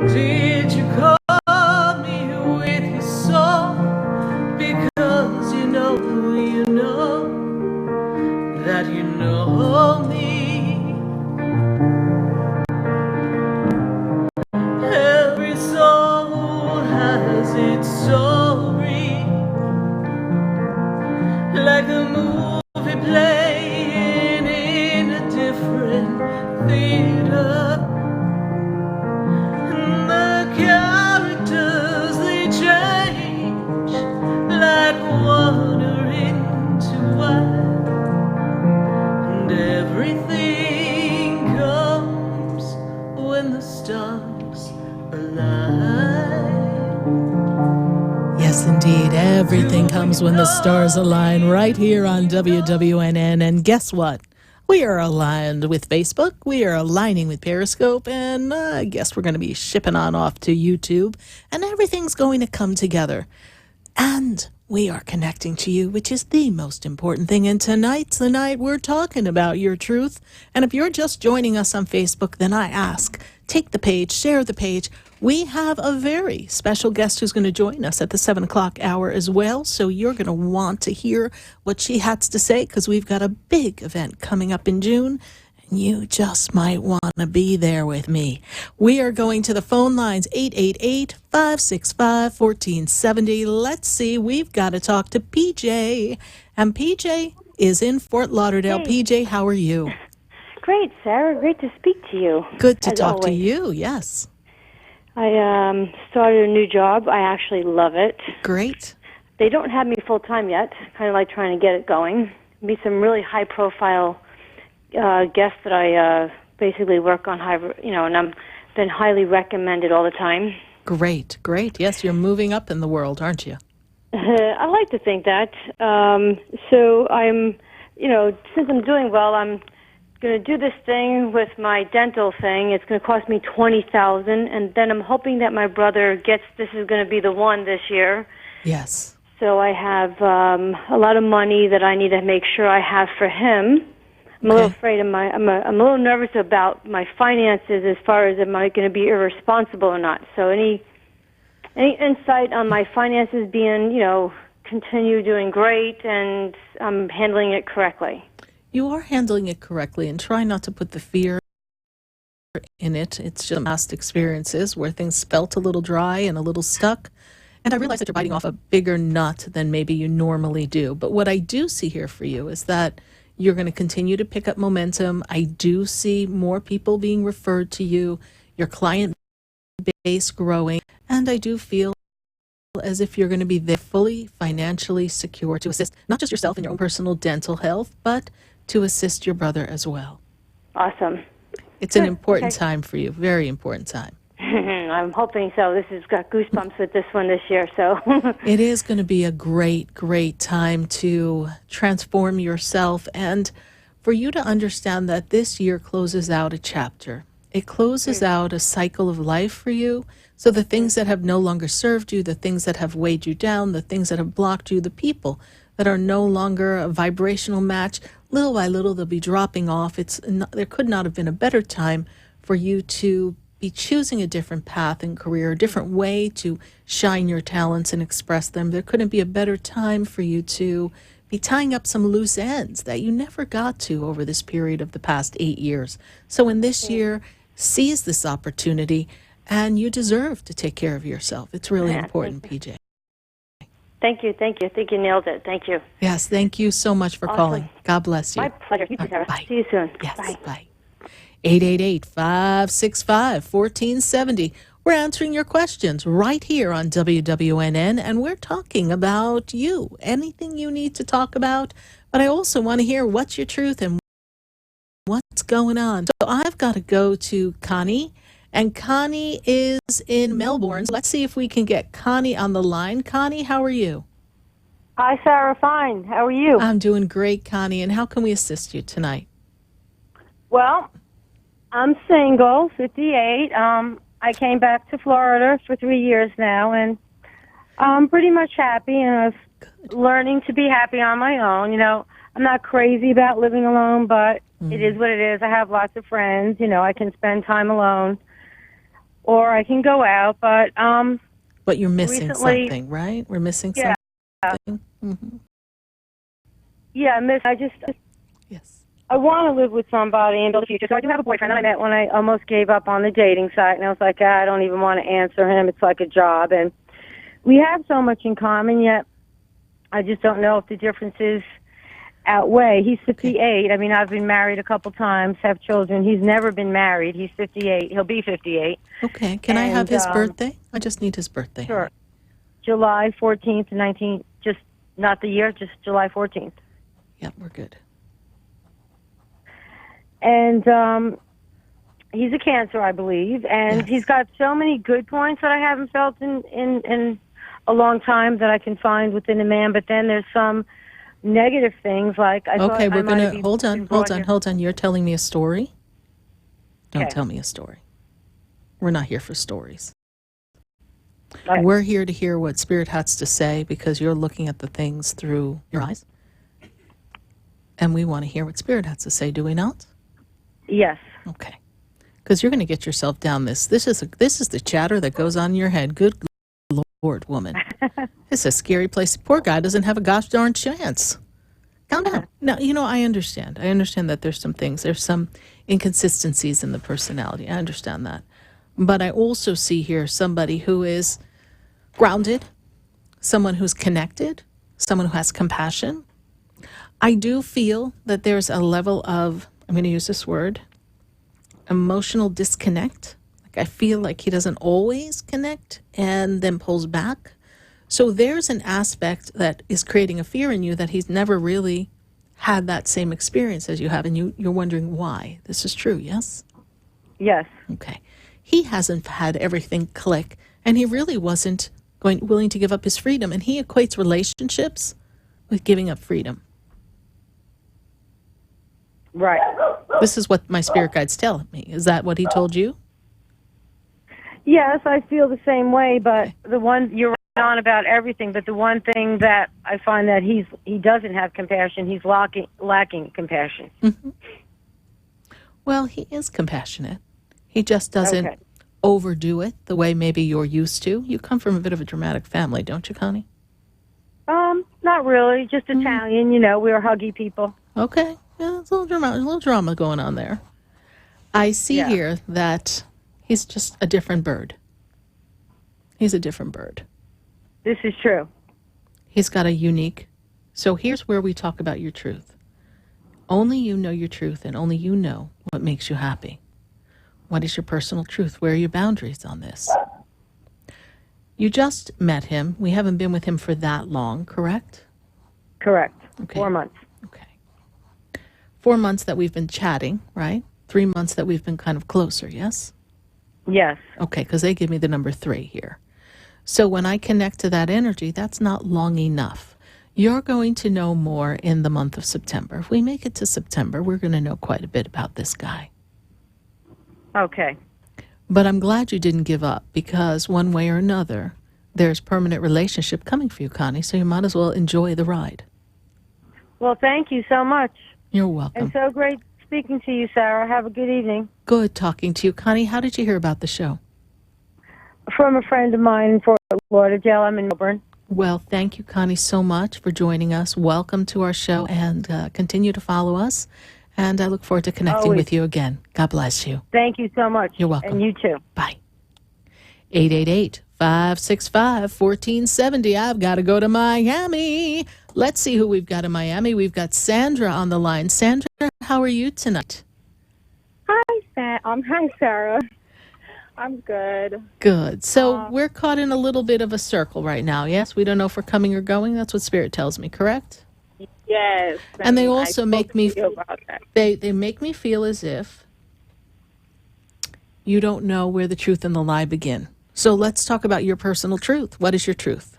Did you call me with your song? Because you know that you know me. Every soul has its story, like a movie playing in a different theater. And the characters, they change like water into wine. And everything comes when the stars align. Yes, indeed. Everything comes when the stars align right here on WWNN. And guess what? We are aligned with Facebook. We are aligning with Periscope. And I guess we're going to be shipping on off to YouTube. And everything's going to come together. And we are connecting to you, which is the most important thing. And tonight's the night we're talking about your truth. And if you're just joining us on Facebook, then I ask, take the page, share the page. We have a very special guest who's going to join us at the 7 o'clock hour as well. So you're going to want to hear what she has to say, because we've got a big event coming up in June. And you just might want to be there with me. We are going to the phone lines, 888-565-1470. Let's see, we've got to talk to PJ. And PJ is in Fort Lauderdale. Hey. PJ, how are you? Great, Sarah. Great to speak to you. Good to talk to always. you, yes. I started a new job. I actually love it. Great. They don't have me full-time yet, kind of like trying to get it going. Meet some really high-profile guests that I basically work on, and I'm been highly recommended all the time. Great, great. Yes, you're moving up in the world, aren't you? I like to think that. So I'm, since I'm doing well, I'm going to do this thing with my dental thing. It's going to cost me $20,000, and then I'm hoping that my brother gets this is going to be the one this year. Yes. So I have a lot of money that I need to make sure I have for him. I'm a little afraid of I'm a little nervous about my finances as far as am I going to be irresponsible or not. So any insight on my finances being, continue doing great and I'm handling it correctly? You are handling it correctly, and try not to put the fear in it. It's just past experiences where things felt a little dry and a little stuck. And I realize that you're biting off a bigger nut than maybe you normally do. But what I do see here for you is that you're going to continue to pick up momentum. I do see more people being referred to you, your client base growing, and I do feel as if you're going to be there fully financially secure to assist not just yourself in your own personal dental health, but to assist your brother as well. Awesome. It's an important time for you, very important time. I'm hoping so. This has got goosebumps with this one this year, so. It is going to be a great, great time to transform yourself and for you to understand that this year closes out a chapter. It closes out a cycle of life for you. So the things that have no longer served you, the things that have weighed you down, the things that have blocked you, the people that are no longer a vibrational match, little by little they'll be dropping off. There could not have been a better time for you to be choosing a different path and career, a different way to shine your talents and express them. There couldn't be a better time for you to be tying up some loose ends that you never got to over this period of the past 8 years. So in this year, seize this opportunity, and you deserve to take care of yourself. It's really important, PJ. Thank you. I think you nailed it. Thank you. Yes, thank you so much for calling. God bless you. My pleasure. You too, Sarah. Bye. See you soon. Yes, Bye. bye. 888-565-1470. We're answering your questions right here on WWNN, and we're talking about you. Anything you need to talk about, but I also want to hear what's your truth and what's going on. So I've got to go to Connie, and Connie is in Melbourne. So let's see if we can get Connie on the line. Connie, how are you? Hi, Sarah. Fine. How are you? I'm doing great, Connie, and how can we assist you tonight? Well, I'm single, 58. I came back to Florida for 3 years now, and I'm pretty much happy, and I'm learning to be happy on my own. I'm not crazy about living alone, but it is what it is. I have lots of friends. I can spend time alone. or I can go out. But But you're missing recently, something, right? We're missing yeah, something. Mm-hmm. yeah, Miss. Yes. I want to live with somebody and build a future. So I do have a boyfriend that I met when I almost gave up on the dating site, and I was like, I don't even want to answer him. It's like a job, and we have so much in common. Yet I just don't know if the differences outweigh. He's 58. I mean, I've been married a couple times, have children. He's never been married. He's 58. He'll be 58. Okay. Can I have his birthday? I just need his birthday. Sure. July 14th, 19. Just not the year, just July 14th. Yep, we're good. And he's a Cancer, I believe, and Yes. he's got so many good points that I haven't felt in a long time that I can find within a man. But then there's some negative things, like I thought Okay, I we're might going be to hold on. You're telling me a story? Don't Okay. tell me a story. We're not here for stories. Okay. We're here to hear what Spirit has to say, because you're looking at the things through your eyes. And we want to hear what Spirit has to say, do we not? Yes. Okay. Because you're going to get yourself down this. This is the chatter that goes on in your head. Good Lord, woman. It's a scary place. Poor guy doesn't have a gosh darn chance. Calm down. Now, I understand. I understand that there's some inconsistencies in the personality. I understand that. But I also see here somebody who is grounded, someone who's connected, someone who has compassion. I do feel that there's a level of, I'm going to use this word, emotional disconnect. Like I feel like he doesn't always connect and then pulls back. So there's an aspect that is creating a fear in you that he's never really had that same experience as you have, and you're wondering why. This is true, yes? Yes. Okay. He hasn't had everything click, and he really wasn't willing to give up his freedom, and he equates relationships with giving up freedom. Right. This is what my spirit guides tell me. Is that what he told you? Yes, I feel the same way, but the one you're right on about everything, but the one thing that I find that he doesn't have compassion, he's lacking compassion. Mm-hmm. Well, he is compassionate. He just doesn't overdo it the way maybe you're used to. You come from a bit of a dramatic family, don't you, Connie? Not really, just Italian, we're huggy people. Okay. Yeah, there's a little drama going on there. I see here that he's just a different bird. He's a different bird. This is true. He's got a unique... So here's where we talk about your truth. Only you know your truth, and only you know what makes you happy. What is your personal truth? Where are your boundaries on this? You just met him. We haven't been with him for that long, correct? Correct. Okay. 4 months. Okay. 4 months that we've been chatting, right? 3 months that we've been kind of closer, yes? Yes. Okay, because they give me the number 3 here. So when I connect to that energy, that's not long enough. You're going to know more in the month of September. If we make it to September, we're going to know quite a bit about this guy. Okay. But I'm glad you didn't give up, because one way or another, there's permanent relationship coming for you, Connie, so you might as well enjoy the ride. Well, thank you so much. You're welcome. And so great speaking to you, Sarah. Have a good evening. Good talking to you. Connie, how did you hear about the show? From a friend of mine in Fort Lauderdale. I'm in Melbourne. Well, thank you, Connie, so much for joining us. Welcome to our show, and continue to follow us. And I look forward to connecting with you again. God bless you. Thank you so much. You're welcome. And you too. Bye. 888-565-1470. I've got to go to Miami. Let's see who we've got in Miami. We've got Sandra on the line. Sandra, how are you tonight? Hi, Sarah. I'm good. Good. So we're caught in a little bit of a circle right now, yes? We don't know if we're coming or going. That's what Spirit tells me, correct? Yes. And they also make me about that. they make me feel as if you don't know where the truth and the lie begin. So let's talk about your personal truth. What is your truth?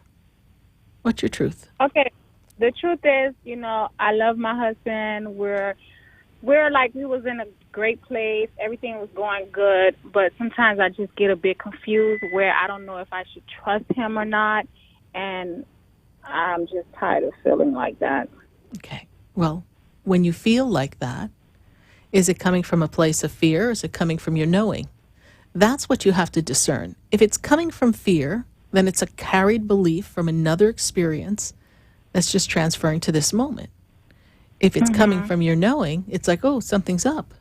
What's your truth? Okay. The truth is, I love my husband. We're like, we was in a great place. Everything was going good, but sometimes I just get a bit confused where I don't know if I should trust him or not, and I'm just tired of feeling like that. Okay. Well, when you feel like that, is it coming from a place of fear, or is it coming from your knowing That's what you have to discern. If it's coming from fear, then it's a carried belief from another experience that's just transferring to this moment. If it's coming from your knowing, it's like, oh, something's up.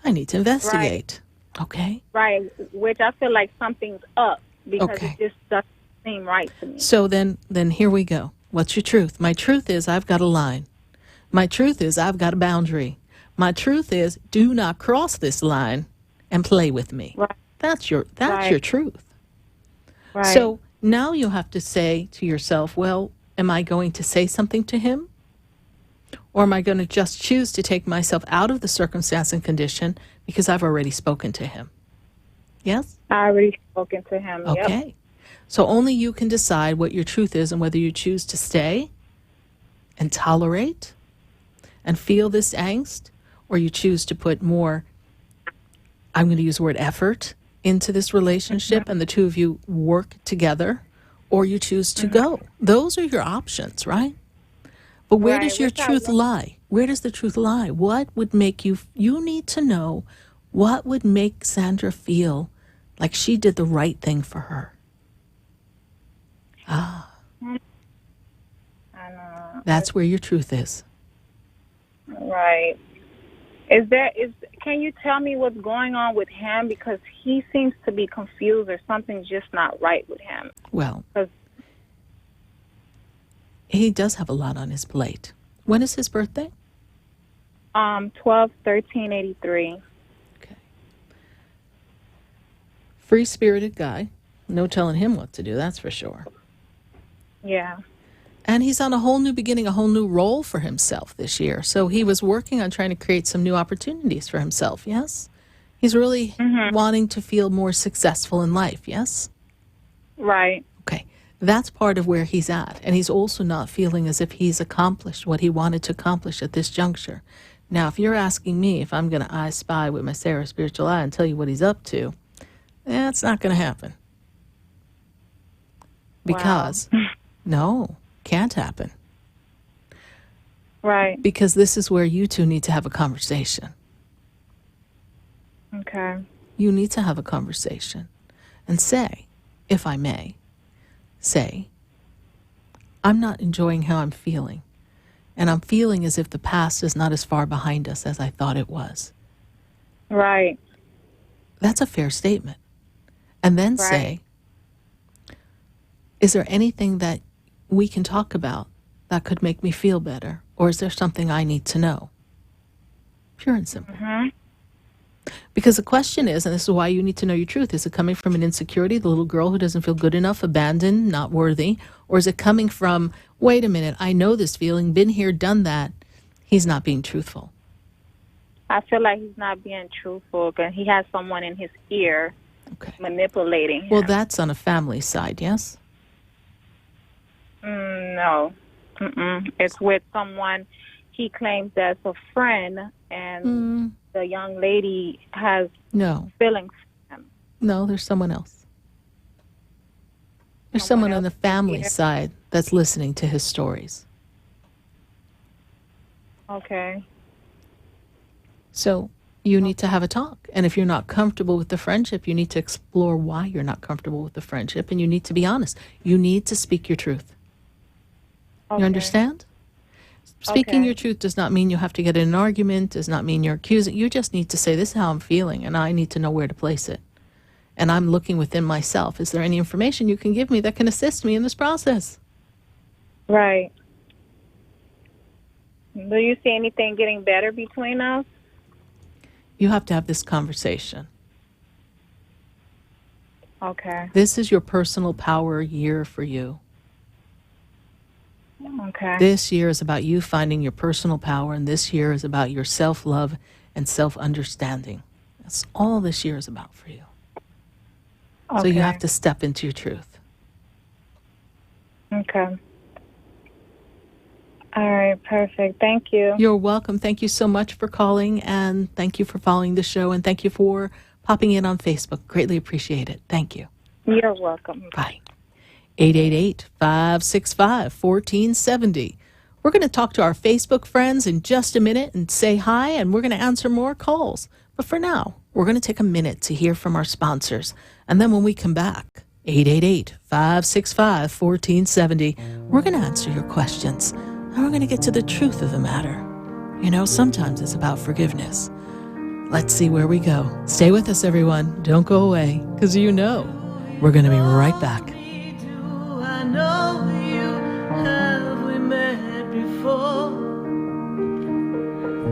I need to investigate. Right. Okay? Right, which I feel like something's up because Okay. it just doesn't seem right to me. So then here we go. What's your truth? My truth is I've got a line. My truth is I've got a boundary. My truth is do not cross this line and play with me. Right. That's your truth. Right. So now you have to say to yourself, well, am I going to say something to him? Or am I going to just choose to take myself out of the circumstance and condition because I've already spoken to him? Yes? I already spoken to him. Okay. Yep. So only you can decide what your truth is and whether you choose to stay and tolerate and feel this angst, or you choose to put more, I'm going to use the word effort, into this relationship and the two of you work together, or you choose to go. Those are your options, right? But where does your truth lie? Where does the truth lie? What would make you need to know what would make Sandra feel like she did the right thing for her. I know. That's where your truth is. Right. Can you tell me what's going on with him? Because he seems to be confused or something's just not right with him. Well, he does have a lot on his plate. When is his birthday? 12/13/83. Okay. Free-spirited guy. No telling him what to do, that's for sure. Yeah. And he's on a whole new beginning, a whole new role for himself this year. So he was working on trying to create some new opportunities for himself, yes? He's really wanting to feel more successful in life, yes? Right. Okay. That's part of where he's at. And he's also not feeling as if he's accomplished what he wanted to accomplish at this juncture. Now, if you're asking me if I'm going to I spy with my SarahSpiritual eye and tell you what he's up to, that's not going to happen. Because, no, can't happen. Right. Because this is where you two need to have a conversation. Okay. You need to have a conversation and say, if I may, say, I'm not enjoying how I'm feeling. And I'm feeling as if the past is not as far behind us as I thought it was. Right. That's a fair statement. And then say, is there anything that we can talk about that could make me feel better? Or is there something I need to know? Pure and simple. Because the question is, and this is why you need to know your truth, is it coming from an insecurity, the little girl who doesn't feel good enough, abandoned, not worthy? Or is it coming from, wait a minute, I know this feeling, been here, done that. He's not being truthful. I feel like he's not being truthful because he has someone in his ear manipulating him. Well, that's on a family side, yes? No. It's with someone he claims that's a friend, and the young lady has feelings for him. No, there's someone else. There's someone on the family side that's listening to his stories. Okay. So you need to have a talk. And if you're not comfortable with the friendship, you need to explore why you're not comfortable with the friendship, and you need to be honest. You need to speak your truth. Okay. You understand? Speaking your truth does not mean you have to get in an argument, does not mean you're accusing. You just need to say, this is how I'm feeling, and I need to know where to place it. And I'm looking within myself. Is there any information you can give me that can assist me in this process? Right. Do you see anything getting better between us? You have to have this conversation. Okay. This is your personal power year for you. Okay. This year is about you finding your personal power, and this year is about your self-love and self-understanding. That's all this year is about for you. Okay. So you have to step into your truth. Okay. All right, perfect. Thank you. You're welcome. Thank you so much for calling, and thank you for following the show, and thank you for popping in on Facebook. Greatly appreciate it. Thank you. You're welcome. Bye. 888-565-1470. We're going to talk to our Facebook friends in just a minute and say hi, and we're going to answer more calls. But for now, we're going to take a minute to hear from our sponsors. And then when we come back, 888-565-1470, we're going to answer your questions. And we're going to get to the truth of the matter. You know, sometimes it's about forgiveness. Let's see where we go. Stay with us, everyone. Don't go away, because you know we're going to be right back. Do I know you? Have we met before?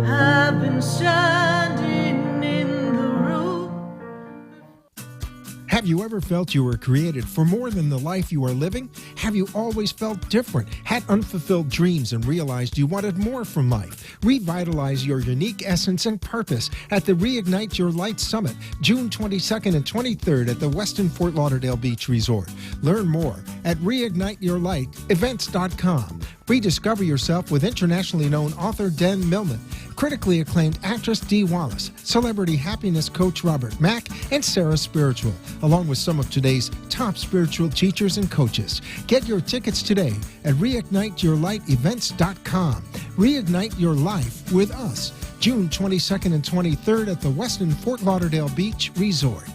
I've been standing in the room. Have you ever felt you were created for more than the life you are living? Have you always felt different, had unfulfilled dreams, and realized you wanted more from life? Revitalize your unique essence and purpose at the Reignite Your Light Summit, June 22nd and 23rd at the Westin Fort Lauderdale Beach Resort. Learn more at reigniteyourlightevents.com. Rediscover yourself with internationally known author Den Millman, critically acclaimed actress Dee Wallace, celebrity happiness coach Robert Mack, and SarahSpiritual, along with some of today's top spiritual teachers and coaches. Get your tickets today at reigniteyourlightevents.com. Reignite your life with us, June 22nd and 23rd at the Westin Fort Lauderdale Beach Resort.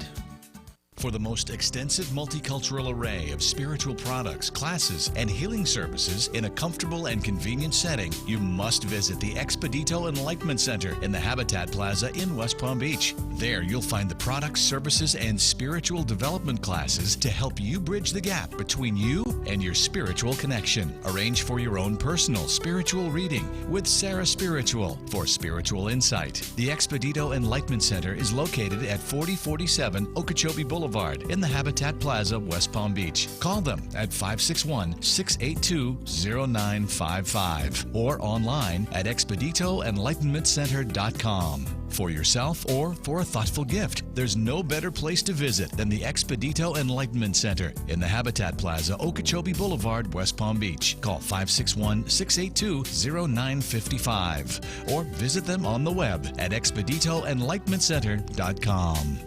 For the most extensive multicultural array of spiritual products, classes, and healing services in a comfortable and convenient setting, you must visit the Expedito Enlightenment Center in the Habitat Plaza in West Palm Beach. There you'll find the products, services, and spiritual development classes to help you bridge the gap between you and your spiritual connection. Arrange for your own personal spiritual reading with SarahSpiritual for spiritual insight. The Expedito Enlightenment Center is located at 4047 Okeechobee Boulevard in the Habitat Plaza, West Palm Beach. Call them at 561-682-0955 or online at expeditoenlightenmentcenter.com. For yourself or for a thoughtful gift, there's no better place to visit than the Expedito Enlightenment Center in the Habitat Plaza, Okeechobee Boulevard, West Palm Beach. Call 561-682-0955 or visit them on the web at expeditoenlightenmentcenter.com.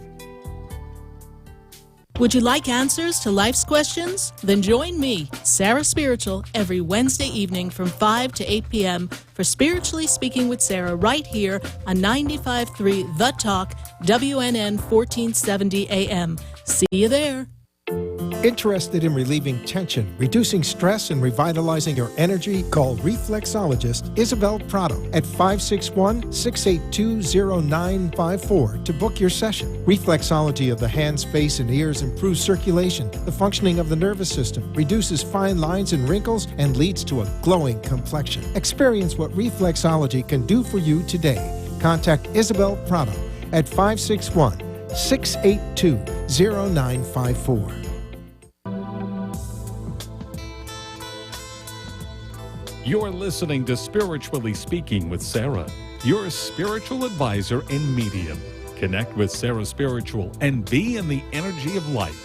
Would you like answers to life's questions? Then join me, Sarah Spiritual, every Wednesday evening from 5 to 8 p.m. for Spiritually Speaking with Sarah right here on 95.3 The Talk, WNN 1470 AM. See you there. Interested in relieving tension, reducing stress, and revitalizing your energy? Call reflexologist Isabel Prado at 561-682-0954 to book your session. Reflexology of the hands, face, and ears improves circulation, the functioning of the nervous system, reduces fine lines and wrinkles, and leads to a glowing complexion. Experience what reflexology can do for you today. Contact Isabel Prado at 561-682-0954. You're listening to Spiritually Speaking with Sarah, your spiritual advisor and medium. Connect with SarahSpiritual and be in the energy of light.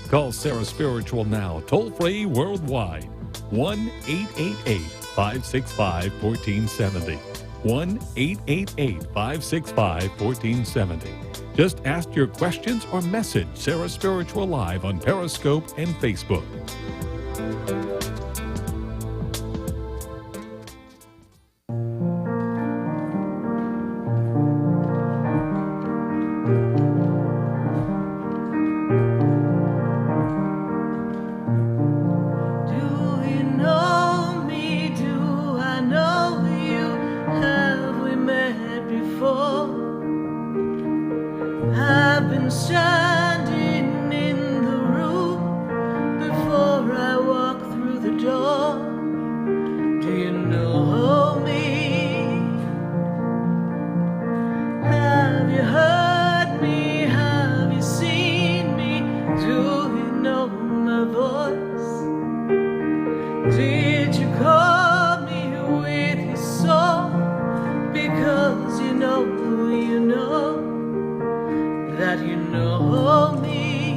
Call SarahSpiritual now, toll-free worldwide. 1-888-565-1470. 1-888-565-1470. Just ask your questions or message SarahSpiritual live on Periscope and Facebook.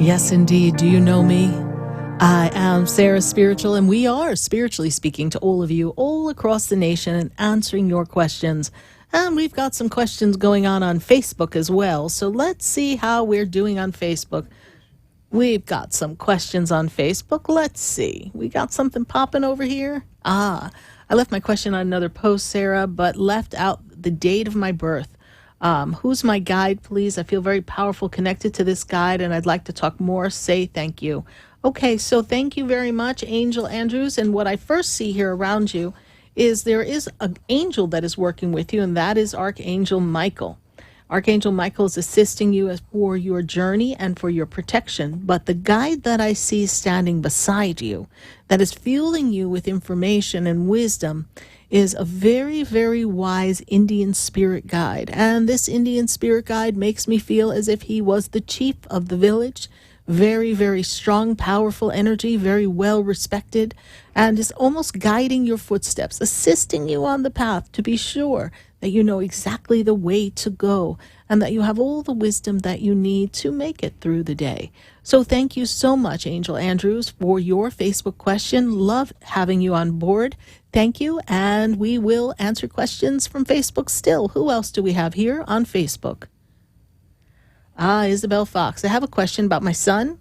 Yes, indeed. Do you know me? I am Sarah Spiritual, and we are spiritually speaking to all of you all across the nation and answering your questions. And we've got some questions going on Facebook as well. So let's see how we're doing on Facebook. We've got some questions on Facebook. Let's see. We got something popping over here. I left my question on another post, Sarah, but left out the date of my birth. Who's my guide, please? I feel very powerful connected to this guide, and I'd like to talk more. Say thank you. Okay, so thank you very much, Angel Andrews. And what I first see here around you is there is an angel that is working with you, and that is Archangel Michael. Archangel Michael is assisting you for your journey and for your protection. But the guide that I see standing beside you, that is fueling you with information and wisdom, is a very, very wise Indian spirit guide. And this Indian spirit guide makes me feel as if he was the chief of the village. Very, very strong, powerful energy, very well respected, and is almost guiding your footsteps, assisting you on the path to be sure that you know exactly the way to go and that you have all the wisdom that you need to make it through the day. So thank you so much, Angel Andrews, for your Facebook question. Love having you on board. Thank you, and we will answer questions from Facebook still. Who else do we have here on Facebook? Isabel Fox. I have a question about my son,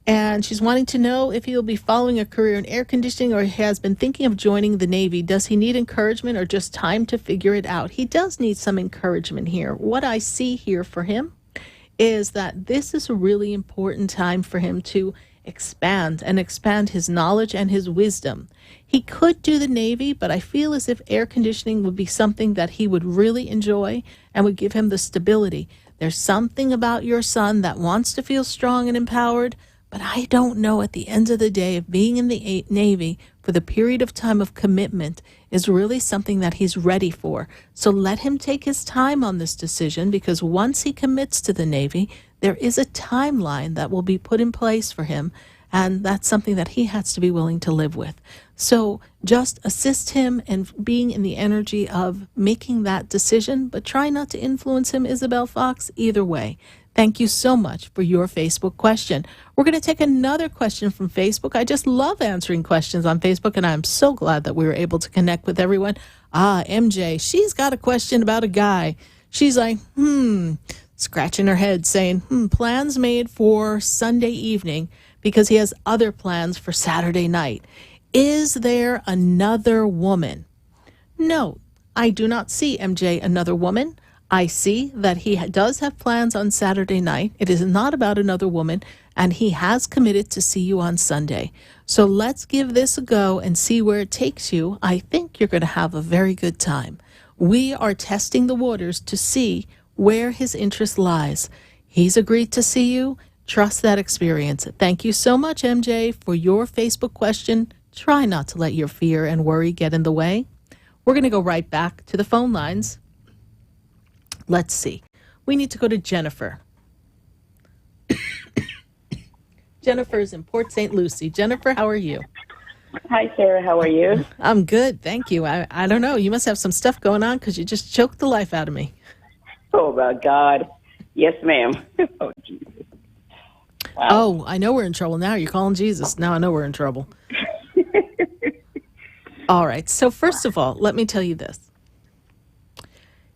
and she's wanting to know if he'll be following a career in air conditioning or has been thinking of joining the Navy. Does he need encouragement or just time to figure it out? He does need some encouragement here. What I see here for him is that this is a really important time for him to expand his knowledge and his wisdom. He could do the Navy, but I feel as if air conditioning would be something that he would really enjoy and would give him the stability. There's something about your son that wants to feel strong and empowered, but I don't know at the end of the day if being in the Navy for the period of time of commitment is really something that he's ready for. So let him take his time on this decision, because once he commits to the Navy, there is a timeline that will be put in place for him, and that's something that he has to be willing to live with. So just assist him in being in the energy of making that decision, but try not to influence him, Isabel Fox, either way. Thank you so much for your Facebook question. We're going to take another question from Facebook. I just love answering questions on Facebook, and I'm so glad that we were able to connect with everyone. MJ, she's got a question about a guy. She's like, scratching her head saying, plans made for Sunday evening because he has other plans for Saturday night. Is there another woman? No, I do not see, MJ, another woman. I see that he does have plans on Saturday night. It is not about another woman, and he has committed to see you on Sunday. So let's give this a go and see where it takes you. I think you're going to have a very good time. We are testing the waters to see where his interest lies. He's agreed to see you. Trust that experience. Thank you so much, MJ, for your Facebook question. Try not to let your fear and worry get in the way. We're going to go right back to the phone lines. Let's see. We need to go to Jennifer. Jennifer is in Port St. Lucie. Jennifer, how are you? Hi, Sarah. How are you? I'm good. Thank you. I don't know. You must have some stuff going on because you just choked the life out of me. Oh, my God. Yes, ma'am. Oh, Jesus. Wow. Oh, I know we're in trouble now. You're calling Jesus. Now I know we're in trouble. All right. So first of all, let me tell you this.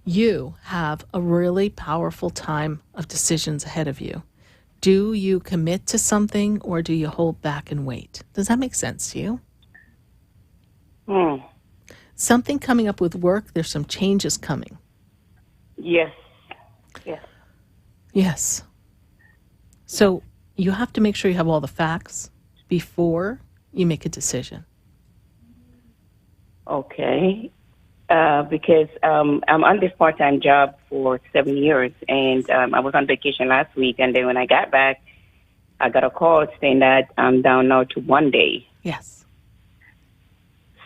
You have a really powerful time of decisions ahead of you. Do you commit to something or do you hold back and wait? Does that make sense to you? Something coming up with work, there's some changes coming. Yes. Yes. Yes. So you have to make sure you have all the facts before you make a decision. Okay. Because I'm on this part-time job for 7 years, and I was on vacation last week, and then when I got back, I got a call saying that I'm down now to 1 day. Yes.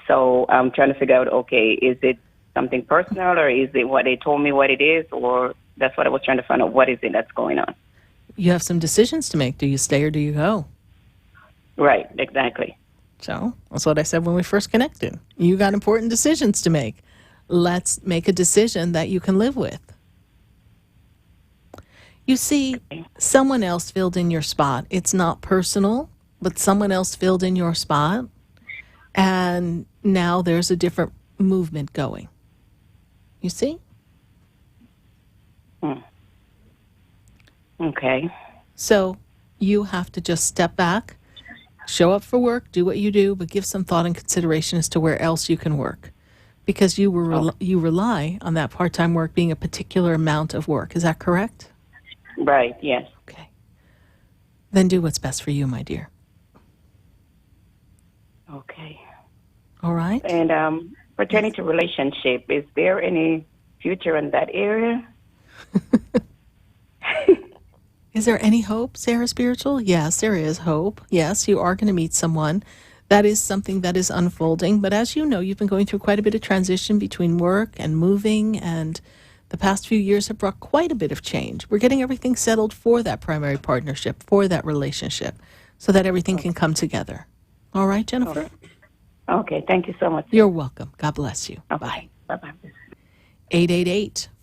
So I'm trying to figure out, okay, is it something personal, or is it what they told me what it is, or that's what I was trying to find out, what is it that's going on? You have some decisions to make. Do you stay or do you go? Right, exactly. So that's what I said when we first connected. You got important decisions to make. Let's make a decision that you can live with. You see, someone else filled in your spot. It's not personal, but someone else filled in your spot. And now there's a different movement going. You see? Okay. So you have to just step back, show up for work, do what you do, but give some thought and consideration as to where else you can work. Because you you rely on that part-time work being a particular amount of work. Is that correct? Right, yes. Okay. Then do what's best for you, my dear. Okay. All right? And pertaining to relationship, is there any future in that area? Is there any hope, SarahSpiritual? Yes, there is hope. Yes, you are going to meet someone. That is something that is unfolding. But as you know, you've been going through quite a bit of transition between work and moving, and the past few years have brought quite a bit of change. We're getting everything settled for that primary partnership, for that relationship, so that everything can come together. All right, Jennifer? Okay, thank you so much. You're welcome. God bless you. Okay. Bye. Bye-bye.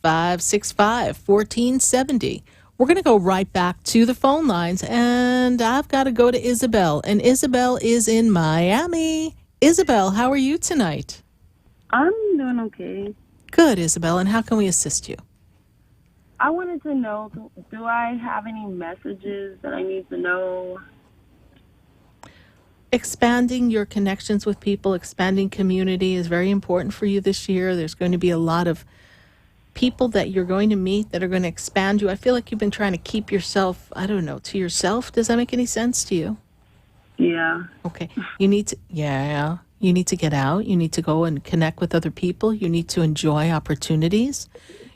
888-565-1470. We're going to go right back to the phone lines, and I've got to go to Isabel, and Isabel is in Miami. Isabel, how are you tonight? I'm doing okay. Good, Isabel, and how can we assist you? I wanted to know, do I have any messages that I need to know? Expanding your connections with people, expanding community is very important for you this year. There's going to be a lot of people that you're going to meet that are going to expand you. I feel like you've been trying to keep yourself, I don't know, to yourself. Does that make any sense to you? Yeah. Okay. You need to get out. You need to go and connect with other people. You need to enjoy opportunities.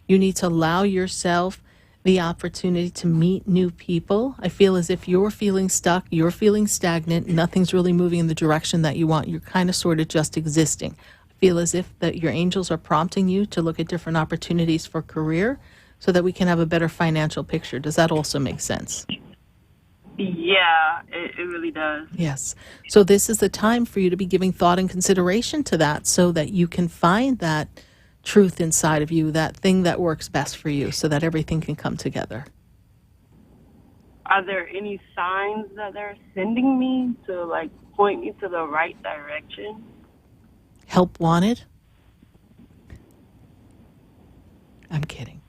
You need to allow yourself the opportunity to meet new people. I feel as if you're feeling stuck, you're feeling stagnant, nothing's really moving in the direction that you want. You're kind of sort of just existing. I feel as if that your angels are prompting you to look at different opportunities for career so that we can have a better financial picture. Does that also make sense? Yeah, it really does. Yes. So this is the time for you to be giving thought and consideration to that so that you can find that truth inside of you, that thing that works best for you so that everything can come together. Are there any signs that they're sending me to, like, point me to the right direction? Help wanted? I'm kidding.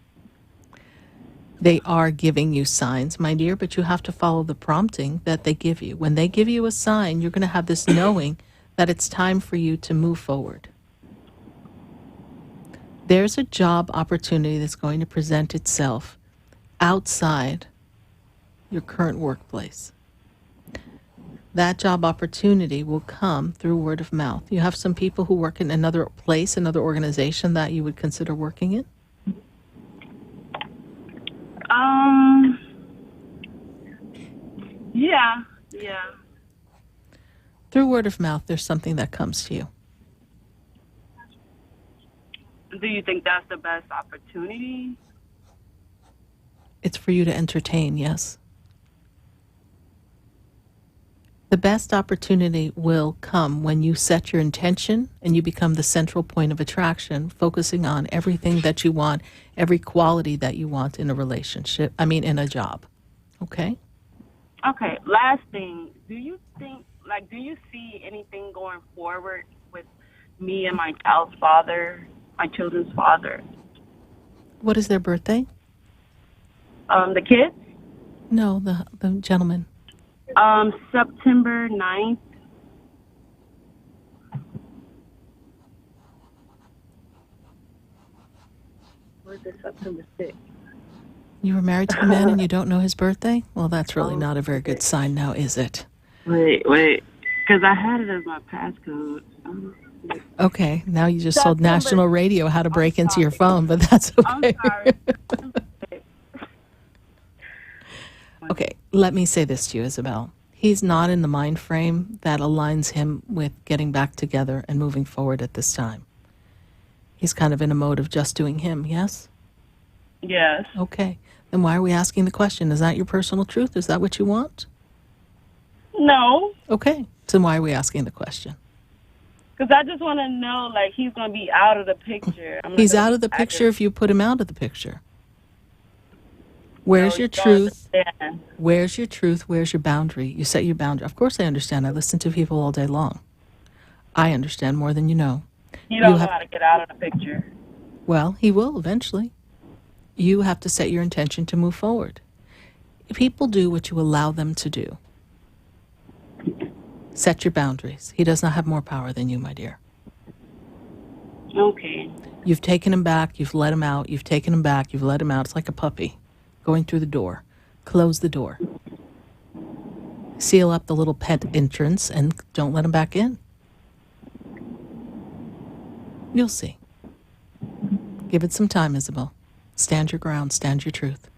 They are giving you signs, my dear, but you have to follow the prompting that they give you. When they give you a sign, you're going to have this knowing that it's time for you to move forward. There's a job opportunity that's going to present itself outside your current workplace. That job opportunity will come through word of mouth. You have some people who work in another place, another organization that you would consider working in? Yeah. Through word of mouth, there's something that comes to you. Do you think that's the best opportunity? It's for you to entertain, yes. The best opportunity will come when you set your intention and you become the central point of attraction, focusing on everything that you want, every quality that you want in a relationship, in a job. Okay? Okay, last thing. Do you see anything going forward with me and my child's father, my children's father? What is their birthday? The kids? No, the gentleman. September 9th. Or is it September 6th? You were married to a man and you don't know his birthday? Well, that's really not a very good sign now, is it? Wait. Because I had it as my passcode. Okay, now you just told national radio how to break into your phone, but that's okay. I'm sorry. Okay, let me say this to you, Isabel. He's not in the mind frame that aligns him with getting back together and moving forward at this time. He's kind of in a mode of just doing him, yes? Yes. Okay, then why are we asking the question? Is that your personal truth? Is that what you want? No. Okay, so why are we asking the question? Because I just want to know, like, he's going to be out of the picture. He's out of the picture if you put him out of the picture. Where's your truth? Where's your truth? Where's your boundary? You set your boundary. Of course I understand. I listen to people all day long. I understand more than you know. You don't know how to get out of the picture. Well, he will eventually. You have to set your intention to move forward. People do what you allow them to do. Set your boundaries. He does not have more power than you, my dear. Okay. You've taken him back, you've let him out, you've taken him back, you've let him out. It's like a puppy going through the door. Close the door. Seal up the little pet entrance and don't let him back in. You'll see. Give it some time, Isabel. Stand your ground, stand your truth.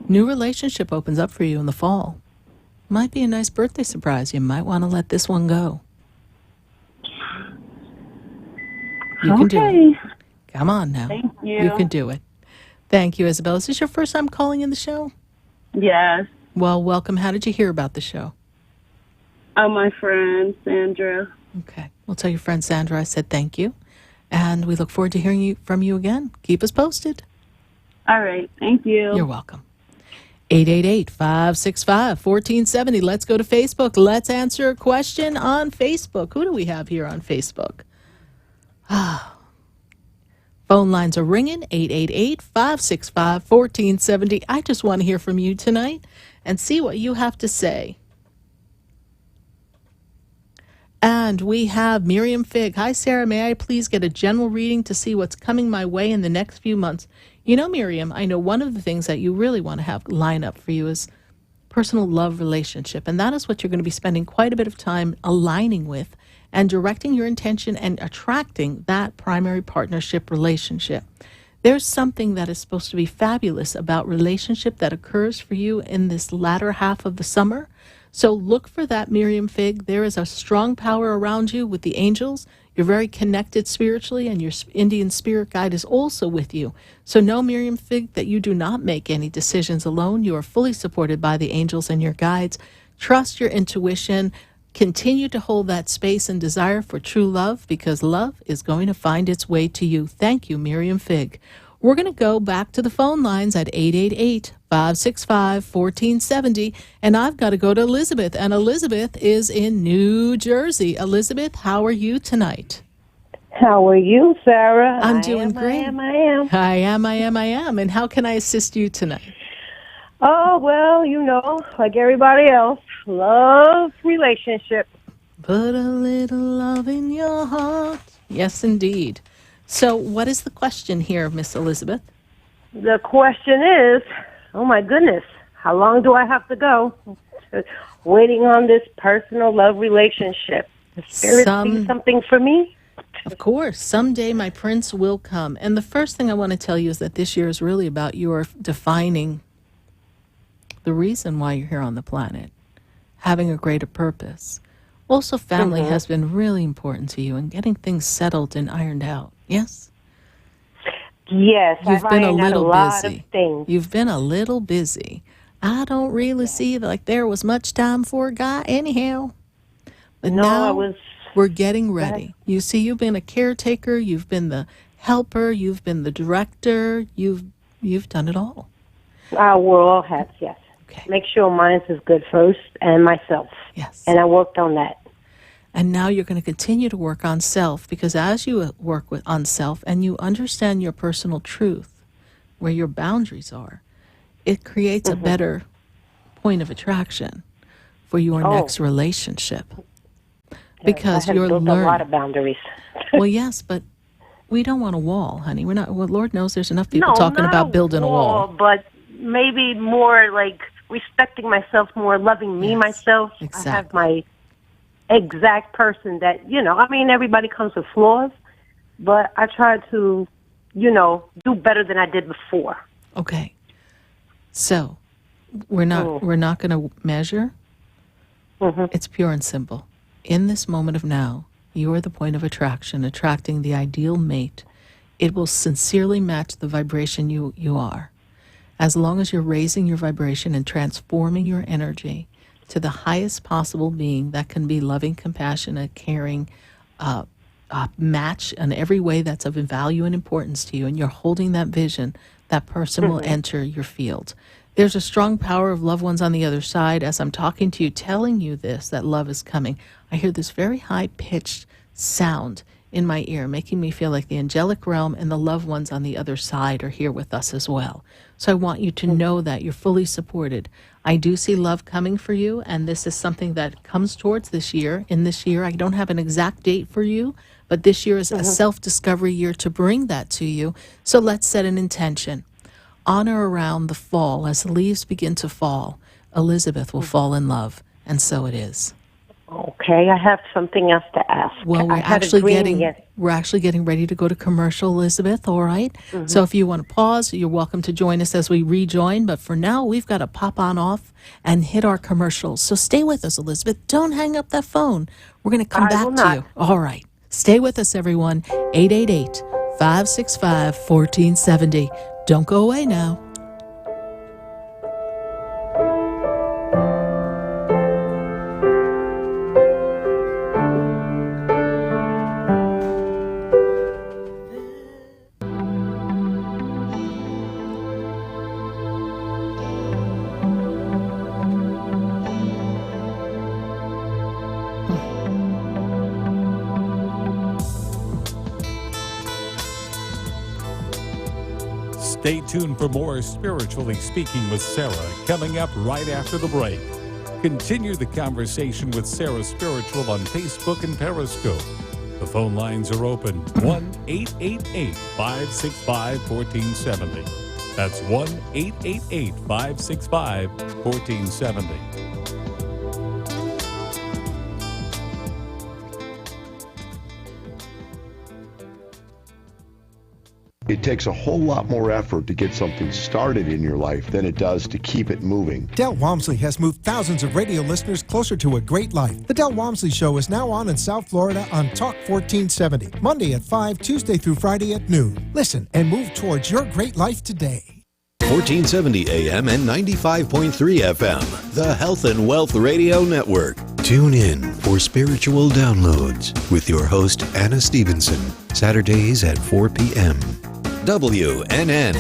New relationship opens up for you in the fall. Might be a nice birthday surprise. You might want to let this one go. You can do it. Come on now. Thank you. You can do it. Thank you, Isabel. Is this your first time calling in the show? Yes. Well, welcome. How did you hear about the show? My friend, Sandra. Okay. We'll tell your friend Sandra I said thank you. And we look forward to hearing from you again. Keep us posted. All right. Thank you. You're welcome. 888-565-1470. Let's go to Facebook. Let's answer a question on Facebook. Who do we have here on Facebook? Phone lines are ringing. 888-565-1470. I just want to hear from you tonight and see what you have to say. And we have Miriam Fig. Hi, Sarah. May I please get a general reading to see what's coming my way in the next few months? You know, Miriam, I know one of the things that you really want to have line up for you is personal love relationship. And that is what you're going to be spending quite a bit of time aligning with and directing your intention and attracting that primary partnership relationship. There's something that is supposed to be fabulous about relationship that occurs for you in this latter half of the summer. So look for that, Miriam Fig. There is a strong power around you with the angels. You're very connected spiritually, and your Indian spirit guide is also with you. So know, Miriam Fig, that you do not make any decisions alone. You are fully supported by the angels and your guides. Trust your intuition. Continue to hold that space and desire for true love, because love is going to find its way to you. Thank you, Miriam Fig. We're going to go back to the phone lines at 888-565-1470, and I've got to go to Elizabeth, and Elizabeth is in New Jersey. Elizabeth, how are you tonight? How are you, Sarah? I'm doing great. I am. I am. And how can I assist you tonight? Oh, well, you know, like everybody else, love relationship. Put a little love in your heart. Yes, indeed. So what is the question here, Miss Elizabeth? The question is, oh my goodness, how long do I have to go waiting on this personal love relationship? The spirit see something for me? Of course. Someday my prince will come. And the first thing I want to tell you is that this year is really about your defining the reason why you're here on the planet, having a greater purpose. Also, family has been really important to you and getting things settled and ironed out. Yes? Yes, You've been a little busy. You've been a little busy. I don't really see like there was much time for a guy anyhow. But now we're getting ready. You see, you've been a caretaker, you've been the helper, you've been the director, you've done it all. We're all hats, yes. Okay. Make sure mine is good first, and myself. Yes. And I worked on that. And now you're going to continue to work on self, because as you work on self and you understand your personal truth, where your boundaries are, it creates a better point of attraction for your next relationship. Because you're learning. A lot of boundaries. Well, yes, but we don't want a wall, honey. We're not. Well, Lord knows there's enough people talking about building a wall. But maybe more like respecting myself more, loving me myself. Exactly. I have my exact person that, you know, I mean, everybody comes with flaws, but I try to, you know, do better than I did before. Okay. So we're not going to measure. It's pure and simple. In this moment of now, you are the point of attraction, attracting the ideal mate. It will sincerely match the vibration you are. As long as you're raising your vibration and transforming your energy to the highest possible being that can be loving, compassionate, caring, match in every way that's of value and importance to you, and you're holding that vision, that person will enter your field. There's a strong power of loved ones on the other side. As I'm talking to you, telling you this, that love is coming, I hear this very high-pitched sound in my ear, making me feel like the angelic realm and the loved ones on the other side are here with us as well. So I want you to know that you're fully supported. I do see love coming for you, and this is something that comes towards this year. In this year, I don't have an exact date for you, but this year is a self-discovery year to bring that to you. So let's set an intention. On or around the fall, as the leaves begin to fall, Elizabeth will fall in love, and so it is. Okay, I have something else to ask. Well, we're actually getting ready to go to commercial, Elizabeth, all right? So if you want to pause, you're welcome to join us as we rejoin. But for now, we've got to pop on off and hit our commercials. So stay with us, Elizabeth. Don't hang up that phone. We're going to come back to you. All right. Stay with us, everyone. 888-565-1470. Don't go away now. Stay tuned for more Spiritually Speaking with Sarah coming up right after the break. Continue the conversation with SarahSpiritual on Facebook and Periscope. The phone lines are open, 1-888-565-1470. That's 1-888-565-1470. It takes a whole lot more effort to get something started in your life than it does to keep it moving. Del Walmsley has moved thousands of radio listeners closer to a great life. The Del Walmsley Show is now on in South Florida on Talk 1470, Monday at 5, Tuesday through Friday at noon. Listen and move towards your great life today. 1470 AM and 95.3 FM, the Health and Wealth Radio Network. Tune in for spiritual downloads with your host, Anna Stevenson, Saturdays at 4 p.m. WNN.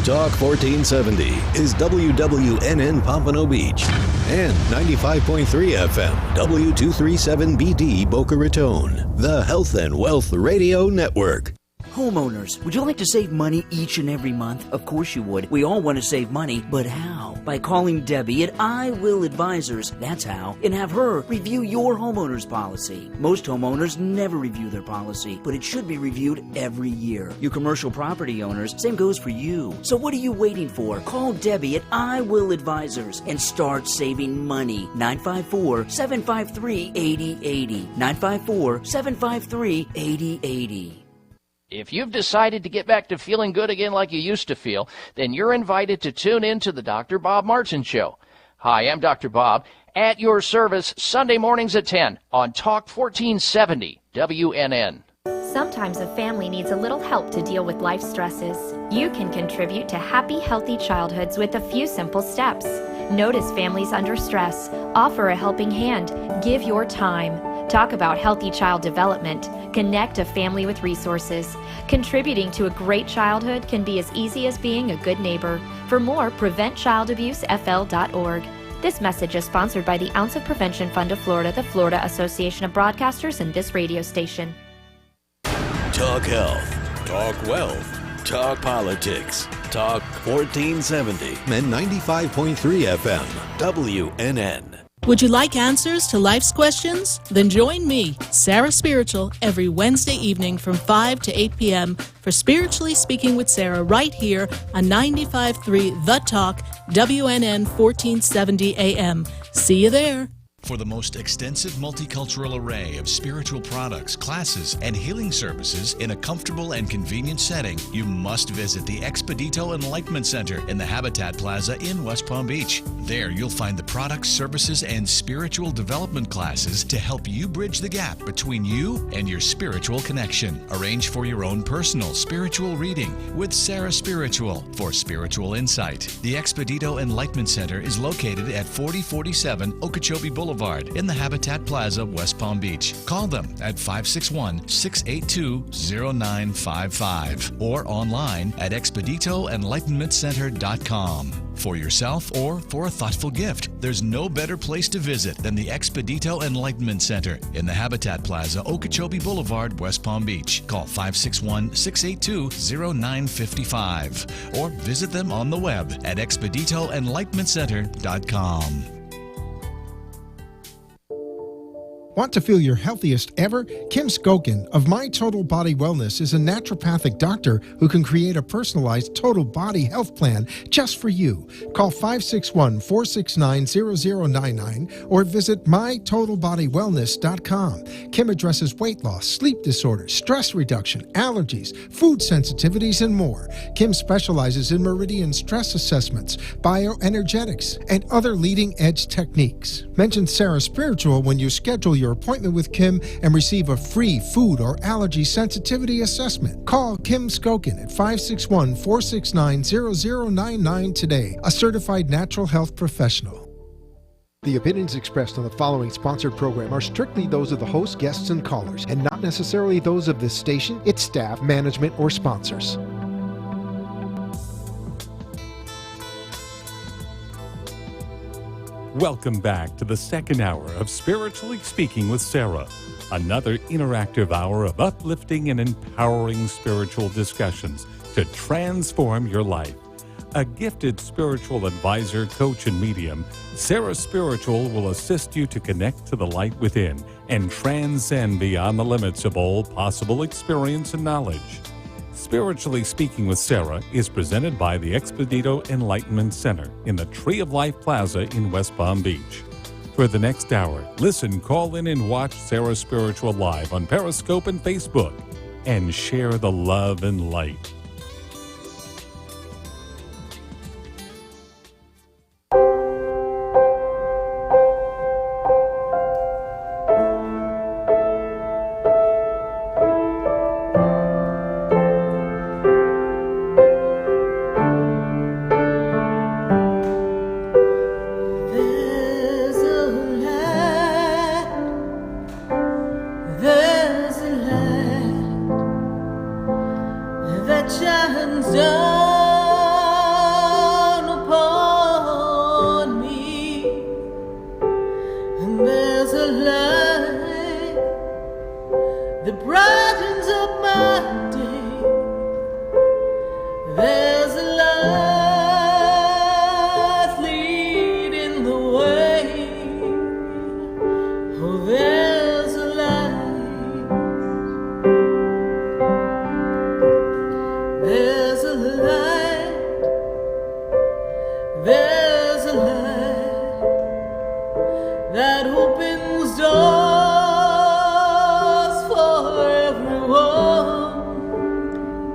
Talk 1470 is WWNN Pompano Beach and 95.3 FM W237BD Boca Raton, the Health and Wealth Radio Network. Homeowners, would you like to save money each and every month? Of course you would. We all want to save money, but how? By calling Debbie at I Will Advisors, that's how, and have her review your homeowner's policy. Most homeowners never review their policy, but it should be reviewed every year. You commercial property owners, same goes for you. So what are you waiting for? Call Debbie at I Will Advisors and start saving money. 954-753-8080. 954-753-8080. If you've decided to get back to feeling good again like you used to feel, then you're invited to tune in to the Dr. Bob Martin Show. Hi, I'm Dr. Bob, at your service Sunday mornings at 10 on Talk 1470 WNN. Sometimes a family needs a little help to deal with life stresses. You can contribute to happy, healthy childhoods with a few simple steps. Notice families under stress. Offer a helping hand. Give your time. Talk about healthy child development. Connect a family with resources. Contributing to a great childhood can be as easy as being a good neighbor. For more, PreventChildAbuseFL.org. This message is sponsored by the Ounce of Prevention Fund of Florida, the Florida Association of Broadcasters, and this radio station. Talk health, talk wealth, talk politics, talk 1470 and 95.3 FM, WNN. Would you like answers to life's questions? Then join me, Sarah Spiritual, every Wednesday evening from 5 to 8 p.m. for Spiritually Speaking with Sarah right here on 95.3 The Talk, WNN 1470 AM. See you there. For the most extensive multicultural array of spiritual products, classes, and healing services in a comfortable and convenient setting, you must visit the Expedito Enlightenment Center in the Habitat Plaza in West Palm Beach. There you'll find the products, services, and spiritual development classes to help you bridge the gap between you and your spiritual connection. Arrange for your own personal spiritual reading with SarahSpiritual for spiritual insight. The Expedito Enlightenment Center is located at 4047 Okeechobee Boulevard in the Habitat Plaza, West Palm Beach. Call them at 561-682-0955 or online at expeditoenlightenmentcenter.com. for yourself or for a thoughtful gift. There's no better place to visit than the Expedito Enlightenment Center in the Habitat Plaza, Okeechobee Boulevard, West Palm Beach. Call 561-682-0955 or visit them on the web at expeditoenlightenmentcenter.com. Want to feel your healthiest ever? Kim Skokin of My Total Body Wellness is a naturopathic doctor who can create a personalized total body health plan just for you. Call 561-469-0099 or visit mytotalbodywellness.com. Kim addresses weight loss, sleep disorders, stress reduction, allergies, food sensitivities, and more. Kim specializes in meridian stress assessments, bioenergetics, and other leading-edge techniques. Mention SarahSpiritual when you schedule your appointment with Kim and receive a free food or allergy sensitivity assessment. Call Kim Skokin at 561-469-0099 today, a certified natural health professional. The opinions expressed on the following sponsored program are strictly those of the host, guests, and callers, and not necessarily those of this station, its staff, management, or sponsors. Welcome back to the second hour of Spiritually Speaking with Sarah, another interactive hour of uplifting and empowering spiritual discussions to transform your life. A gifted spiritual advisor, coach, and medium, SarahSpiritual will assist you to connect to the light within and transcend beyond the limits of all possible experience and knowledge. Spiritually Speaking with Sarah is presented by the Expedito Enlightenment Center in the Tree of Life Plaza in West Palm Beach. For the next hour, listen, call in, and watch SarahSpiritual live on Periscope and Facebook, and share the love and light.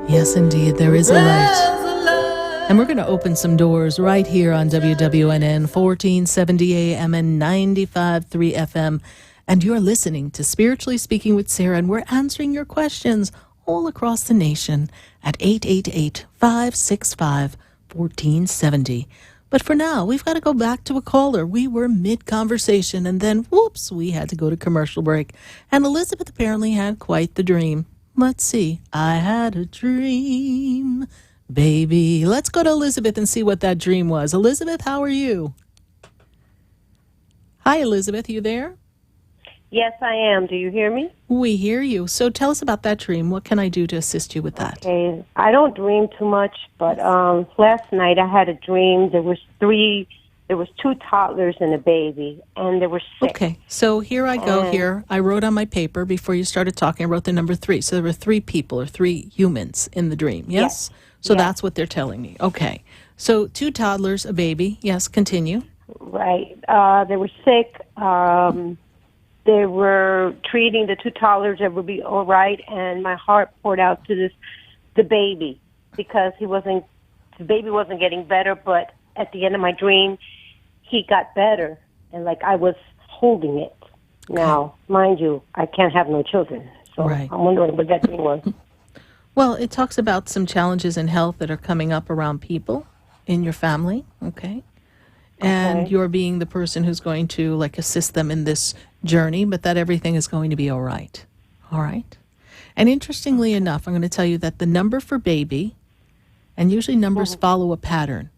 Yes, indeed, there is a light. And we're going to open some doors right here on WWNN 1470 AM and 95.3 FM. And you're listening to Spiritually Speaking with Sarah, and we're answering your questions all across the nation at 888-565-1470. But for now, we've got to go back to a caller. We were mid-conversation, and then, whoops, we had to go to commercial break. And Elizabeth apparently had quite the dream. Let's see. I had a dream, baby. Let's go to Elizabeth and see what that dream was. Elizabeth, how are you? Hi, Elizabeth. You there? Yes, I am. Do you hear me? We hear you. So tell us about that dream. What can I do to assist you with that? Okay. I don't dream too much, but last night I had a dream. There was two toddlers and a baby, and they were sick. Okay, so here I go here. I wrote on my paper before you started talking, I wrote the number 3. So there were 3 people or 3 humans in the dream, yes? So that's what they're telling me. Okay, so 2 toddlers, a baby. Yes, continue. Right. They were sick. They were treating the 2 toddlers that would be all right, and my heart poured out to the baby because the baby wasn't getting better, but at the end of my dream, he got better, and like I was holding it. Now, mind you, I can't have no children, so I'm wondering what that dream was. Well, it talks about some challenges in health that are coming up around people in your family, okay? And you're being the person who's going to like assist them in this journey, but that everything is going to be all right. All right? And interestingly enough, I'm going to tell you that the number for baby, and usually numbers follow a pattern.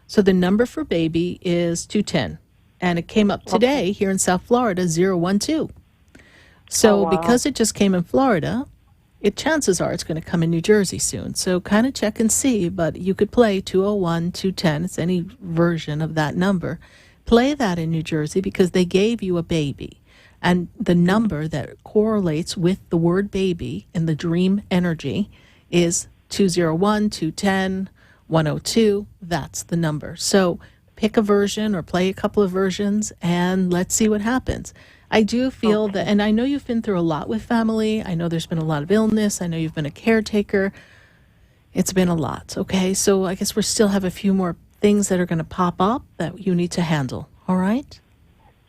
So the number for baby is 210. And it came up today here in South Florida, 012. So because it just came in Florida, chances are it's going to come in New Jersey soon. So kind of check and see, but you could play 201, 210. It's any version of that number. Play that in New Jersey because they gave you a baby. And the number that correlates with the word baby in the dream energy is 201, 210, 102. That's the number. So pick a version or play a couple of versions and let's see what happens. I do feel that, and I know you've been through a lot with family. I know there's been a lot of illness. I know you've been a caretaker. It's been a lot, okay? So I guess we still have a few more things that are going to pop up that you need to handle, all right?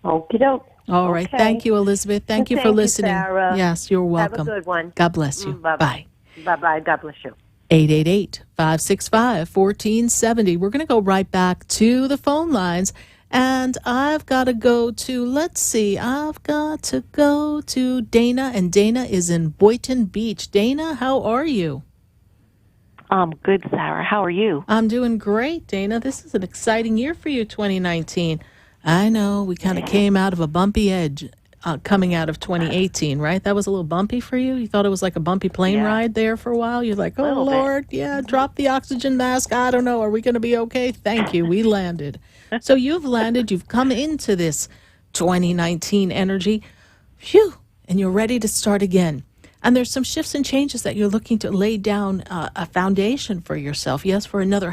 Okie doke. All right. Thank you, Elizabeth. Thank you for listening. Sarah. Yes, you're welcome. Have a good one. God bless you. Bye-bye. Bye-bye. God bless you. 888-565-1470. We're going to go right back to the phone lines. And I've got to go to, I've got to go to Dana. And Dana is in Boynton Beach. Dana, how are you? Good, Sarah. How are you? I'm doing great, Dana. This is an exciting year for you, 2019. I know we kind of came out of a bumpy edge coming out of 2018, right? That was a little bumpy for you? You thought it was like a bumpy plane ride there for a while? You're like, oh, Lord, drop the oxygen mask. I don't know. Are we going to be okay? Thank you. We landed. So you've landed. You've come into this 2019 energy. Phew. And you're ready to start again. And there's some shifts and changes that you're looking to lay down a foundation for yourself. Yes, for another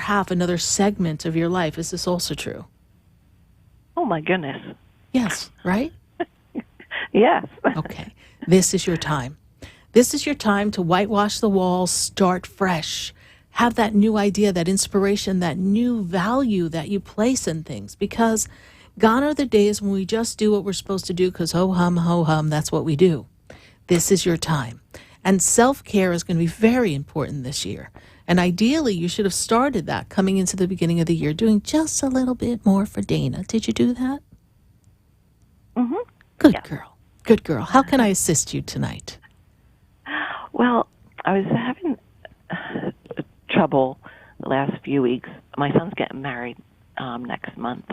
segment of your life. Is this also true? Oh, my goodness. Yes, right? Yes. Okay. This is your time. This is your time to whitewash the walls, start fresh, have that new idea, that inspiration, that new value that you place in things. Because gone are the days when we just do what we're supposed to do because ho hum, that's what we do. This is your time. And self-care is going to be very important this year. And ideally, you should have started that coming into the beginning of the year, doing just a little bit more for Dana. Did you do that? Mm-hmm. Good girl. Good girl. How can I assist you tonight? Well, I was having trouble the last few weeks. My son's getting married next month.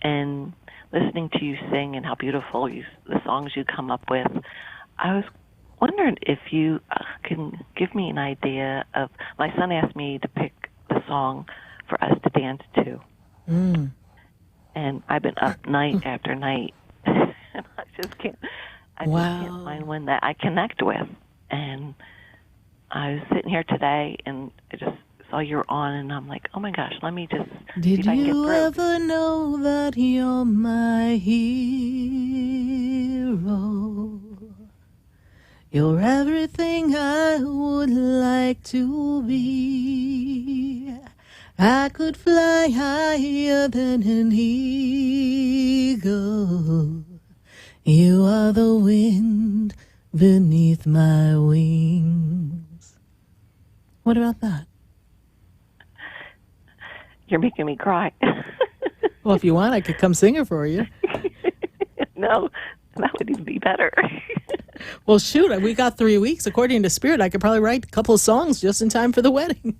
And listening to you sing and how beautiful the songs you come up with, I was wondering if you can give me an idea of, my son asked me to pick the song for us to dance to. Mm. And I've been up night after night. And I just can't find one that I connect with. And I was sitting here today and I just saw you're on and I'm like, oh my gosh, let me just see if I can get through. Did you ever know that you're my hero? You're everything I would like to be. I could fly higher than an eagle. You are the wind beneath my wings. What about that? You're making me cry. Well, if you want, I could come sing it for you. No, that would even be better. Well, shoot, we got 3 weeks. According to Spirit, I could probably write a couple of songs just in time for the wedding.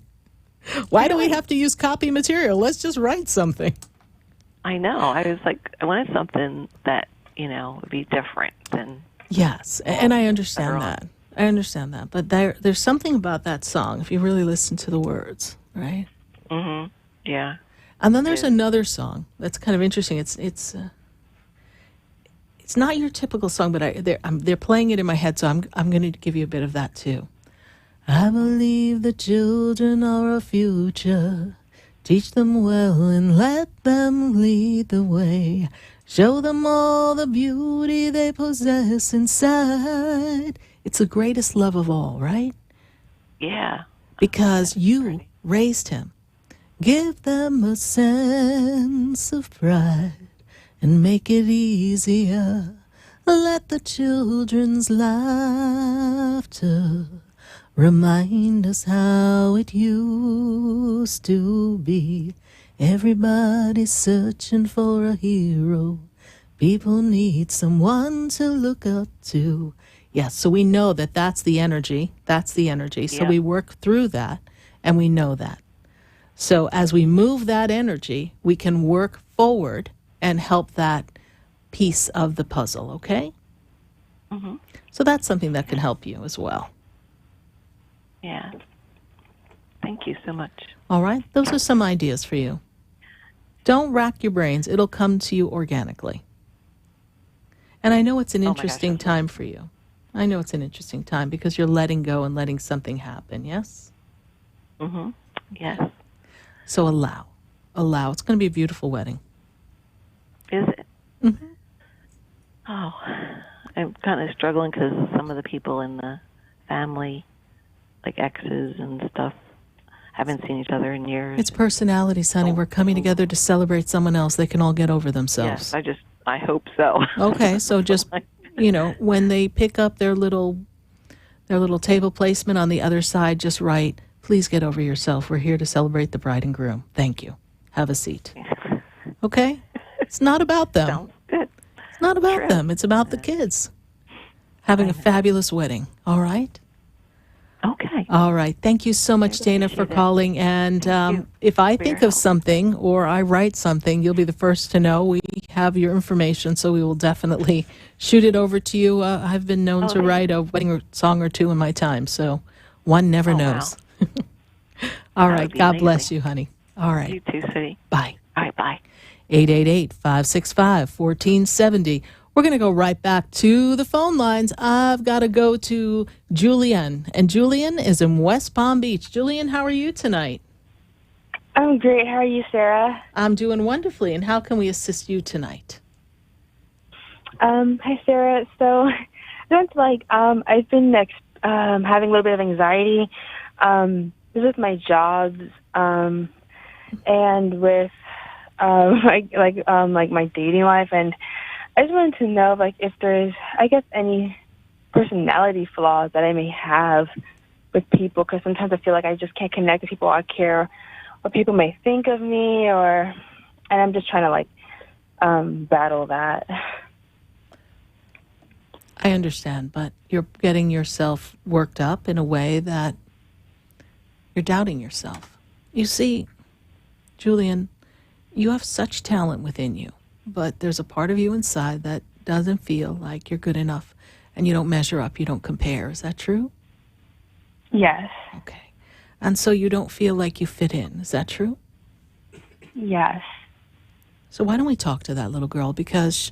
Why do we have to use copy material? Let's just write something. I know. I was like, I wanted something that, would be different than... Yes, and I understand that. I understand that. But there's something about that song, if you really listen to the words, right? Mm-hmm. Yeah. And then there's another song that's kind of interesting. It's not your typical song, but they're playing it in my head, so I'm going to give you a bit of that too. I believe the children are our future. Teach them well and let them lead the way. Show them all the beauty they possess inside. It's the greatest love of all, right? Yeah. Because you raised him. Give them a sense of pride and make it easier. Let the children's laughter remind us how it used to be. Everybody's searching for a hero. People need someone to look up to. Yes, so we know that that's the energy. That's the energy. So we work through that, and we know that. So as we move that energy, we can work forward and help that piece of the puzzle, okay? Mm-hmm. So that's something that can help you as well. Yeah. Thank you so much. All right? Those are some ideas for you. Don't rack your brains. It'll come to you organically. And I know it's an interesting time for you. I know it's an interesting time because you're letting go and letting something happen, yes? Mm-hmm. Yes. So allow. Allow. It's going to be a beautiful wedding. Is it? Mm-hmm. Oh, I'm kind of struggling because some of the people in the family, like exes and stuff, haven't seen each other in years. It's personalities, honey. We're coming together to celebrate someone else. They can all get over themselves. Yes, I hope so. Okay, so just, when they pick up their little table placement on the other side, just write, "Please get over yourself. We're here to celebrate the bride and groom. Thank you. Have a seat." Okay? It's not about them. Sounds good. It's not about them. It's about the kids having a fabulous wedding. All right? Okay. All right. Thank you so much, Dana, for calling. And if I think of something or I write something, you'll be the first to know. We have your information, so we will definitely shoot it over to you. I've been known to write a wedding song or two in my time, so one never knows. Wow. All right. God bless you, honey. All right. You too, sweetie. Bye. All right, bye. 888-565-1470. We're going to go right back to the phone lines. I've got to go to Julian, and Julian is in West Palm Beach. Julian, how are you tonight? I'm great. How are you, Sarah? I'm doing wonderfully, and how can we assist you tonight? Hi, Sarah. So, I've been having a little bit of anxiety with my jobs and with my dating life, and I just wanted to know, if there's, any personality flaws that I may have with people, because sometimes I feel like I just can't connect with people. I care what people may think of me, and I'm just trying to, battle that. I understand, but you're getting yourself worked up in a way that you're doubting yourself. You see, Julian, you have such talent within you. But there's a part of you inside that doesn't feel like you're good enough, and you don't measure up, you don't compare. Is that true? Yes. Okay. And so you don't feel like you fit in. Is that true? Yes. So why don't we talk to that little girl, because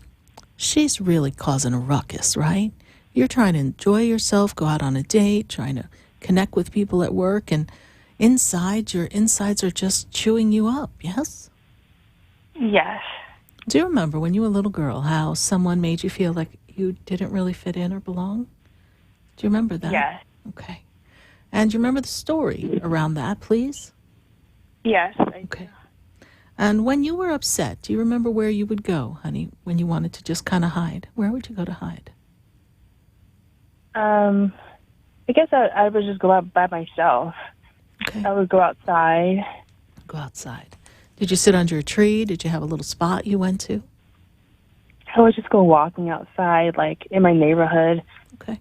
she's really causing a ruckus, right? You're trying to enjoy yourself, go out on a date, trying to connect with people at work, and your insides are just chewing you up, yes? Yes. Do you remember when you were a little girl how someone made you feel like you didn't really fit in or belong? Do you remember that? Yes. Okay. And do you remember the story around that, please? Yes. Okay. And when you were upset, do you remember where you would go, honey, when you wanted to just kind of hide? Where would you go to hide? I guess I would just go out by myself. Okay. I would go outside. Go outside. Did you sit under a tree? Did you have a little spot you went to? I would just go walking outside, in my neighborhood. Okay.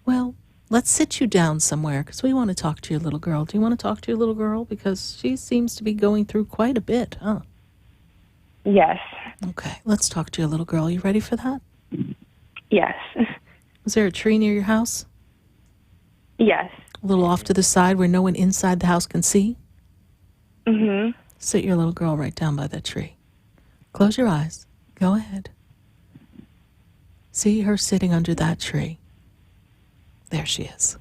Well, let's sit you down somewhere, because we want to talk to your little girl. Do you want to talk to your little girl? Because she seems to be going through quite a bit, huh? Yes. Okay. Let's talk to your little girl. You ready for that? Yes. Is there a tree near your house? Yes. A little off to the side where no one inside the house can see? Mm-hmm. Sit your little girl right down by that tree. Close your eyes. Go ahead. See her sitting under that tree. There she is.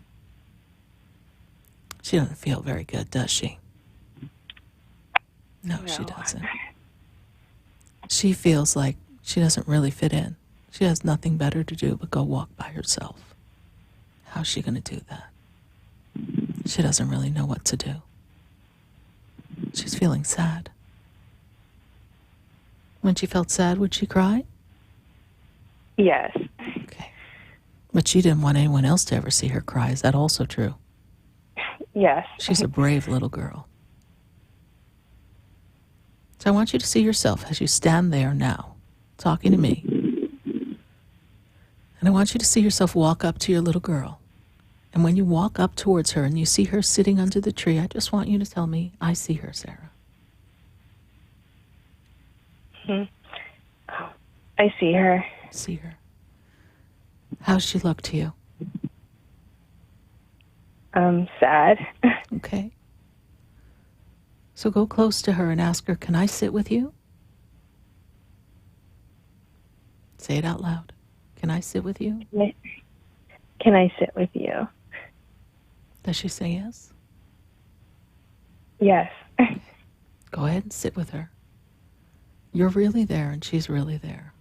She doesn't feel very good, does she? No, she doesn't. She feels like she doesn't really fit in. She has nothing better to do but go walk by herself. How's she going to do that? She doesn't really know what to do. She's feeling sad. When she felt sad, would she cry? Yes. Okay. But she didn't want anyone else to ever see her cry. Is that also true? Yes. She's a brave little girl. So I want you to see yourself as you stand there now, talking to me. And I want you to see yourself walk up to your little girl And when you walk up towards her and you see her sitting under the tree, I just want you to tell me, I see her, Sarah. I see her. See her. How's she look to you? Sad. Okay. So go close to her and ask her, can I sit with you? Say it out loud. Can I sit with you? Can I sit with you? Does she say yes? Yes. Go ahead and sit with her. You're really there and she's really there.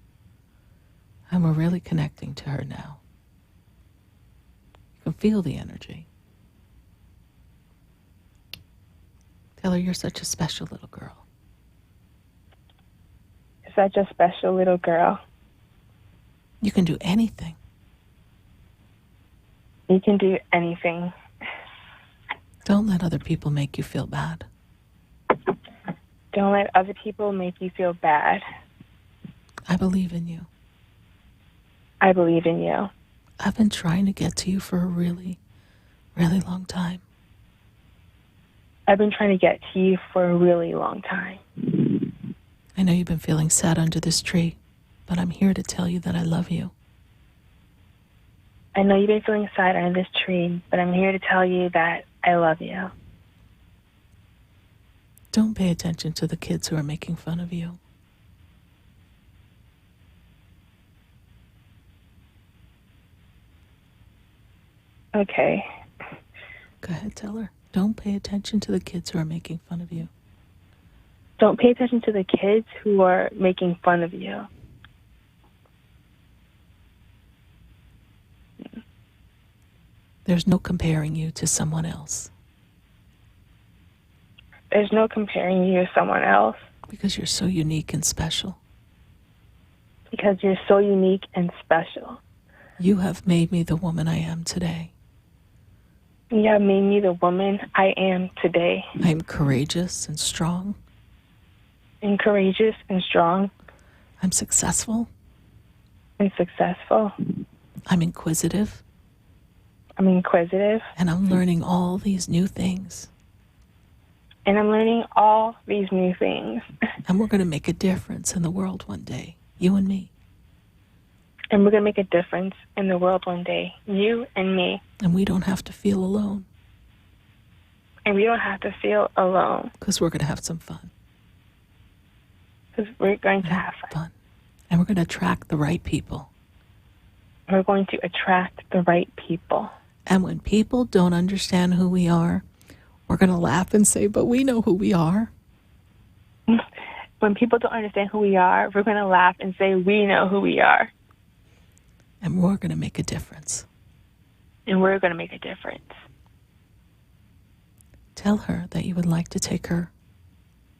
And we're really connecting to her now. You can feel the energy. Tell her you're such a special little girl. Such a special little girl. You can do anything. You can do anything. Don't let other people make you feel bad. Don't let other people make you feel bad. I believe in you. I believe in you. I've been trying to get to you for a really, really long time. I've been trying to get to you for a really long time. I know you've been feeling sad under this tree, but I'm here to tell you that I love you. I know you've been feeling sad under this tree, but I'm here to tell you that I love you. Don't pay attention to the kids who are making fun of you. Okay. Go ahead, tell her. Don't pay attention to the kids who are making fun of you. Don't pay attention to the kids who are making fun of you. There's no comparing you to someone else. There's no comparing you to someone else. Because you're so unique and special. Because you're so unique and special. You have made me the woman I am today. You have made me the woman I am today. I'm courageous and strong. I'm courageous and strong. I'm successful. I'm successful. I'm inquisitive. I'm inquisitive. And I'm learning all these new things. And I'm learning all these new things. And we're going to make a difference in the world one day, you and me. And we're going to make a difference in the world one day, you and me. And we don't have to feel alone. And we don't have to feel alone. Because we're going to have some fun. Because we're going to have fun. And we're going to attract the right people. We're going to attract the right people. And when people don't understand who we are, we're going to laugh and say, but we know who we are. When people don't understand who we are, we're going to laugh and say, we know who we are. And we're going to make a difference. And we're going to make a difference. Tell her that you would like to take her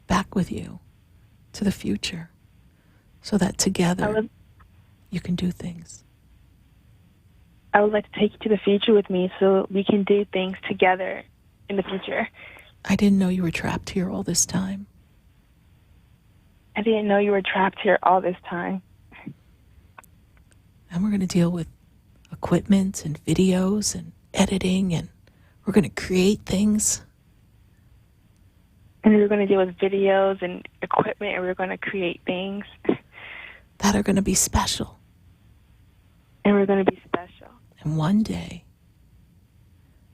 back with you to the future so that together you can do things. I would like to take you to the future with me so we can do things together in the future. I didn't know you were trapped here all this time. I didn't know you were trapped here all this time. And we're going to deal with equipment and videos and editing, and we're going to create things. And we're going to deal with videos and equipment, and we're going to create things that are going to be special. And we're going to be special. And one day,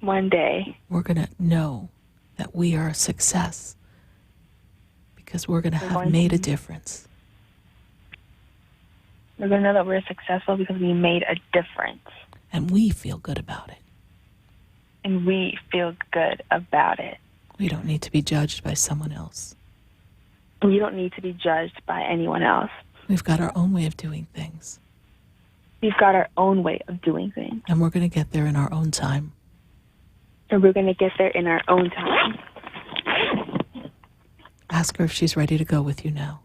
we're going to know that we are a success because we're going to have made a difference. We're going to know that we're successful because we made a difference. And we feel good about it. And we feel good about it. We don't need to be judged by someone else. We don't need to be judged by anyone else. We've got our own way of doing things. We've got our own way of doing things. And we're going to get there in our own time. And we're going to get there in our own time. Ask her if she's ready to go with you now.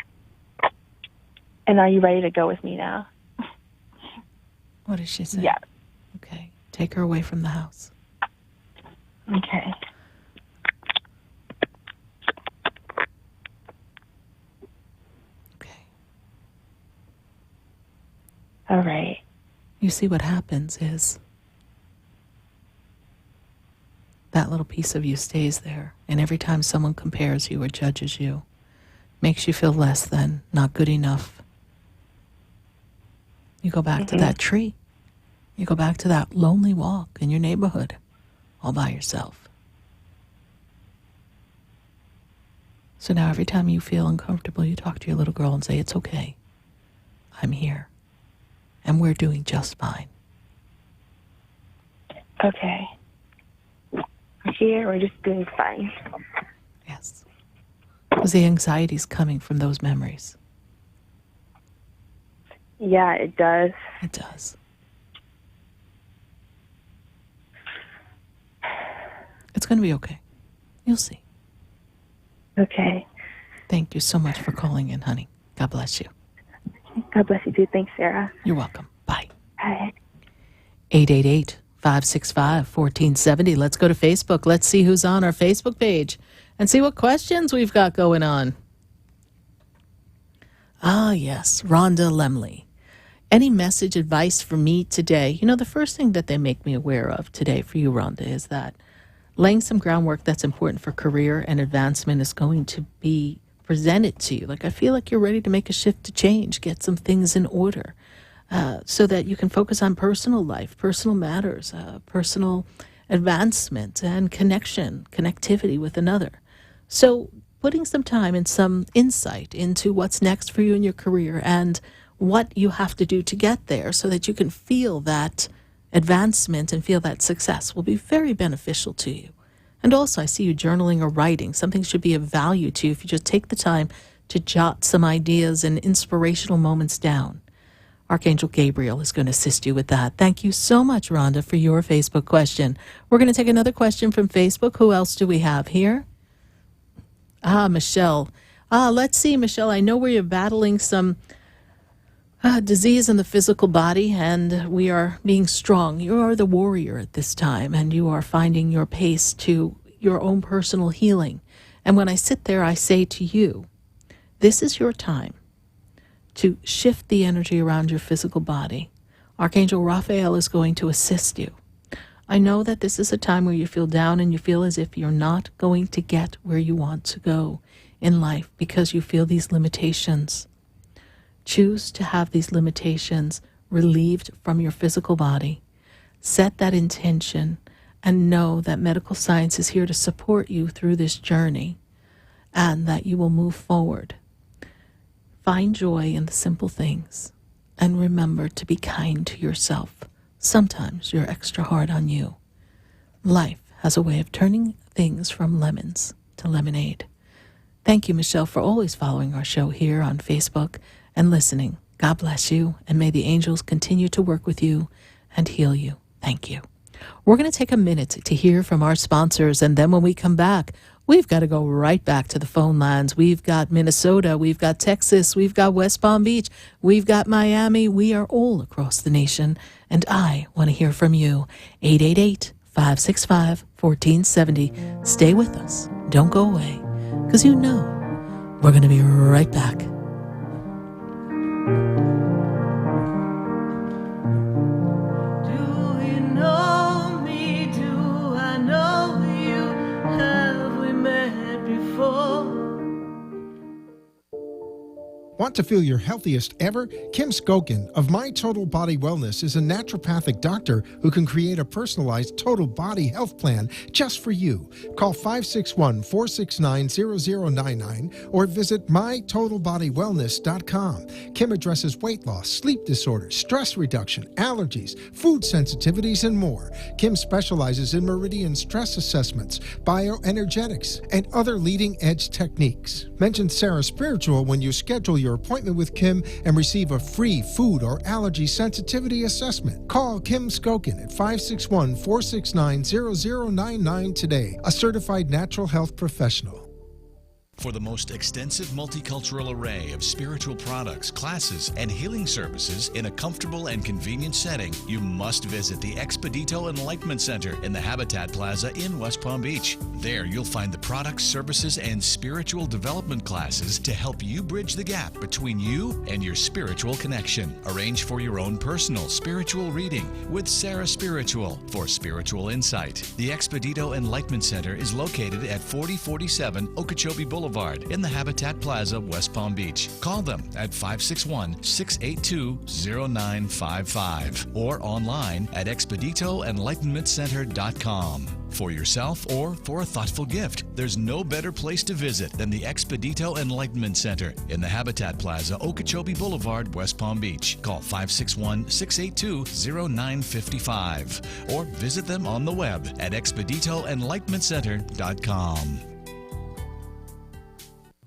And are you ready to go with me now? What does she say? Yeah. Okay. Take her away from the house. Okay. Okay. All right. You see, what happens is that little piece of you stays there. And every time someone compares you or judges you, makes you feel less than, not good enough, you go back to that tree. You go back to that lonely walk in your neighborhood all by yourself. So now every time you feel uncomfortable, you talk to your little girl and say, it's okay. I'm here. And we're doing just fine. Okay. Here, we're just doing fine. Yes. Because the anxiety's coming from those memories. Yeah, it does. It does. It's going to be okay. You'll see. Okay. Thank you so much for calling in, honey. God bless you. God bless you too. Thanks, Sarah. You're welcome. Bye. Bye. 888-565-1470. Let's go to Facebook. Let's see who's on our Facebook page and see what questions we've got going on. Ah, yes, Rhonda Lemley. Any message, advice for me today? You know, the first thing that they make me aware of today for you, Rhonda, is that laying some groundwork that's important for career and advancement is going to be presented to you. Like, I feel like you're ready to make a shift to change, get some things in order so that you can focus on personal life, personal matters, personal advancement and connectivity with another. So putting some time and some insight into what's next for you in your career and what you have to do to get there so that you can feel that advancement and feel that success will be very beneficial to you. And also, I see you journaling or writing. Something should be of value to you if you just take the time to jot some ideas and inspirational moments down. Archangel Gabriel is going to assist you with that. Thank you so much, Rhonda, for your Facebook question. We're going to take another question from Facebook. Who else do we have here? Michelle. Let's see, Michelle. I know where you're battling some disease in the physical body, and we are being strong. You are the warrior at this time, and you are finding your pace to your own personal healing. And when I sit there, I say to you, this is your time to shift the energy around your physical body. Archangel Raphael is going to assist you. I know that this is a time where you feel down and you feel as if you're not going to get where you want to go in life because you feel these limitations. Choose to have these limitations relieved from your physical body. Set that intention and know that medical science is here to support you through this journey and that you will move forward. Find joy in the simple things and remember to be kind to yourself. Sometimes you're extra hard on you. Life has a way of turning things from lemons to lemonade. Thank you, Michelle, for always following our show here on Facebook and listening. God bless you, and may the angels continue to work with you and heal you. Thank you. We're going to take a minute to hear from our sponsors, and then when we come back, we've got to go right back to the phone lines. We've got Minnesota, we've got Texas, we've got West Palm Beach, we've got Miami. We are all across the nation, and I want to hear from you. 888-565-1470. Stay with us. Don't go away, because you know we're going to be right back. Want to feel your healthiest ever? Kim Skokin of My Total Body Wellness is a naturopathic doctor who can create a personalized total body health plan just for you. Call 561-469-0099 or visit mytotalbodywellness.com. Kim addresses weight loss, sleep disorders, stress reduction, allergies, food sensitivities, and more. Kim specializes in meridian stress assessments, bioenergetics, and other leading-edge techniques. Mention SarahSpiritual when you schedule your appointment with Kim and receive a free food or allergy sensitivity assessment. Call Kim Skokin at 561-469-0099 today, a certified natural health professional. For the most extensive multicultural array of spiritual products, classes, and healing services in a comfortable and convenient setting, you must visit the Expedito Enlightenment Center in the Habitat Plaza in West Palm Beach. There you'll find the products, services, and spiritual development classes to help you bridge the gap between you and your spiritual connection. Arrange for your own personal spiritual reading with SarahSpiritual for spiritual insight. The Expedito Enlightenment Center is located at 4047 Okeechobee Boulevard in the Habitat Plaza, West Palm Beach. Call them at 561-682-0955 or online at expeditoenlightenmentcenter.com. For yourself or for a thoughtful gift, there's no better place to visit than the Expedito Enlightenment Center in the Habitat Plaza, Okeechobee Boulevard, West Palm Beach. Call 561-682-0955 or visit them on the web at expeditoenlightenmentcenter.com.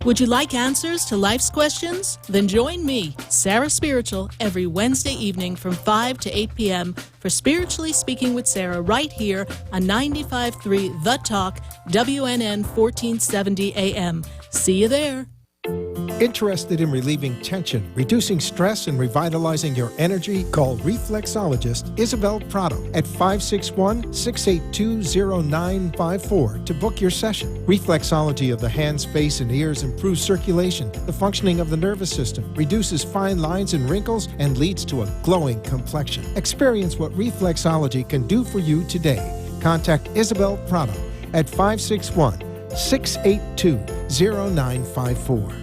Would you like answers to life's questions? Then join me, Sarah Spiritual, every Wednesday evening from 5 to 8 p.m. for Spiritually Speaking with Sarah right here on 95.3 The Talk, WNN 1470 AM. See you there. Interested in relieving tension, reducing stress, and revitalizing your energy? Call reflexologist Isabel Prado at 561-682-0954 to book your session. Reflexology of the hands, face, and ears improves circulation, the functioning of the nervous system, reduces fine lines and wrinkles, and leads to a glowing complexion. Experience what reflexology can do for you today. Contact Isabel Prado at 561-682-0954.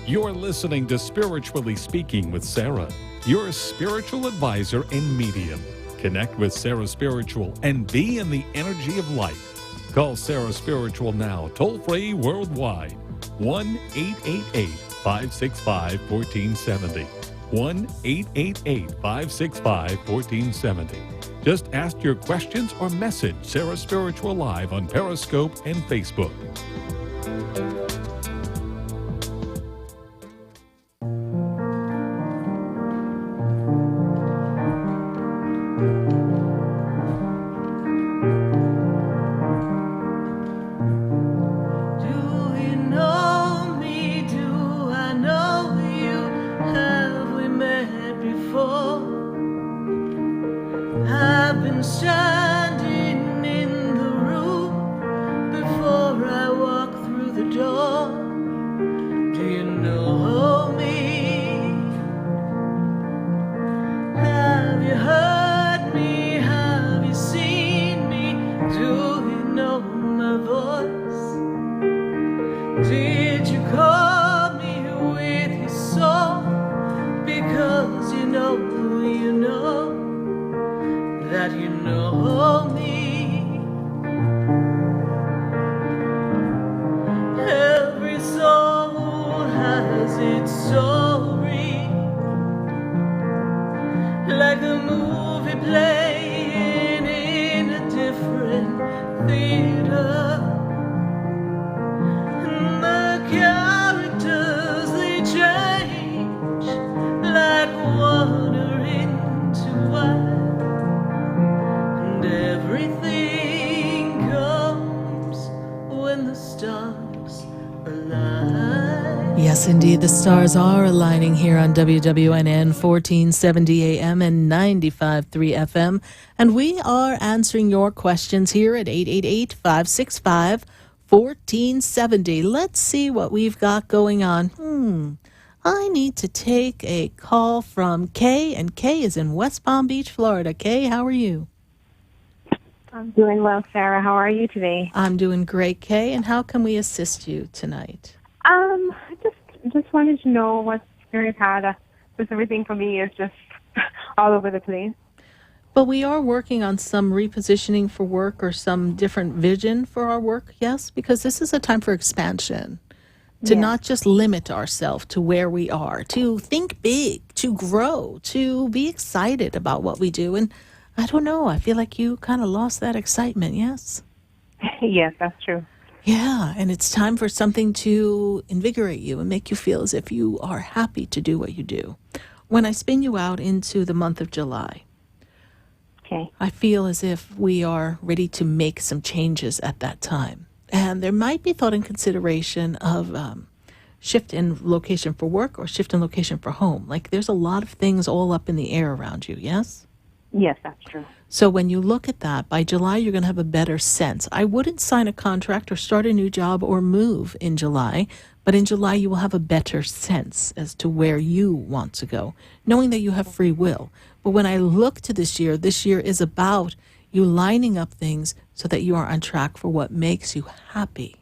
You're listening to Spiritually Speaking with Sarah, your spiritual advisor and medium. Connect with Sarah Spiritual and be in the energy of life. Call Sarah Spiritual now, toll-free worldwide. 1-888-565-1470. 1-888-565-1470. Just ask your questions or message Sarah Spiritual live on Periscope and Facebook. Yes, indeed, the stars are aligning here on WWNN 1470 AM and 95.3 FM. And we are answering your questions here at 888-565-1470. Let's see what we've got going on. I need to take a call from Kay, and Kay is in West Palm Beach, Florida. Kay, how are you? I'm doing well, Sarah. How are you today? I'm doing great, Kay. And how can we assist you tonight? I just wanted to know what Spirit had, because everything for me is just all over the place. But we are working on some repositioning for work or some different vision for our work, yes? Because this is a time for expansion, to not just limit ourselves to where we are, to think big, to grow, to be excited about what we do. And I don't know, I feel like you kind of lost that excitement, yes? Yes, that's true. Yeah, and it's time for something to invigorate you and make you feel as if you are happy to do what you do. When I spin you out into the month of July, Okay. I feel as if we are ready to make some changes at that time. And there might be thought and consideration of shift in location for work or shift in location for home. Like there's a lot of things all up in the air around you, yes? Yes, that's true. So when you look at that, by July, you're going to have a better sense. I wouldn't sign a contract or start a new job or move in July, but in July, you will have a better sense as to where you want to go, knowing that you have free will. But when I look to this year is about you lining up things so that you are on track for what makes you happy.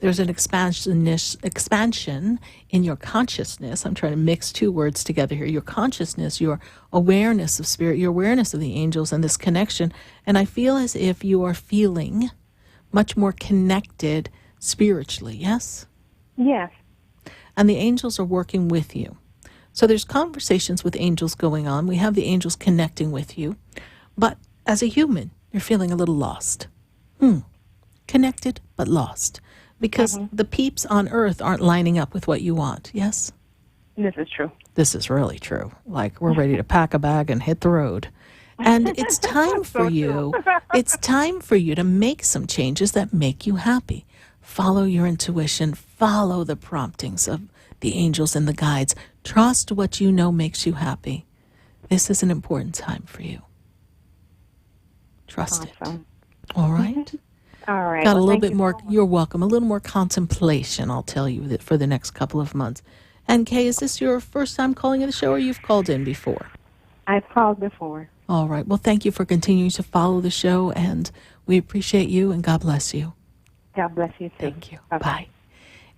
There's an expansion in your consciousness. I'm trying to mix two words together here. Your consciousness, your awareness of spirit, your awareness of the angels and this connection. And I feel as if you are feeling much more connected spiritually, yes? Yes. And the angels are working with you. So there's conversations with angels going on. We have the angels connecting with you. But as a human, you're feeling a little lost. Connected, but lost. Because the peeps on earth aren't lining up with what you want, yes? This is true. This is really true. Like, we're ready to pack a bag and hit the road. And it's time for you. It's time for you to make some changes that make you happy. Follow your intuition. Follow the promptings of the angels and the guides. Trust what you know makes you happy. This is an important time for you. Trust it. All right? All right. Got a little bit more, you're welcome, a little more contemplation, I'll tell you, that for the next couple of months. And Kay, is this your first time calling in the show or you've called in before? I've called before. All right. Well, thank you for continuing to follow the show, and we appreciate you, and God bless you. God bless you, too. Thank you. Bye.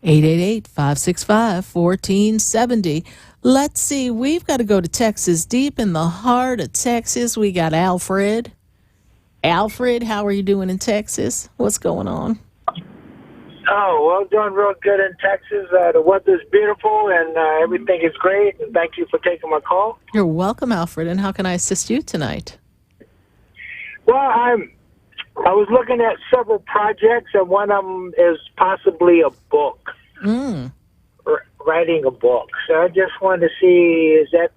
888-565-1470. Let's see, we've got to go to Texas, deep in the heart of Texas. We got Alfred. Alfred, how are you doing in Texas? What's going on? Oh, well, doing real good in Texas. The weather's beautiful and everything is great. And thank you for taking my call. You're welcome, Alfred. And how can I assist you tonight? Well, I was looking at several projects, and one of them is possibly a book. Writing a book. So I just wanted to see, is that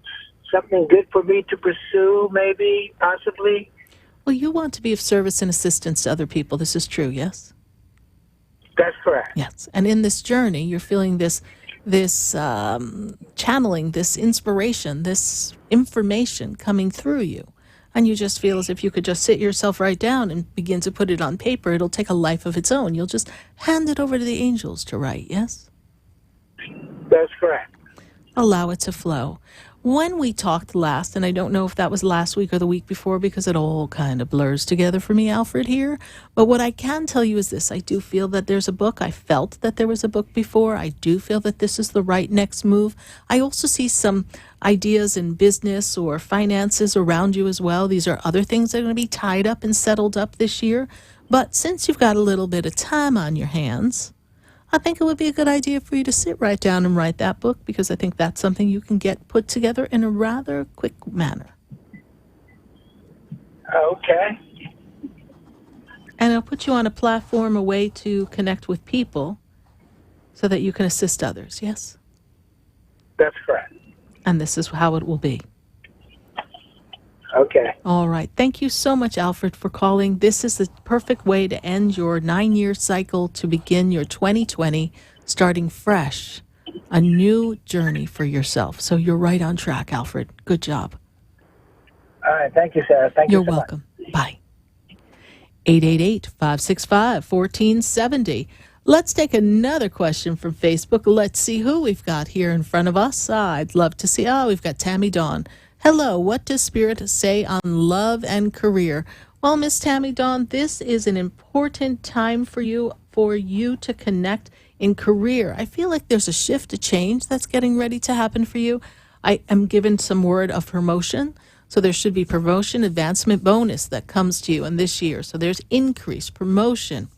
something good for me to pursue, maybe, possibly? Well, you want to be of service and assistance to other people. This is true, yes? That's correct. Yes. And in this journey, you're feeling this channeling, this inspiration, this information coming through you. And you just feel as if you could just sit yourself right down and begin to put it on paper. It'll take a life of its own. You'll just hand it over to the angels to write, yes? That's correct. Allow it to flow. When we talked last, and I don't know if that was last week or the week before because it all kind of blurs together for me, Alfred, here. But what I can tell you is this. I do feel that there's a book. I felt that there was a book before. I do feel that this is the right next move. I also see some ideas in business or finances around you as well. These are other things that are going to be tied up and settled up this year. But since you've got a little bit of time on your hands, I think it would be a good idea for you to sit right down and write that book, because I think that's something you can get put together in a rather quick manner. Okay. And it'll put you on a platform, a way to connect with people so that you can assist others, yes? That's correct. And this is how it will be. Okay. All right. Thank you so much, Alfred, for calling. This is the perfect way to end your 9-year cycle to begin your 2020, starting fresh, a new journey for yourself. So you're right on track, Alfred. Good job. All right. Thank you, Sarah. Thank you so welcome. Bye. 888-565-1470. Let's take another question from Facebook. Let's see who we've got here in front of us. I'd love to see. We've got Tammy Dawn. Hello, what does Spirit say on love and career? Well, Miss Tammy Dawn, this is an important time for you to connect in career. I feel like there's a shift, a change that's getting ready to happen for you. I am given some word of promotion. So there should be promotion, advancement, bonus that comes to you in this year. So there's increase, promotion,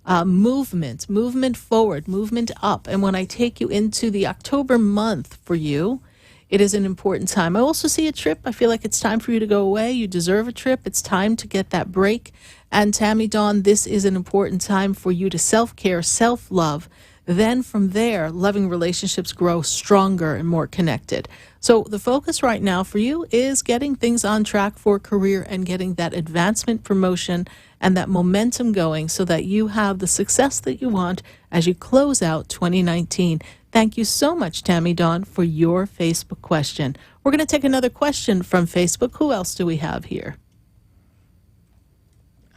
movement forward, movement up. And when I take you into the October month for you, it is an important time. I also see a trip. I feel like it's time for you to go away. You deserve a trip. It's time to get that break. And Tammy Dawn, this is an important time for you to self-care, self-love. Then from there, loving relationships grow stronger and more connected. So the focus right now for you is getting things on track for career and getting that advancement, promotion, and that momentum going so that you have the success that you want as you close out 2019. Thank you so much, Tammy Dawn, for your Facebook question. We're going to take another question from Facebook. Who else do we have here?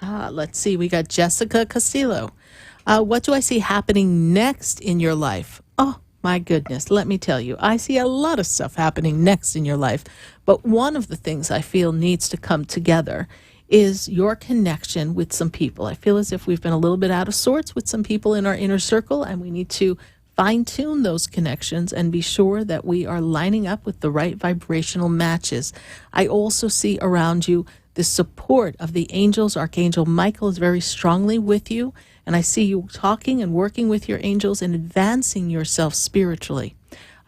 Let's see. We got Jessica Castillo. What do I see happening next in your life? Oh, my goodness. Let me tell you, I see a lot of stuff happening next in your life. But one of the things I feel needs to come together is your connection with some people. I feel as if we've been a little bit out of sorts with some people in our inner circle, and we need to fine-tune those connections and be sure that we are lining up with the right vibrational matches. I also see around you the support of the angels. Archangel Michael is very strongly with you, and I see you talking and working with your angels and advancing yourself spiritually.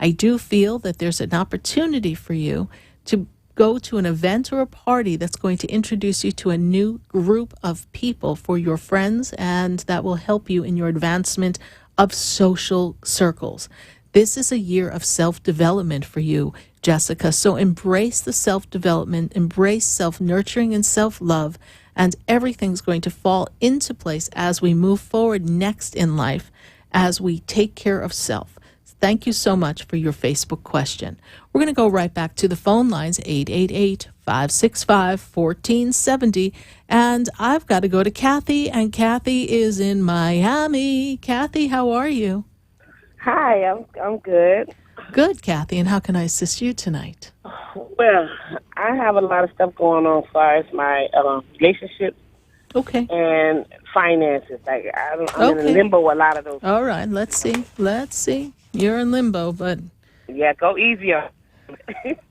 I do feel that there's an opportunity for you to go to an event or a party that's going to introduce you to a new group of people for your friends, and that will help you in your advancement of social circles. This is a year of self-development for you, Jessica. So embrace the self-development, embrace self-nurturing and self-love, and everything's going to fall into place as we move forward next in life, as we take care of self. Thank you so much for your Facebook question. We're going to go right back to the phone lines, 888-565-1470. And I've got to go to Kathy, and Kathy is in Miami. Kathy, how are you? Hi, I'm good. Good, Kathy. And how can I assist you tonight? Well, I have a lot of stuff going on as far as my relationships. Okay. And finances. Like I'm in limbo a lot of those. All right. Let's see. You're in limbo, but yeah, go easy on.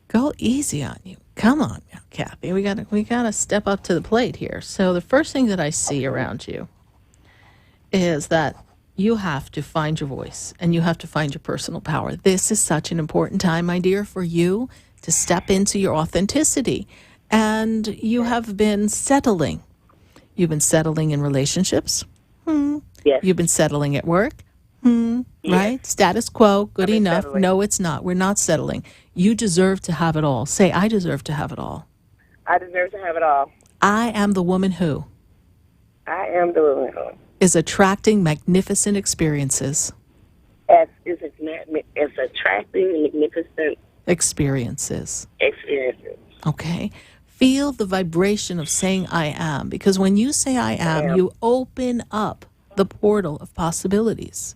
Go easy on you. Come on now, Kathy. We gotta step up to the plate here. So the first thing that I see around you is that you have to find your voice and you have to find your personal power. This is such an important time, my dear, for you to step into your authenticity. And you have been settling. You've been settling in relationships. Yes. You've been settling at work. Right? Status quo, good enough. Settling. No, it's not. We're not settling. You deserve to have it all. Say, I deserve to have it all. I deserve to have it all. I am the woman who I am the woman who is attracting magnificent experiences. It's attracting magnificent Experiences. experiences. Okay? Feel the vibration of saying I am, because when you say I am, you open up the portal of possibilities.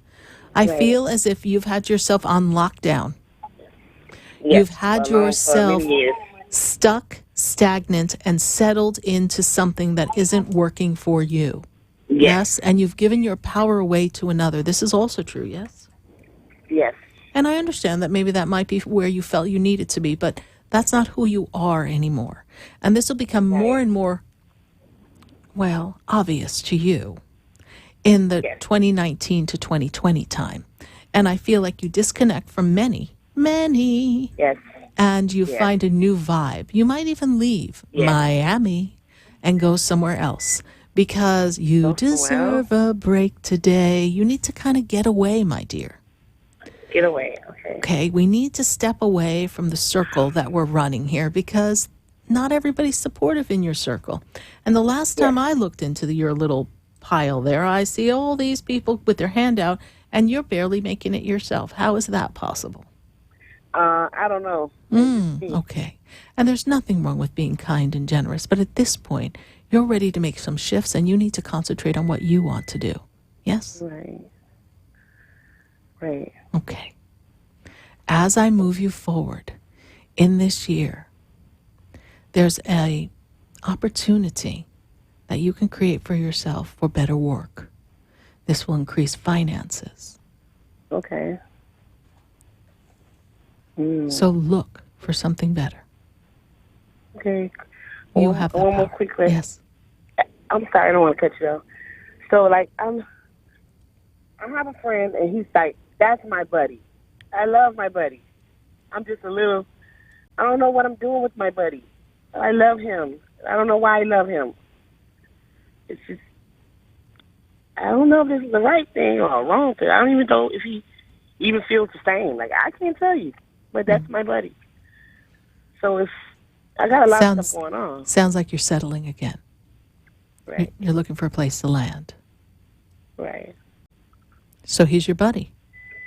I feel as if you've had yourself on lockdown. Yes, You've had yourself for many years. stuck, stagnant, and settled into something that isn't working for you. Yes. And you've given your power away to another. This is also true, yes? Yes. And I understand that maybe that might be where you felt you needed to be, but that's not who you are anymore. And this will become more and more, well, obvious to you in the 2019 to 2020 time. And I feel like you disconnect from many. Yes. And you find a new vibe. You might even leave Miami and go somewhere else because you deserve a break today. You need to kind of get away, my dear. Get away, okay. Okay, we need to step away from the circle that we're running here because not everybody's supportive in your circle. And the last time I looked into your little pile there, I see all these people with their hand out, and you're barely making it yourself. How is that possible? I don't know. Okay. And there's nothing wrong with being kind and generous, but at this point, you're ready to make some shifts, and you need to concentrate on what you want to do. Yes? Right. Okay. As I move you forward in this year, there's a opportunity that you can create for yourself for better work. This will increase finances. Okay. So look for something better. Okay. You have the one more power. quickly. Yes. I'm sorry, I don't want to cut you off. So, like, I have a friend, and he's like, that's my buddy. I love my buddy. I'm just a little, I don't know what I'm doing with my buddy. I love him. I don't know why I love him. It's just, I don't know if this is the right thing or a wrong thing. I don't even know if he even feels the same. Like, I can't tell you, but that's my buddy. So if I got a lot of stuff going on. Sounds like you're settling again. Right. You're looking for a place to land. Right. So he's your buddy.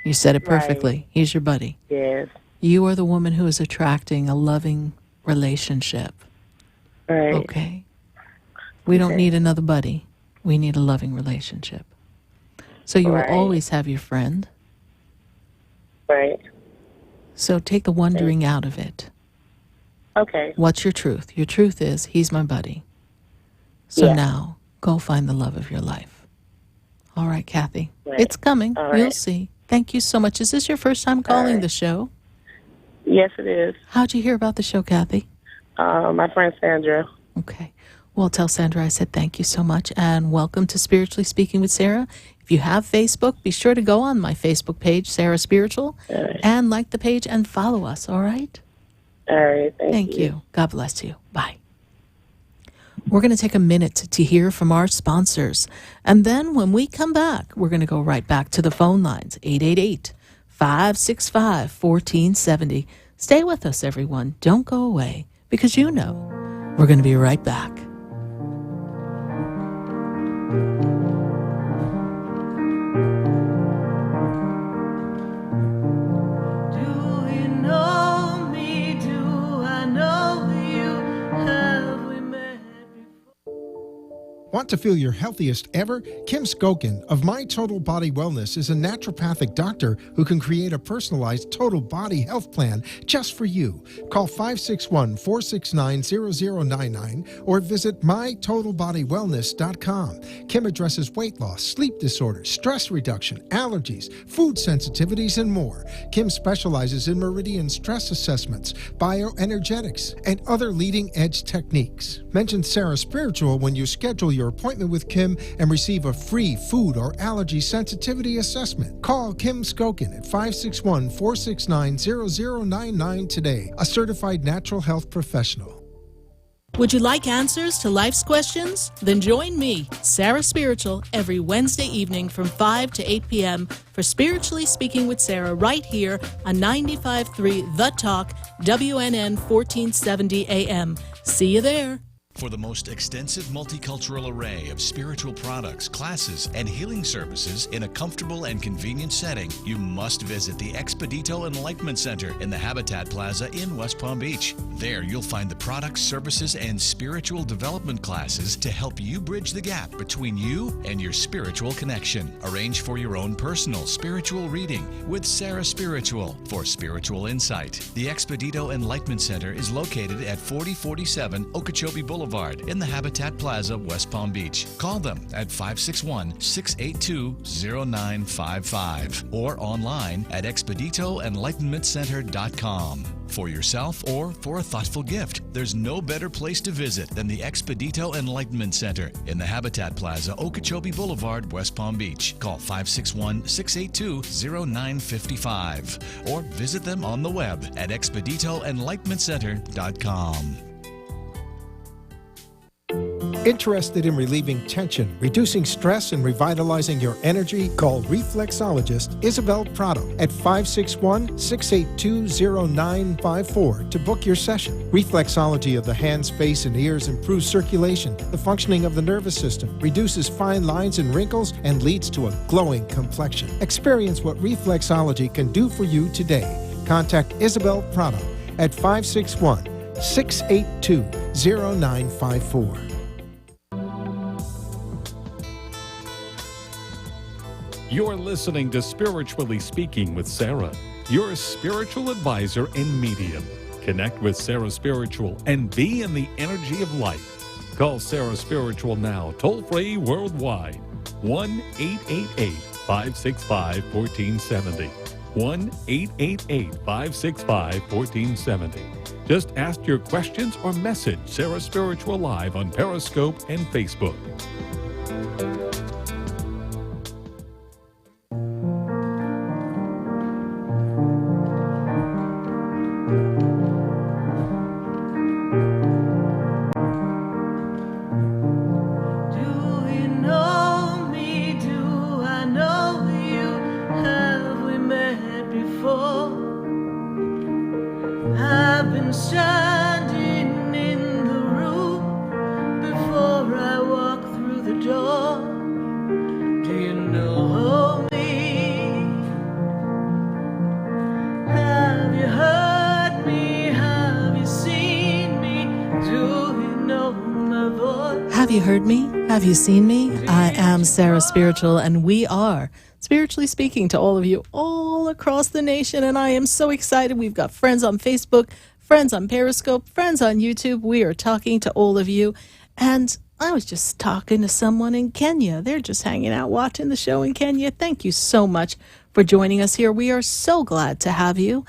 You said it perfectly. Right. He's your buddy. Yes. You are the woman who is attracting a loving relationship. Right. Okay. We don't need another buddy. We need a loving relationship. So you will always have your friend. Right. So take the wondering out of it. Okay. What's your truth? Your truth is, he's my buddy. So now, go find the love of your life. All right, Kathy. Right. It's coming. All You'll right. see. Thank you so much. Is this your first time calling the show? Yes, it is. How'd you hear about the show, Kathy? My friend Sandra. Okay. Well, tell Sandra I said thank you so much, and welcome to Spiritually Speaking with Sarah. If you have Facebook, be sure to go on my Facebook page, SarahSpiritual, and like the page and follow us, all right? All right. Thank you. God bless you. Bye. We're going to take a minute to hear from our sponsors. And then when we come back, we're going to go right back to the phone lines, 888-565-1470. Stay with us, everyone. Don't go away, because you know we're going to be right back. Want to feel your healthiest ever? Kim Skokin of My Total Body Wellness is a naturopathic doctor who can create a personalized total body health plan just for you. Call 561-469-0099 or visit mytotalbodywellness.com. Kim addresses weight loss, sleep disorders, stress reduction, allergies, food sensitivities, and more. Kim specializes in meridian stress assessments, bioenergetics, and other leading-edge techniques. Mention SarahSpiritual when you schedule your appointment with Kim and receive a free food or allergy sensitivity assessment. Call Kim Skokin at 561-469-0099 today, a certified natural health professional. Would you like answers to life's questions? Then join me, Sarah Spiritual, every Wednesday evening from 5 to 8 p.m. for Spiritually Speaking with Sarah right here on 95.3 The Talk, WNN 1470 AM. See you there. For the most extensive multicultural array of spiritual products, classes, and healing services in a comfortable and convenient setting, you must visit the Expedito Enlightenment Center in the Habitat Plaza in West Palm Beach. There you'll find the products, services, and spiritual development classes to help you bridge the gap between you and your spiritual connection. Arrange for your own personal spiritual reading with SarahSpiritual for spiritual insight. The Expedito Enlightenment Center is located at 4047 Okeechobee Boulevard in the Habitat Plaza, West Palm Beach. Call them at 561-682-0955 or online at expeditoenlightenmentcenter.com. For yourself or for a thoughtful gift, there's no better place to visit than the Expedito Enlightenment Center in the Habitat Plaza, Okeechobee Boulevard, West Palm Beach. Call 561-682-0955 or visit them on the web at expeditoenlightenmentcenter.com. Interested in relieving tension, reducing stress, and revitalizing your energy? Call reflexologist Isabel Prado at 561-682-0954 to book your session. Reflexology of the hands, face, and ears improves circulation, the functioning of the nervous system, reduces fine lines and wrinkles, and leads to a glowing complexion. Experience what reflexology can do for you today. Contact Isabel Prado at 561-682-0954. You're listening to Spiritually Speaking with Sarah, your spiritual advisor and medium. Connect with SarahSpiritual and be in the energy of life. Call SarahSpiritual now, toll-free worldwide. 1-888-565-1470. 1-888-565-1470. Just ask your questions or message SarahSpiritual live on Periscope and Facebook. Do you know me? Do I've been standing in the room before I walk through the door. Do you know me? Have you heard me? Have you seen me? Do you know my voice? Have you heard me? Have you seen me? I am SarahSpiritual, and we are spiritually speaking to all of you all across the nation. And I am so excited. We've got friends on Facebook, friends on Periscope, friends on YouTube. We are talking to all of you. And I was just talking to someone in Kenya. They're just hanging out watching the show in Kenya. Thank you so much for joining us here. We are so glad to have you.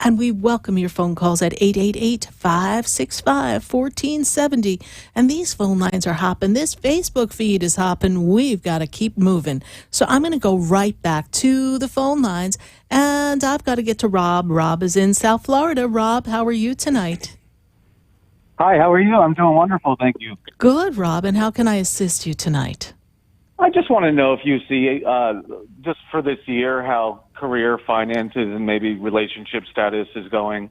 And we welcome your phone calls at 888-565-1470. And these phone lines are hopping. This Facebook feed is hopping. We've got to keep moving. So I'm going to go right back to the phone lines. And I've got to get to Rob. Rob is in South Florida. Rob, how are you tonight? Hi, how are you? I'm doing wonderful, thank you. Good, Rob. And how can I assist you tonight? I just want to know if you see, just for this year, how career, finances, and maybe relationship status is going.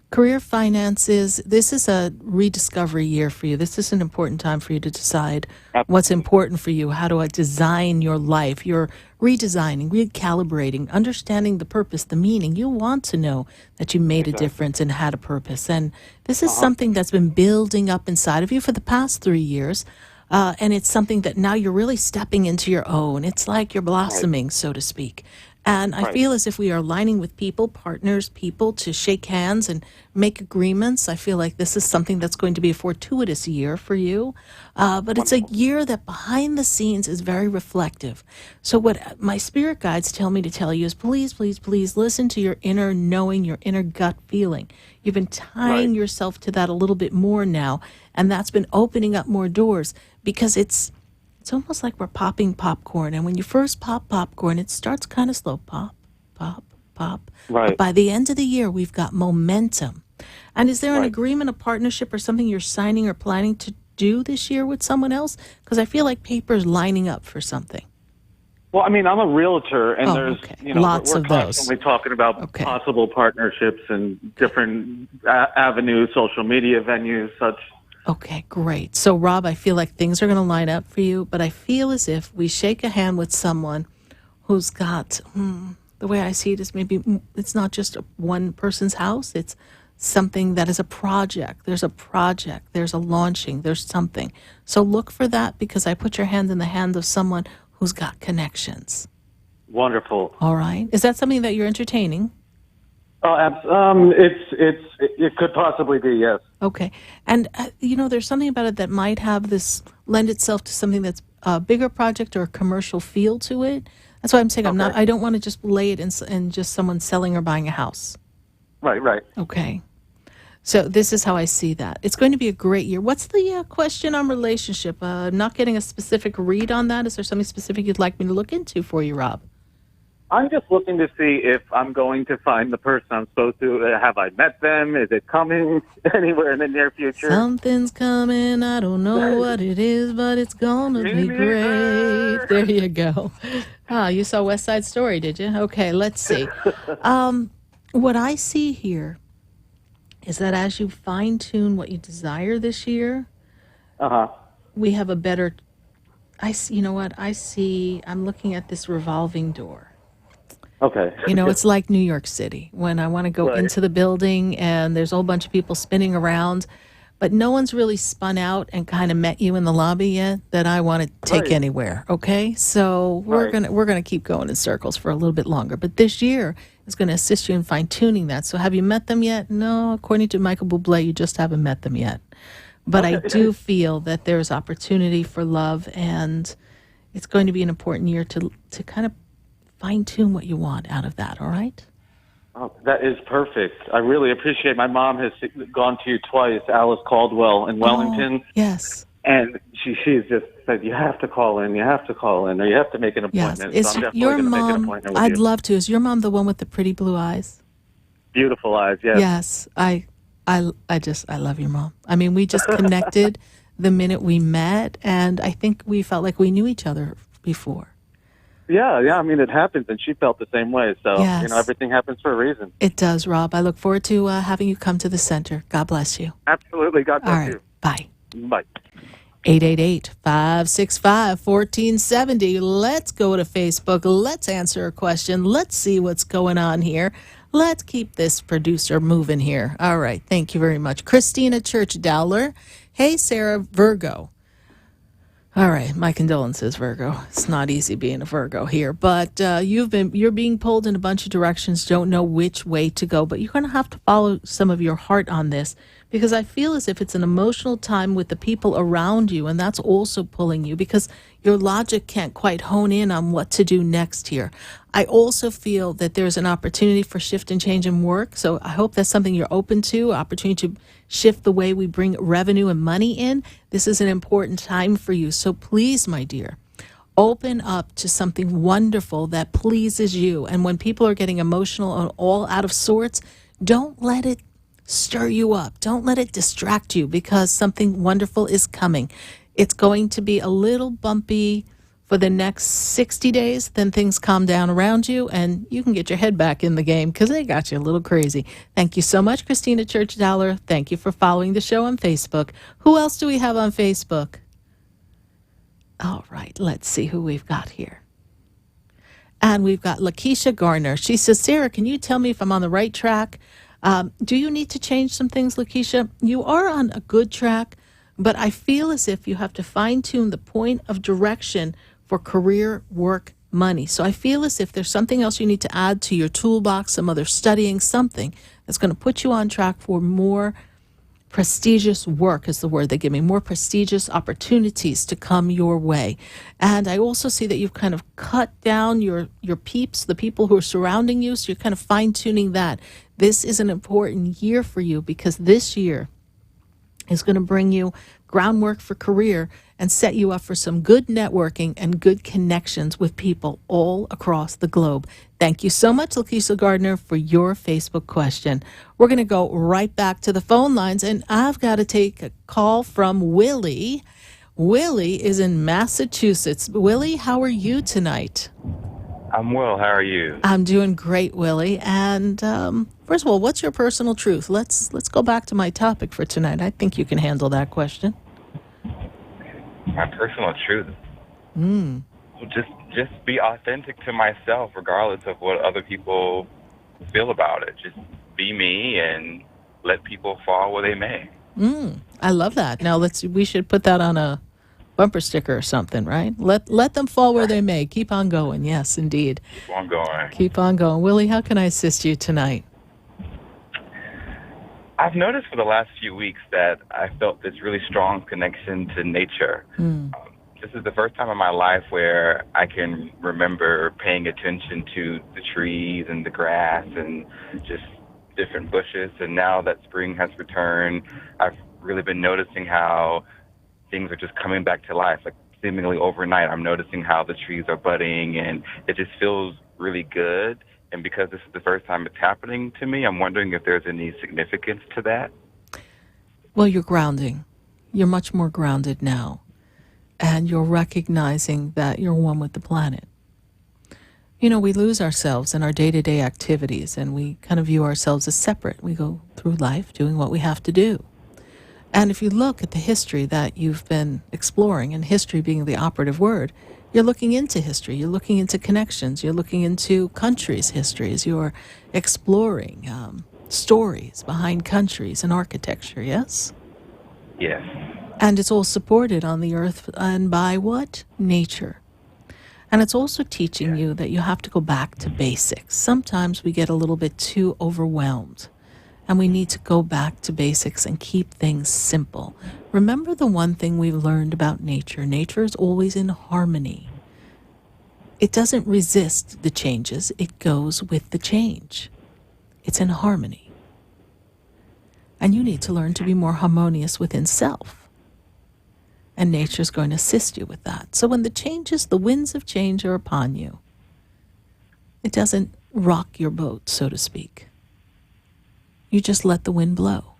Career finances, this is a rediscovery year for you. This is an important time for you to decide what's important for you. How do I design your life? You're redesigning, recalibrating, understanding the purpose, the meaning. You want to know that you made a difference and had a purpose. And this is something that's been building up inside of you for the past 3 years. And it's something that now you're really stepping into your own. It's like you're blossoming, so to speak. And I feel as if we are aligning with people, partners, people to shake hands and make agreements. I feel like this is something that's going to be a fortuitous year for you. But it's a year that behind the scenes is very reflective. So what my spirit guides tell me to tell you is please, please, please listen to your inner knowing, your inner gut feeling. You've been tying yourself to that a little bit more now. And that's been opening up more doors because it's almost like we're popping popcorn. And when you first pop popcorn, it starts kind of slow. Pop, pop, pop. Right. But by the end of the year, we've got momentum. And is there an agreement, a partnership, or something you're signing or planning to do this year with someone else? Because I feel like paper's lining up for something. Well, I mean, I'm a realtor, and there's, Lots we're of those. constantly talking about possible partnerships and different avenues, social media venues, such. Okay, great. So, Rob, I feel like things are going to line up for you, but I feel as if we shake a hand with someone who's got, the way I see it is maybe it's not just one person's house, it's something that is a project. There's a launching, there's something. So look for that because I put your hand in the hand of someone who's got connections. Wonderful. All right. Is that something that you're entertaining? Oh, it could possibly be, yes. Okay. And, there's something about it that might have lend itself to something that's a bigger project or a commercial feel to it. That's why I'm saying I don't want to just lay it in just someone selling or buying a house. Right. Okay. So this is how I see that. It's going to be a great year. What's the question on relationship? I'm not getting a specific read on that. Is there something specific you'd like me to look into for you, Rob? I'm just looking to see if I'm going to find the person I'm supposed to. Have I met them? Is it coming anywhere in the near future? Something's coming. I don't know what it is, but it's going to be great. There you go. You saw West Side Story, did you? Okay, let's see. What I see here is that as you fine-tune what you desire this year, we have a better... you know what? I'm looking at this revolving door. Okay. It's like New York City when I want to go into the building and there's a whole bunch of people spinning around, but no one's really spun out and kind of met you in the lobby yet that I want to take anywhere. Okay. So we're going to keep going in circles for a little bit longer, but this year is going to assist you in fine tuning that. So have you met them yet? No, according to Michael Bublé, you just haven't met them yet, but I do feel that there's opportunity for love and it's going to be an important year to kind of fine-tune what you want out of that, all right? Oh, that is perfect. I really appreciate. My mom has gone to you twice, Alice Caldwell in Wellington. Yes. And she's just said, you have to call in, or you have to make an appointment. Yes. So I'm definitely Your going to make an mom, appointment with I'd you. love to. Is your mom the one with the pretty blue eyes? Beautiful eyes, yes. Yes. I love your mom. I mean, we just connected the minute we met, and I think we felt like we knew each other before. Yeah. I mean, it happens, and she felt the same way. So, Yes. everything happens for a reason. It does, Rob. I look forward to having you come to the center. God bless you. Absolutely. God bless All right. you. Bye. Bye. 888-565-1470. Let's go to Facebook. Let's answer a question. Let's see what's going on here. Let's keep this producer moving here. All right. Thank you very much. Christina Church Dowler. Hey, Sarah, Virgo. All right, my condolences, Virgo. It's not easy being a Virgo here, but you're being pulled in a bunch of directions, don't know which way to go, but you're going to have to follow some of your heart on this, because I feel as if it's an emotional time with the people around you, and that's also pulling you because your logic can't quite hone in on what to do next here. I also feel that there's an opportunity for shift and change in work, so I hope that's something you're open to, opportunity to shift the way we bring revenue and money in. This is an important time for you, so please, my dear, open up to something wonderful that pleases you. And when people are getting emotional and all out of sorts, don't let it stir you up. Don't let it distract you, because something wonderful is coming. It's going to be a little bumpy for the next 60 days, then things calm down around you and you can get your head back in the game because they got you a little crazy. Thank you so much, Christina Church Dowler. Thank you for following the show on Facebook. Who else do we have on Facebook? All right, let's see who we've got here. And we've got Lakeisha Garner. She says, Sarah, can you tell me if I'm on the right track? Do you need to change some things, Lakeisha? You are on a good track, but I feel as if you have to fine-tune the point of direction for career, work, money. So I feel as if there's something else you need to add to your toolbox, some other studying, something that's going to put you on track for more prestigious work is the word they give me, more prestigious opportunities to come your way. And I also see that you've kind of cut down your peeps, the people who are surrounding you, so you're kind of fine-tuning that. This is an important year for you because this year is going to bring you groundwork for career and set you up for some good networking and good connections with people all across the globe. Thank you so much, Lakeisha Gardner, for your Facebook question. We're going to go right back to the phone lines, and I've got to take a call from Willie. Willie is in Massachusetts. Willie, how are you tonight? I'm well. How are you? I'm doing great, Willie. And first of all, what's your personal truth? Let's go back to my topic for tonight. I think you can handle that question. My personal truth. Well, just be authentic to myself, regardless of what other people feel about it. Just be me and let people fall where they may. I love that. Now we should put that on a bumper sticker or something, right? Let them fall where they may. Keep on going. Yes, indeed. Keep on going. Keep on going. Willie, how can I assist you tonight? I've noticed for the last few weeks that I felt this really strong connection to nature. This is the first time in my life where I can remember paying attention to the trees and the grass and just different bushes. And now that spring has returned, I've really been noticing how things are just coming back to life. Like seemingly overnight, I'm noticing how the trees are budding, and it just feels really good. And because this is the first time it's happening to me, I'm wondering if there's any significance to that. Well, you're grounding. You're much more grounded now. And you're recognizing that you're one with the planet. You know, we lose ourselves in our day-to-day activities, and we kind of view ourselves as separate. We go through life doing what we have to do. And if you look at the history that you've been exploring, and history being the operative word, you're looking into history, you're looking into connections, you're looking into countries' histories, you're exploring stories behind countries and architecture, yes? Yes. And it's all supported on the earth and by what? Nature. And it's also teaching you that you have to go back to basics. Sometimes we get a little bit too overwhelmed, and we need to go back to basics and keep things simple. Remember the one thing we've learned about nature. Nature is always in harmony. It doesn't resist the changes. It goes with the change. It's in harmony. And you need to learn to be more harmonious within self. And nature's going to assist you with that. So when the changes, the winds of change are upon you, it doesn't rock your boat, so to speak. You just let the wind blow.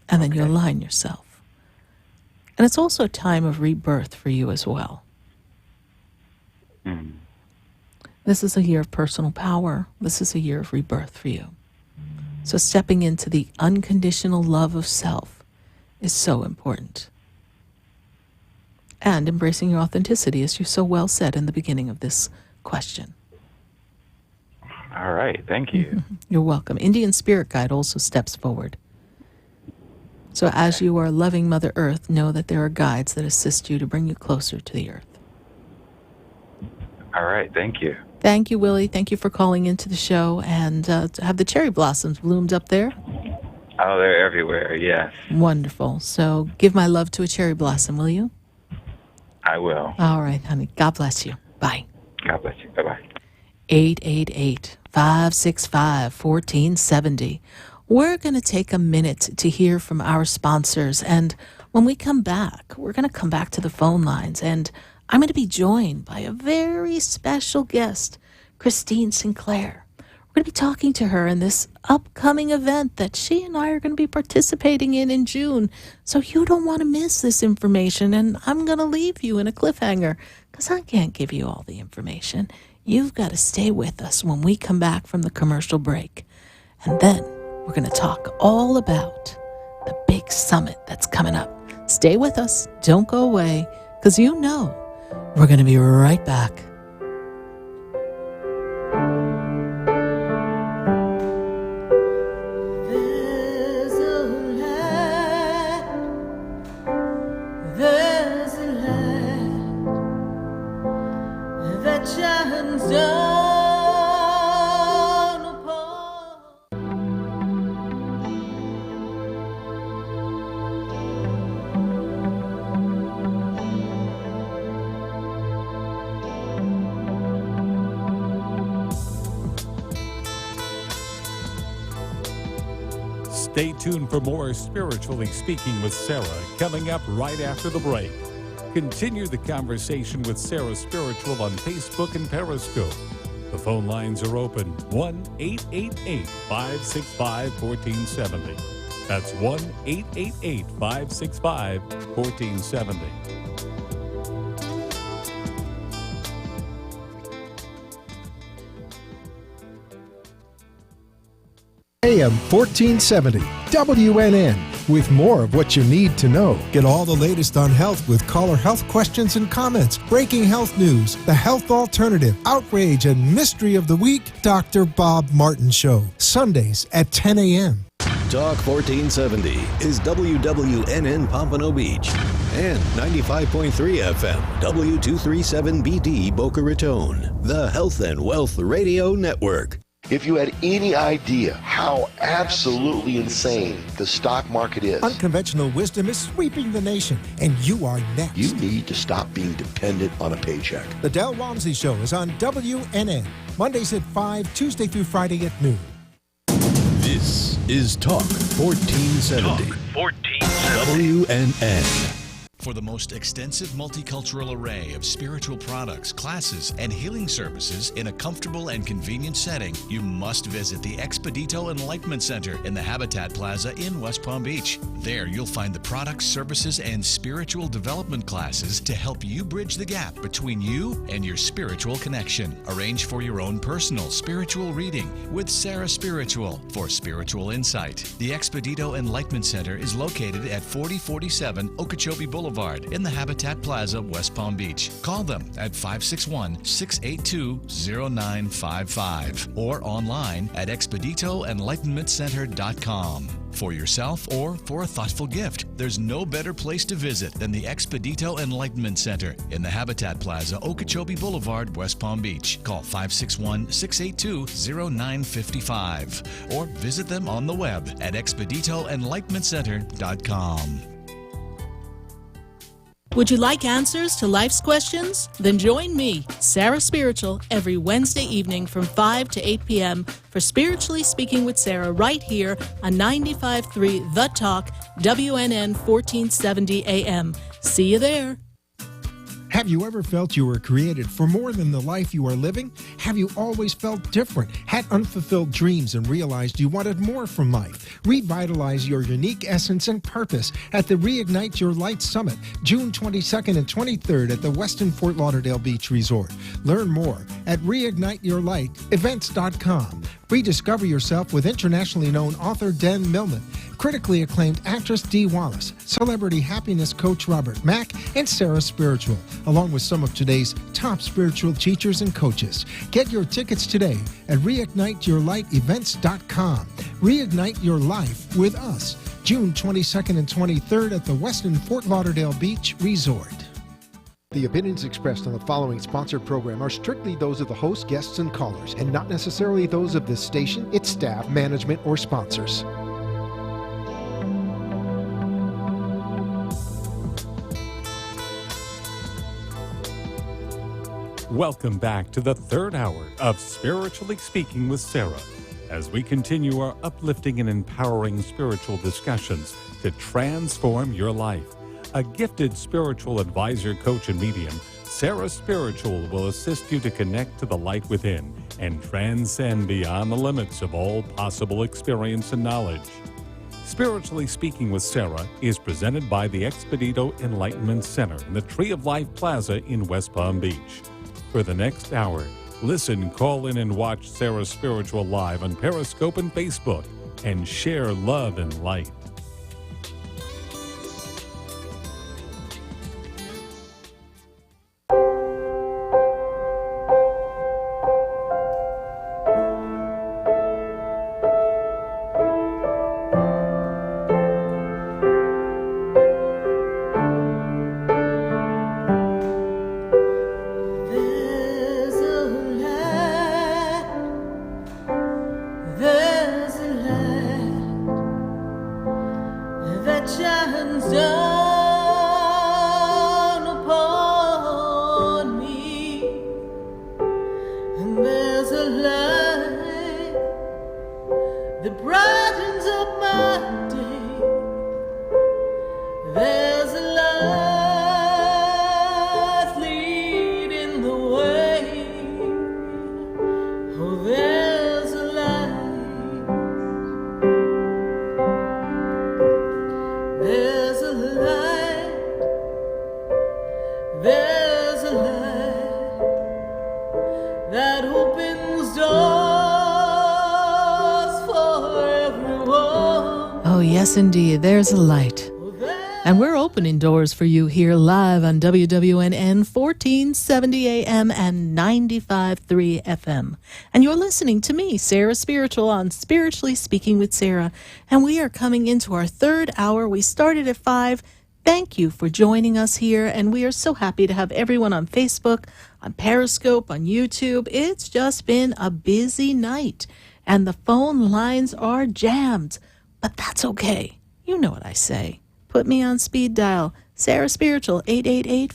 And then you align yourself. And it's also a time of rebirth for you as well. Mm. This is a year of personal power. This is a year of rebirth for you. So stepping into the unconditional love of self is so important. And embracing your authenticity, as you so well said in the beginning of this question. All right. Thank you. You're welcome. Indian Spirit Guide also steps forward. So as you are loving Mother Earth, know that there are guides that assist you to bring you closer to the Earth. All right. Thank you. Thank you, Willie. Thank you for calling into the show. And have the cherry blossoms bloomed up there? Oh, they're everywhere. Yes. Wonderful. So give my love to a cherry blossom, will you? I will. All right, honey. God bless you. Bye. God bless you. Bye-bye. 888-565-1470. We're going to take a minute to hear from our sponsors. And when we come back, we're going to come back to the phone lines. And I'm going to be joined by a very special guest, Christine Sinclair. We're going to be talking to her in this upcoming event that she and I are going to be participating in June. So you don't want to miss this information. And I'm going to leave you in a cliffhanger because I can't give you all the information. You've got to stay with us when we come back from the commercial break. And then we're going to talk all about the big summit that's coming up. Stay with us. Don't go away, because you know we're going to be right back. There's a land that shines down upon. Stay tuned for more Spiritually Speaking with Sarah coming up right after the break. Continue the conversation with Sarah Spiritual on Facebook and Periscope. The phone lines are open 1-888-565-1470. That's 1-888-565-1470. AM 1470, WNN, with more of what you need to know. Get all the latest on health with caller health questions and comments, breaking health news, the health alternative, outrage, and mystery of the week. Dr. Bob Martin Show, Sundays at 10 a.m. Talk 1470 is WWNN Pompano Beach and 95.3 FM, W237BD Boca Raton, the Health and Wealth Radio Network. If you had any idea how absolutely insane the stock market is, Unconventional wisdom is sweeping the nation, and you are next. you need to stop being dependent on a paycheck. The Del Walmsley Show is on WNN, Mondays at 5, Tuesday through Friday at noon. This is Talk 1470. Talk 1470. WNN. For the most extensive multicultural array of spiritual products, classes, and healing services in a comfortable and convenient setting, you must visit the Expedito Enlightenment Center in the Habitat Plaza in West Palm Beach. There you'll find the products, services, and spiritual development classes to help you bridge the gap between you and your spiritual connection. Arrange for your own personal spiritual reading with SarahSpiritual for spiritual insight. The Expedito Enlightenment Center is located at 4047 Okeechobee Boulevard in the Habitat Plaza, West Palm Beach. Call them at 561-682-0955 or online at expeditoenlightenmentcenter.com. For yourself or for a thoughtful gift, there's no better place to visit than the Expedito Enlightenment Center in the Habitat Plaza, Okeechobee Boulevard, West Palm Beach. Call 561-682-0955 or visit them on the web at expeditoenlightenmentcenter.com. Would you like answers to life's questions? Then join me, Sarah Spiritual, every Wednesday evening from 5 to 8 p.m. for Spiritually Speaking with Sarah right here on 95.3 The Talk, WNN 1470 AM. See you there. Have you ever felt you were created for more than the life you are living? Have you always felt different, had unfulfilled dreams, and realized you wanted more from life? Revitalize your unique essence and purpose at the Reignite Your Light Summit, June 22nd and 23rd at the Westin Fort Lauderdale Beach Resort. Learn more at reigniteyourlightevents.com. Rediscover yourself with internationally known author Dan Millman, critically acclaimed actress Dee Wallace, celebrity happiness coach Robert Mack, and SarahSpiritual, along with some of today's top spiritual teachers and coaches. Get your tickets today at reigniteyourlightevents.com. Reignite your life with us, June 22nd and 23rd at the Westin Fort Lauderdale Beach Resort. The opinions expressed on the following sponsored program are strictly those of the host, guests, and callers, and not necessarily those of this station, its staff, management, or sponsors. Welcome back to the third hour of Spiritually Speaking with Sarah, as we continue our uplifting and empowering spiritual discussions to transform your life. A gifted spiritual advisor, coach, and medium, SarahSpiritual will assist you to connect to the light within and transcend beyond the limits of all possible experience and knowledge. Spiritually Speaking with Sarah is presented by the Expedito Enlightenment Center in the Tree of Life Plaza in West Palm Beach. For the next hour, listen, call in, and watch SarahSpiritual live on Periscope and Facebook, and share love and light. Yes, indeed, there's a light. And we're opening doors for you here live on WWNN 1470 AM and 95.3 FM. And you're listening to me, SarahSpiritual, on Spiritually Speaking with Sarah. And we are coming into our third hour. We started at 5. Thank you for joining us here. And we are so happy to have everyone on Facebook, on Periscope, on YouTube. It's just been a busy night. And the phone lines are jammed. But that's okay. You know what I say. Put me on speed dial. SarahSpiritual,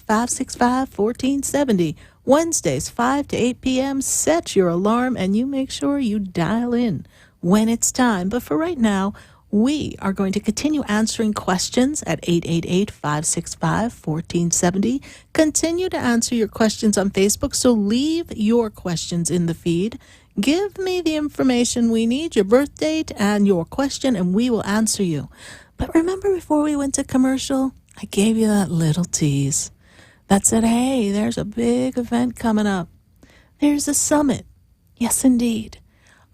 888-565-1470. Wednesdays, 5 to 8 p.m. Set your alarm and you make sure you dial in when it's time. But for right now, we are going to continue answering questions at 888-565-1470. Continue to answer your questions on Facebook, so leave your questions in the feed. Give me the information we need, your birth date and your question, and we will answer you. But remember, before we went to commercial, I gave you that little tease that said, hey, there's a big event coming up. There's a summit. Yes, indeed.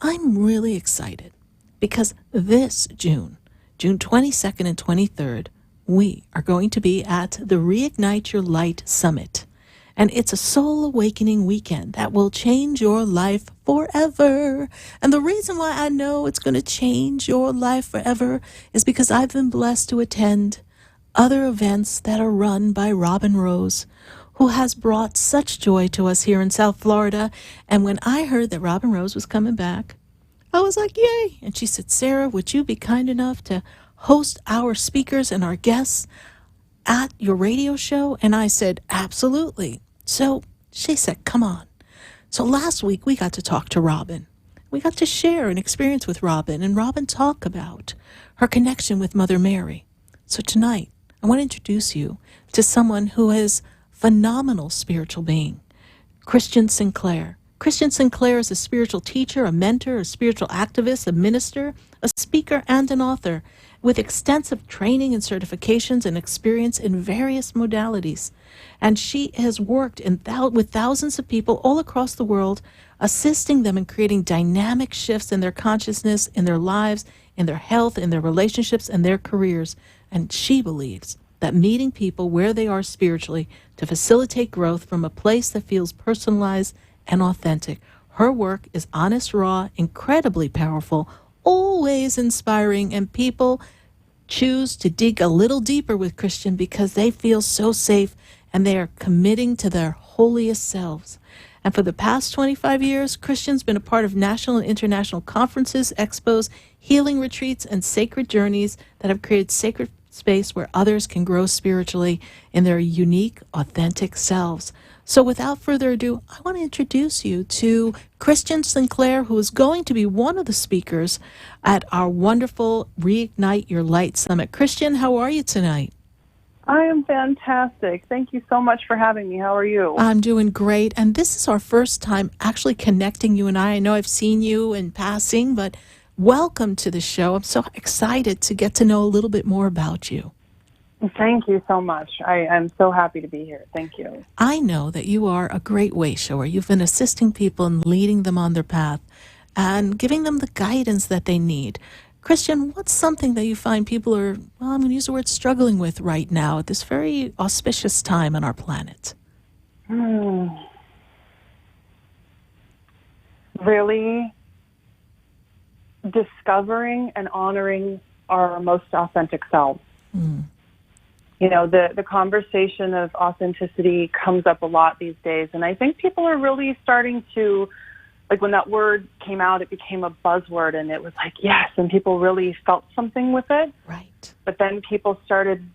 I'm really excited because this June 22nd and 23rd, we are going to be at the Reignite Your Light Summit. And it's a soul awakening weekend that will change your life forever. And the reason why I know it's going to change your life forever is because I've been blessed to attend other events that are run by Robin Rose, who has brought such joy to us here in South Florida. And when I heard that Robin Rose was coming back, I was like, yay. And she said, Sarah, would you be kind enough to host our speakers and our guests at your radio show? And I said, absolutely. So she said, come on. So last week we got to talk to Robin. We got to share an experience with Robin, and Robin talk about her connection with Mother Mary. So tonight I want to introduce you to someone who has phenomenal spiritual being, Christian Sinclair. Christian Sinclair is a spiritual teacher, a mentor, a spiritual activist, a minister, a speaker, and an author with extensive training and certifications and experience in various modalities. And she has worked with thousands of people all across the world, assisting them in creating dynamic shifts in their consciousness, in their lives, in their health, in their relationships, and their careers. And she believes that meeting people where they are spiritually to facilitate growth from a place that feels personalized and authentic. Her work is honest, raw, incredibly powerful, always inspiring, and people choose to dig a little deeper with Christian because they feel so safe and they are committing to their holiest selves. And for the past 25 years, Christian's been a part of national and international conferences, expos, healing retreats, and sacred journeys that have created sacred space where others can grow spiritually in their unique, authentic selves. So without further ado, I want to introduce you to Christian Sinclair, who is going to be one of the speakers at our wonderful Reignite Your Light Summit. Christian, how are you tonight? I am fantastic. Thank you so much for having me. How are you? I'm doing great. And this is our first time actually connecting, you and I. I know I've seen you in passing, but welcome to the show. I'm so excited to get to know a little bit more about you. Thank you so much. I'm so happy to be here. Thank you. I know that you are a great way shower. You've been assisting people and leading them on their path and giving them the guidance that they need. Christian, what's something that you find people are, well, I'm going to use the word struggling with right now at this very auspicious time on our planet? Really discovering and honoring our most authentic selves. You know, the conversation of authenticity comes up a lot these days, and I think people are really starting to, like when that word came out, it became a buzzword, and it was like, yes, and people really felt something with it. Right. But then people started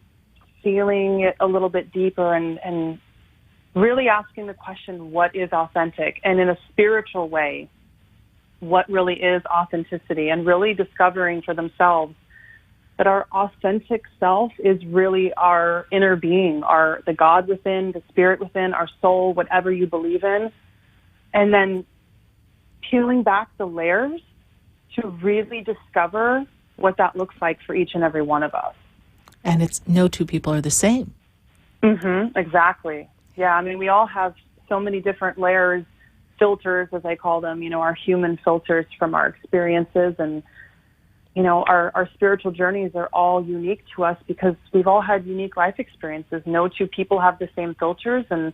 feeling it a little bit deeper and really asking the question, what is authentic? And in a spiritual way, what really is authenticity? And really discovering for themselves that our authentic self is really our inner being, the God within, the spirit within, our soul, whatever you believe in. And then peeling back the layers to really discover what that looks like for each and every one of us. And it's no two people are the same. Exactly. Yeah, I mean, we all have so many different layers, filters, as I call them, you know, our human filters from our experiences. And you know, our spiritual journeys are all unique to us because we've all had unique life experiences. No two people have the same filters, and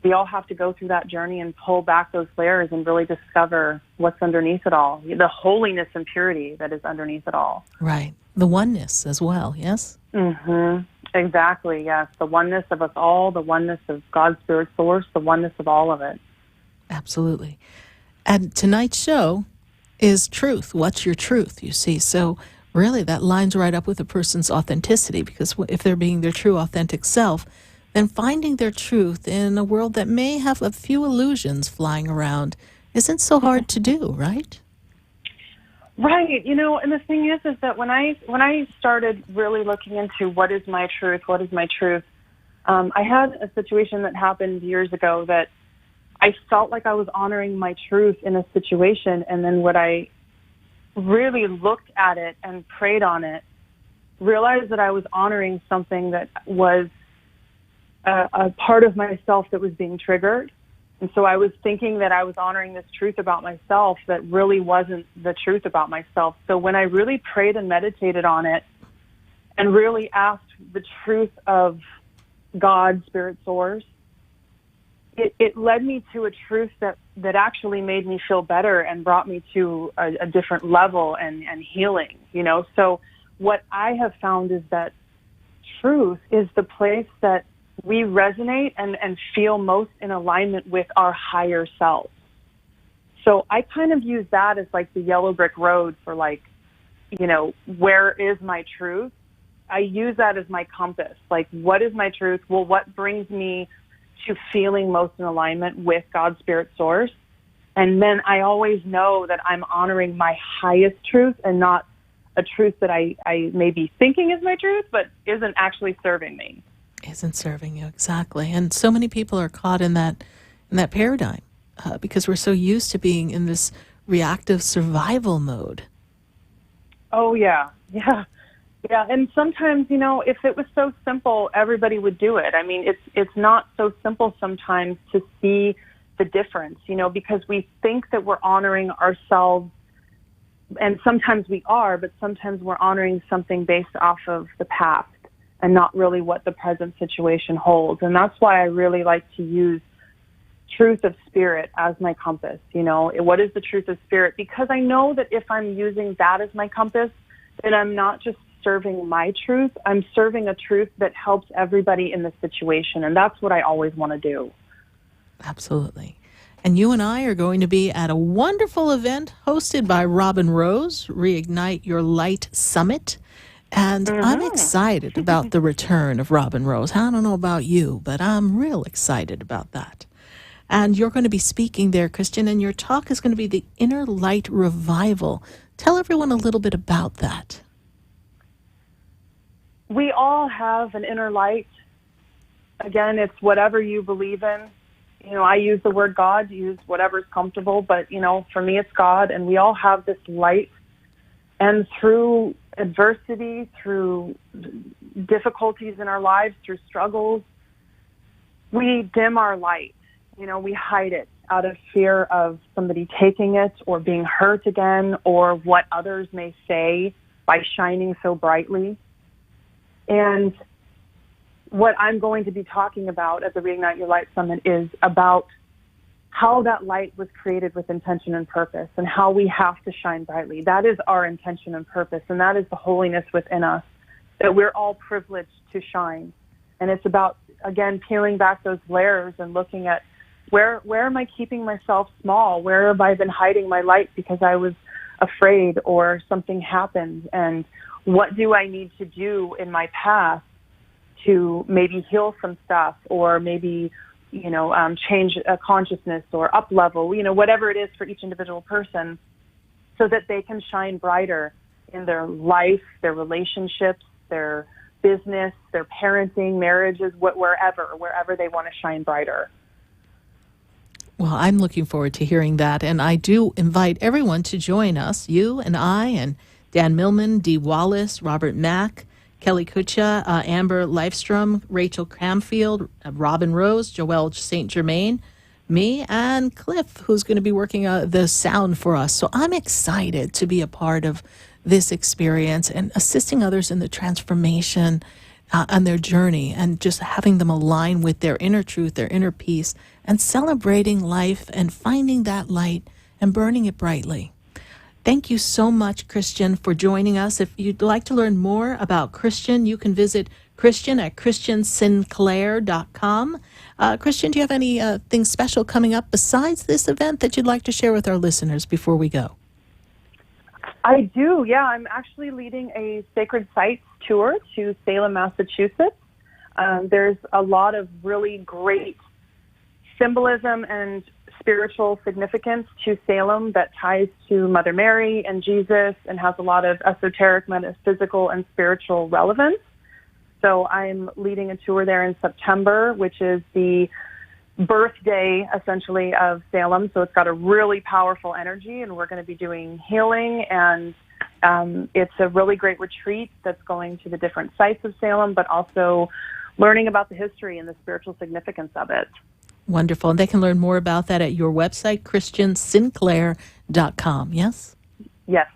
we all have to go through that journey and pull back those layers and really discover what's underneath it all, the holiness and purity that is underneath it all. Right. The oneness as well, yes? Exactly, yes. The oneness of us all, the oneness of God's spirit source, the oneness of all of it. Absolutely. And tonight's show is truth. What's your truth, you see? So really that lines right up with a person's authenticity, because if they're being their true authentic self, then finding their truth in a world that may have a few illusions flying around isn't so hard to do, right? Right. You know, and the thing is that when I started really looking into what is my truth, I had a situation that happened years ago that I felt like I was honoring my truth in a situation, and then when I really looked at it and prayed on it, realized that I was honoring something that was a part of myself that was being triggered. And so I was thinking that I was honoring this truth about myself that really wasn't the truth about myself. So when I really prayed and meditated on it and really asked the truth of God, spirit source, it led me to a truth that actually made me feel better and brought me to a different level and healing, you know. So what I have found is that truth is the place that we resonate and feel most in alignment with our higher self. So I kind of use that as like the yellow brick road for like, you know, where is my truth? I use that as my compass. Like, what is my truth? Well, what brings me to feeling most in alignment with God's spirit source? And then I always know that I'm honoring my highest truth and not a truth that I may be thinking is my truth, but isn't actually serving me. Isn't serving you, exactly. And so many people are caught in that paradigm because we're so used to being in this reactive survival mode. Oh, yeah. And sometimes, if it was so simple, everybody would do it. I mean, it's not so simple sometimes to see the difference, because we think that we're honoring ourselves, and sometimes we are, but sometimes we're honoring something based off of the past and not really what the present situation holds. And that's why I really like to use truth of spirit as my compass. What is the truth of spirit? Because I know that if I'm using that as my compass, then I'm not just serving my truth, I'm serving a truth that helps everybody in the situation. And that's what I always want to do. Absolutely. And you and I are going to be at a wonderful event hosted by Robin Rose, Reignite Your Light Summit. And I'm excited about the return of Robin Rose. I don't know about you, but I'm real excited about that. And you're going to be speaking there, Christian, and your talk is going to be the Inner Light Revival. Tell everyone a little bit about that. We all have an inner light. Again, it's whatever you believe in. I use the word God, use whatever's comfortable, but, for me it's God, and we all have this light. And through adversity, through difficulties in our lives, through struggles, we dim our light. We hide it out of fear of somebody taking it or being hurt again, or what others may say by shining so brightly. And what I'm going to be talking about at the Reignite Your Light Summit is about how that light was created with intention and purpose, and how we have to shine brightly. That is our intention and purpose, and that is the holiness within us, that we're all privileged to shine. And it's about, again, peeling back those layers and looking at where am I keeping myself small? Where have I been hiding my light because I was afraid or something happened? And what do I need to do in my past to maybe heal some stuff, or maybe change a consciousness or up level, whatever it is for each individual person, so that they can shine brighter in their life, their relationships, their business, their parenting, marriages, wherever they want to shine brighter. Well, I'm looking forward to hearing that, and I do invite everyone to join us, you and I and Dan Millman, Dee Wallace, Robert Mack, Kelly Kucha, Amber Leifstrom, Rachel Cramfield, Robin Rose, Joelle St. Germain, me, and Cliff, who's going to be working the sound for us. So I'm excited to be a part of this experience and assisting others in the transformation on their journey, and just having them align with their inner truth, their inner peace, and celebrating life and finding that light and burning it brightly. Thank you so much, Christian, for joining us. If you'd like to learn more about Christian, you can visit Christian at christiansinclair.com. Christian, do you have anything special coming up besides this event that you'd like to share with our listeners before we go? I do, yeah. I'm actually leading a Sacred Sites tour to Salem, Massachusetts. There's a lot of really great symbolism and spiritual significance to Salem that ties to Mother Mary and Jesus, and has a lot of esoteric, metaphysical, and spiritual relevance. So I'm leading a tour there in September, which is the birthday, essentially, of Salem. So it's got a really powerful energy, and we're going to be doing healing, and it's a really great retreat that's going to the different sites of Salem, but also learning about the history and the spiritual significance of it. Wonderful. And they can learn more about that at your website, christiansinclair.com, yes? Yes.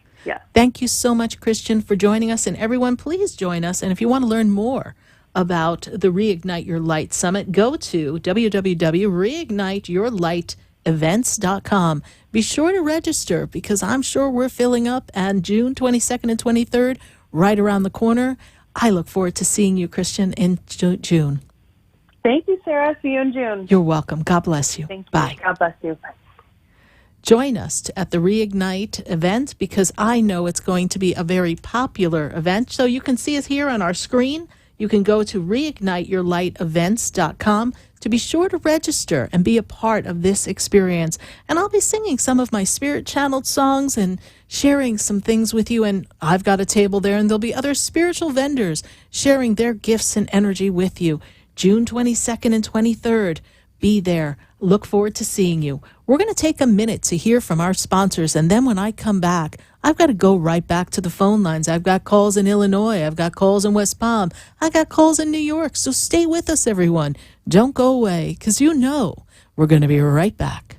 Thank you so much, Christian, for joining us. And everyone, please join us. And if you want to learn more about the Reignite Your Light Summit, go to www.reigniteyourlightevents.com. Be sure to register, because I'm sure we're filling up, and June 22nd and 23rd, right around the corner. I look forward to seeing you, Christian, in June. Thank you, Sarah. See you in June. You're welcome. God bless you. Thank you. Bye. God bless you. Bye. Join us at the Reignite event, because I know it's going to be a very popular event. So you can see us here on our screen. You can go to reigniteyourlightevents.com to be sure to register and be a part of this experience. And I'll be singing some of my spirit-channeled songs and sharing some things with you. And I've got a table there, and there'll be other spiritual vendors sharing their gifts and energy with you. June 22nd and 23rd. Be there. Look forward to seeing you. We're going to take a minute to hear from our sponsors, and then when I come back, I've got to go right back to the phone lines. I've got calls in Illinois. I've got calls in West Palm. I got calls in New York. So stay with us, everyone. Don't go away, because you know we're going to be right back.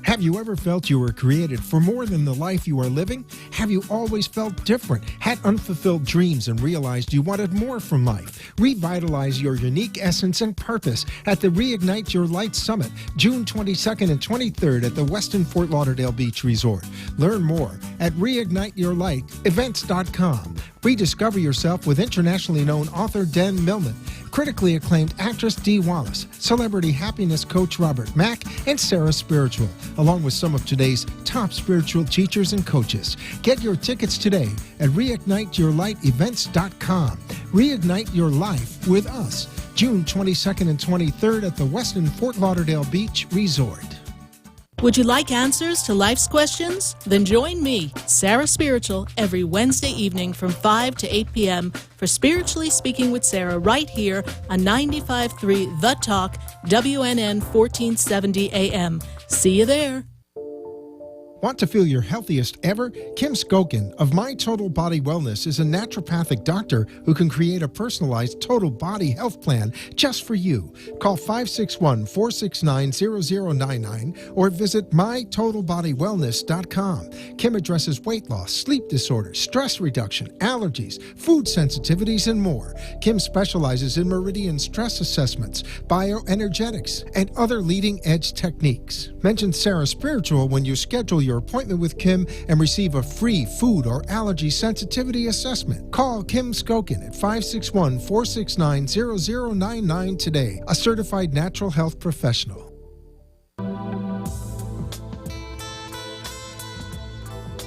Have you ever felt you were created for more than the life you are living? Have you always felt different, had unfulfilled dreams, and realized you wanted more from life? Revitalize your unique essence and purpose at the Reignite Your Light Summit, June 22nd and 23rd at the Westin Fort Lauderdale Beach Resort. Learn more at reigniteyourlightevents.com. Rediscover yourself with internationally known author Dan Millman, critically acclaimed actress Dee Wallace, celebrity happiness coach Robert Mack, and SarahSpiritual, along with some of today's top spiritual teachers and coaches. Get your tickets today at reigniteyourlightevents.com. Reignite your life with us, June 22nd and 23rd at the Westin Fort Lauderdale Beach Resort. Would you like answers to life's questions? Then join me, Sarah Spiritual, every Wednesday evening from 5 to 8 p.m. for Spiritually Speaking with Sarah right here on 95.3 The Talk, WNN 1470 AM. See you there. Want to feel your healthiest ever? Kim Skokin of My Total Body Wellness is a naturopathic doctor who can create a personalized total body health plan just for you. Call 561-469-0099 or visit mytotalbodywellness.com. Kim addresses weight loss, sleep disorders, stress reduction, allergies, food sensitivities, and more. Kim specializes in meridian stress assessments, bioenergetics, and other leading-edge techniques. Mention SarahSpiritual when you schedule your appointment with Kim and receive a free food or allergy sensitivity assessment. Call Kim Skokin at 561-469-0099 today, a certified natural health professional.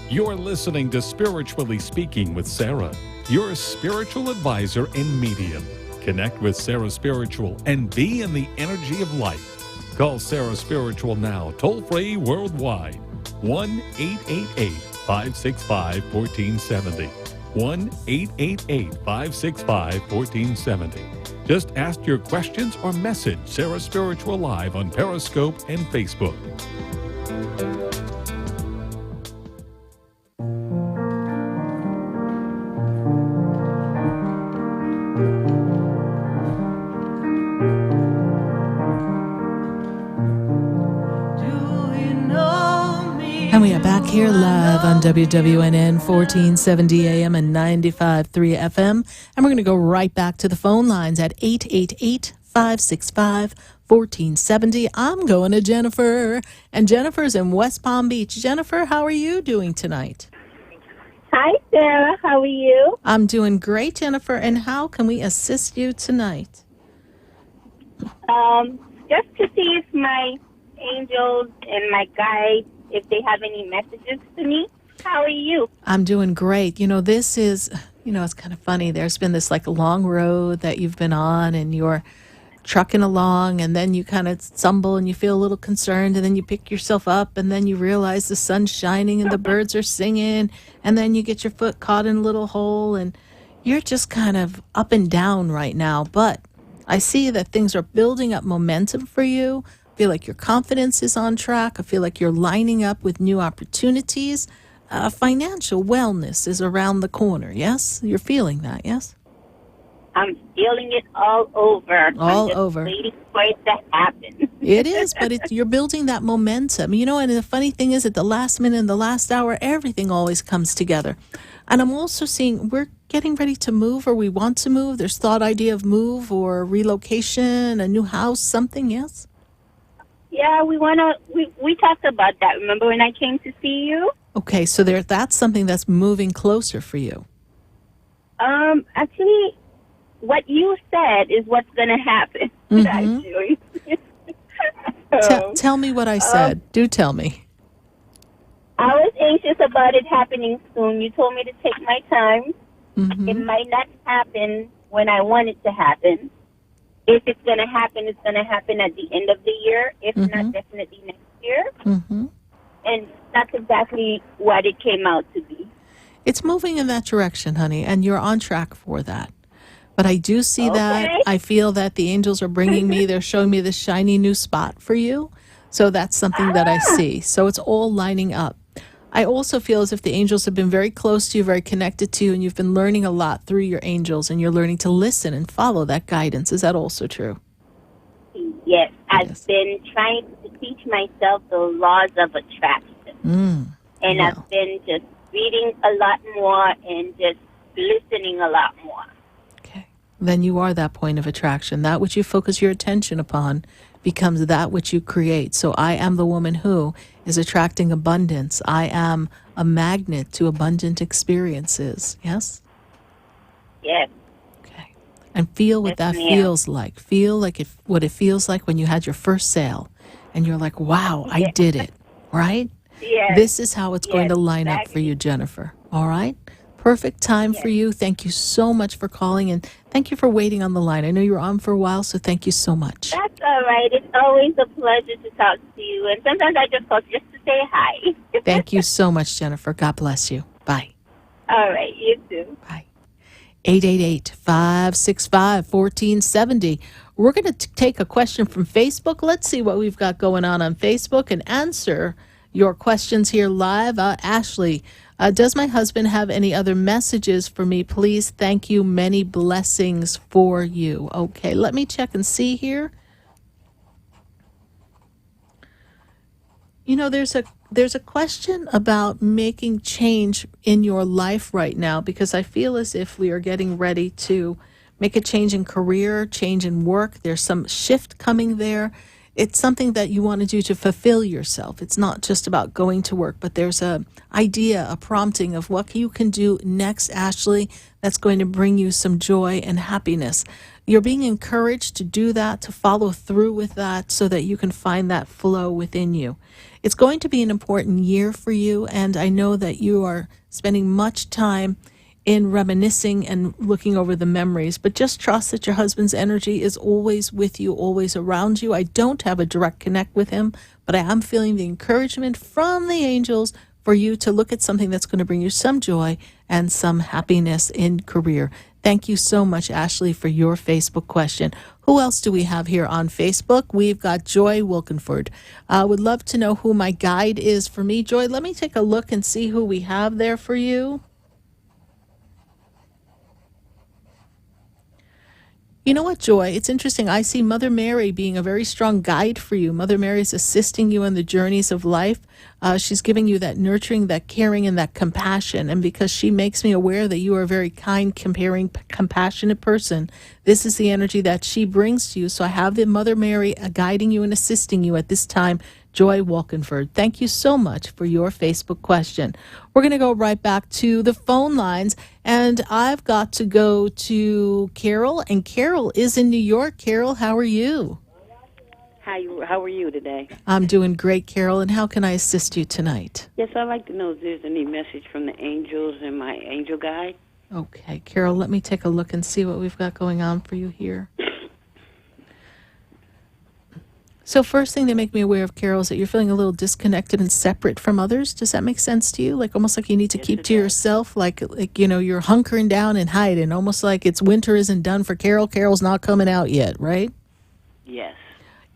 You're listening to Spiritually Speaking with Sarah, your spiritual advisor and medium. Connect with SarahSpiritual and be in the energy of life. Call SarahSpiritual now, toll-free worldwide. 1-888-565-1470. 1-888-565-1470. Just ask your questions or message SarahSpiritual live on Periscope and Facebook. And we are back here live on WWNN 1470 AM and 95.3 FM. And we're going to go right back to the phone lines at 888-565-1470. I'm going to Jennifer. And Jennifer's in West Palm Beach. Jennifer, how are you doing tonight? Hi, Sarah. How are you? I'm doing great, Jennifer. And how can we assist you tonight? Just to see if my angels and my guides, if they have any messages to me. How are you? I'm doing great. You know, this is, it's kind of funny. There's been this like long road that you've been on and you're trucking along, and then you kind of stumble and you feel a little concerned, and then you pick yourself up, and then you realize the sun's shining and the birds are singing, and then you get your foot caught in a little hole, and you're just kind of up and down right now. But I see that things are building up momentum for you. I feel like your confidence is on track. I feel like you're lining up with new opportunities. Financial wellness is around the corner, yes? You're feeling that, yes? I'm feeling it all over. All I'm just over. waiting for it to happen. It is, but you're building that momentum. And the funny thing is, at the last minute, in the last hour, everything always comes together. And I'm also seeing we're getting ready to move, or we want to move. There's thought idea of move or relocation, a new house, something, yes? Yeah, we talked about that. Remember when I came to see you? Okay, so that's something that's moving closer for you. Actually, what you said is what's going to happen. Actually. Tell me what I said. Do tell me. I was anxious about it happening soon. You told me to take my time. It might not happen when I want it to happen. If it's going to happen, it's going to happen at the end of the year. If not, definitely next year. And that's exactly what it came out to be. It's moving in that direction, honey, and you're on track for that. But I do see that. I feel that the angels are bringing me, they're showing me this shiny new spot for you. So that's something that I see. So it's all lining up. I also feel as if the angels have been very close to you, very connected to you, and you've been learning a lot through your angels, and you're learning to listen and follow that guidance. Is that also true? Yes. I've been trying to teach myself the laws of attraction. And I've been just reading a lot more and just listening a lot more. Then you are that point of attraction. That which you focus your attention upon becomes that which you create. So I am the woman who is attracting abundance. I am a magnet to abundant experiences. Yes? Yes. Okay. And feel what that feels like. Feel like what it feels like when you had your first sale and you're like, wow, I did it. Right? Yes. This is how it's going to line up for you, Jennifer. All right? Perfect time for you. Thank you so much for calling, and thank you for waiting on the line. I know you were on for a while, so thank you so much. That's all right. It's always a pleasure to talk to you. And sometimes I just call just to say hi. Thank you so much, Jennifer. God bless you. Bye. All right. You too. Bye. 888-565-1470. We're going to take a question from Facebook. Let's see what we've got going on Facebook and answer your questions here live. Ashley, does my husband have any other messages for me? Please, thank you. Many blessings for you. Okay, let me check and see here. You know, there's a question about making change in your life right now, because I feel as if we are getting ready to make a change in career, change in work. There's some shift coming there. It's something that you want to do to fulfill yourself. It's not just about going to work, but there's a idea, a prompting of what you can do next, Ashley, that's going to bring you some joy and happiness. You're being encouraged to do that, to follow through with that so that you can find that flow within you. It's going to be an important year for you, and I know that you are spending much time in reminiscing and looking over the memories, but just trust that your husband's energy is always with you, always around you. I don't have a direct connect with him, but I am feeling the encouragement from the angels for you to look at something that's going to bring you some joy and some happiness in career. Thank you so much, Ashley, for your Facebook question. Who else do we have here on Facebook? We've got Joy Wilkinford. I would love to know who my guide is for me. Joy, let me take a look and see who we have there for you. You know what, Joy? It's interesting. I see Mother Mary being a very strong guide for you. Mother Mary is assisting you in the journeys of life. She's giving you that nurturing, that caring, and that compassion. And because she makes me aware that you are a very kind, caring, compassionate person, this is the energy that she brings to you. So I have the Mother Mary guiding you and assisting you at this time. Joy Wilkinford, thank you so much for your Facebook question. We're going to go right back to the phone lines, and I've got to go to Carol, and Carol is in New York. Carol, how are you? How are you today? I'm doing great, Carol, and how can I assist you tonight? Yes, I'd like to know if there's any message from the angels and my angel guide. Okay, Carol, let me take a look and see what we've got going on for you here. So first thing they make me aware of, Carol, is that you're feeling a little disconnected and separate from others. Does that make sense to you? Like almost like you need to keep to yourself, like you know, you're hunkering down and hiding, almost like it's winter isn't done for Carol. Carol's not coming out yet, right? Yes.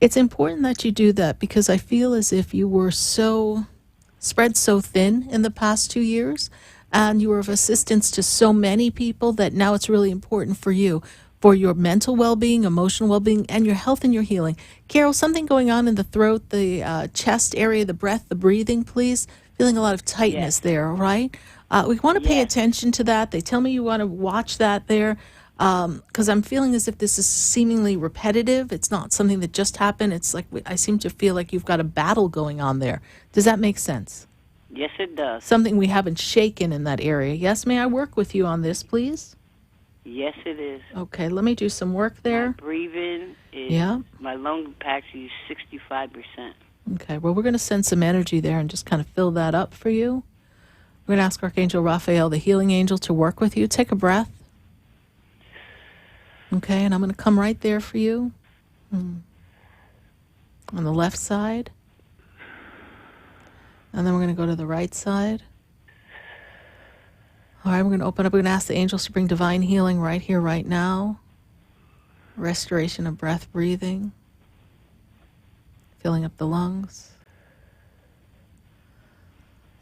It's important that you do that because I feel as if you were spread so thin in the past 2 years and you were of assistance to so many people that now it's really important for you, for your mental well-being, emotional well-being, and your health and your healing. Carol, something going on in the throat, the chest area, the breath, the breathing, please? Feeling a lot of tightness there, all right? We want to pay attention to that. They tell me you want to watch that there because I'm feeling as if this is seemingly repetitive. It's not something that just happened. It's like I seem to feel like you've got a battle going on there. Does that make sense? Yes, it does. Something we haven't shaken in that area. Yes, may I work with you on this, please? Yes, it is. Okay, let me do some work there. My breathing is, Yeah. my lung capacity is 65%. Okay, well, we're going to send some energy there and just kind of fill that up for you. We're going to ask Archangel Raphael, the healing angel, to work with you. Take a breath. Okay, and I'm going to come right there for you. On the left side. And then we're going to go to the right side. All right, we're going to open up. We're going to ask the angels to bring divine healing right here, right now. Restoration of breath, breathing. Filling up the lungs.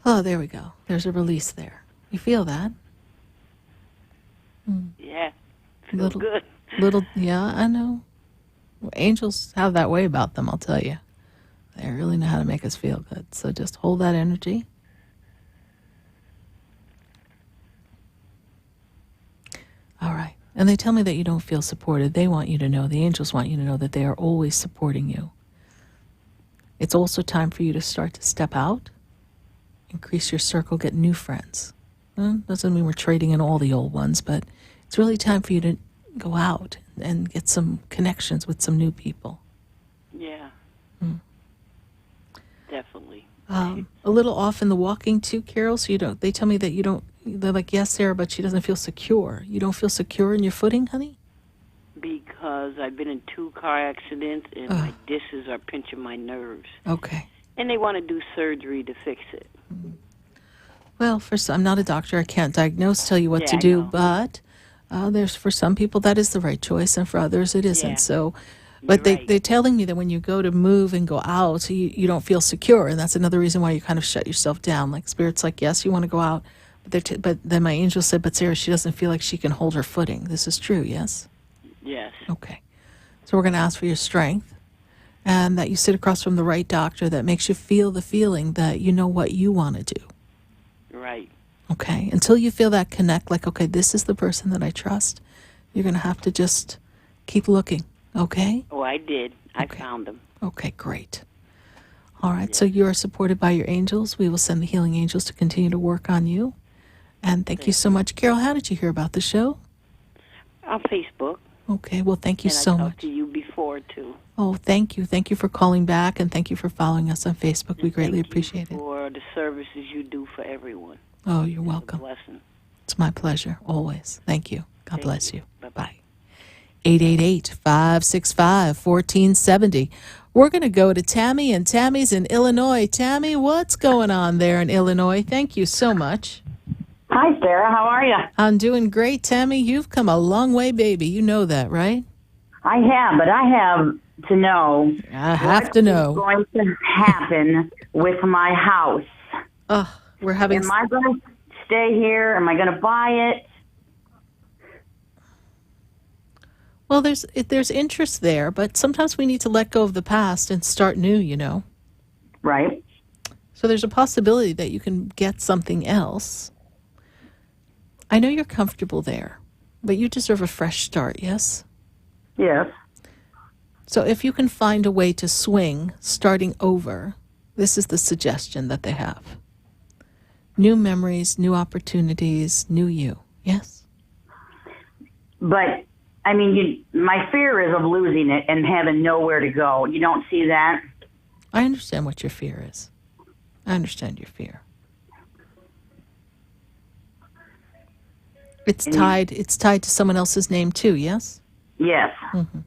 Oh, there we go. There's a release there. You feel that? Yeah, feels good. Yeah, I know. Well, angels have that way about them, I'll tell you. They really know how to make us feel good. So just hold that energy. All right. And they tell me that you don't feel supported. They want you to know, the angels want you to know that they are always supporting you. It's also time for you to start to step out, increase your circle, get new friends. Doesn't mean we're trading in all the old ones, but it's really time for you to go out and get some connections with some new people. Yeah. Definitely. A little off in the walking too, Carol, so you don't, they tell me that you don't, they're like, yes, Sarah, but she doesn't feel secure. You don't feel secure in your footing, honey? Because I've been in 2 car accidents and my discs are pinching my nerves. Okay. And they want to do surgery to fix it. Well, I'm not a doctor. I can't diagnose, tell you what to I do, know. but there's, for some people, that is the right choice, and for others, it isn't. Yeah. So, but they're telling me that when you go to move and go out, you don't feel secure, and that's another reason why you kind of shut yourself down. Like, Spirit's like, yes, you want to go out, but then my angel said, but Sarah, she doesn't feel like she can hold her footing. This is true, yes? Yes. Okay. So we're going to ask for your strength, and that you sit across from the right doctor that makes you feel the feeling that you know what you want to do. Right. Okay. Until you feel that connect, like, okay, this is the person that I trust, you're going to have to just keep looking. Okay? Oh, I did. I found them. Okay, great. All right. So you are supported by your angels. We will send the healing angels to continue to work on you. And thank you so much. Carol, how did you hear about the show? On Facebook. Okay. Well, thank you And so I much. talked to you before, too. Oh, thank you. Thank you for calling back, and thank you for following us on Facebook. We greatly appreciate it. For the services you do for everyone. Oh, you're It's welcome. a blessing. It's my pleasure, always. Thank you. God bless you. Bye-bye. 888-565-1470. We're going to go to Tammy, and Tammy's in Illinois. Tammy, what's going on there in Illinois? Thank you so much. Hi, Sarah. How are you? I'm doing great, Tammy. You've come a long way, baby. You know that, right? I have, but I have to know. I have to know. What's going to happen with my house? We're having. Am I going to stay here? Am I going to buy it? Well, there's interest there, but sometimes we need to let go of the past and start new, you know. Right. So there's a possibility that you can get something else. I know you're comfortable there, but you deserve a fresh start, yes? Yes. So if you can find a way to swing, starting over, this is the suggestion that they have. New memories, new opportunities, new you, yes? But, I mean, my fear is of losing it and having nowhere to go. You don't see that? I understand what your fear is. I understand your fear. It's tied to someone else's name too, yes? Yes. Mm-hmm.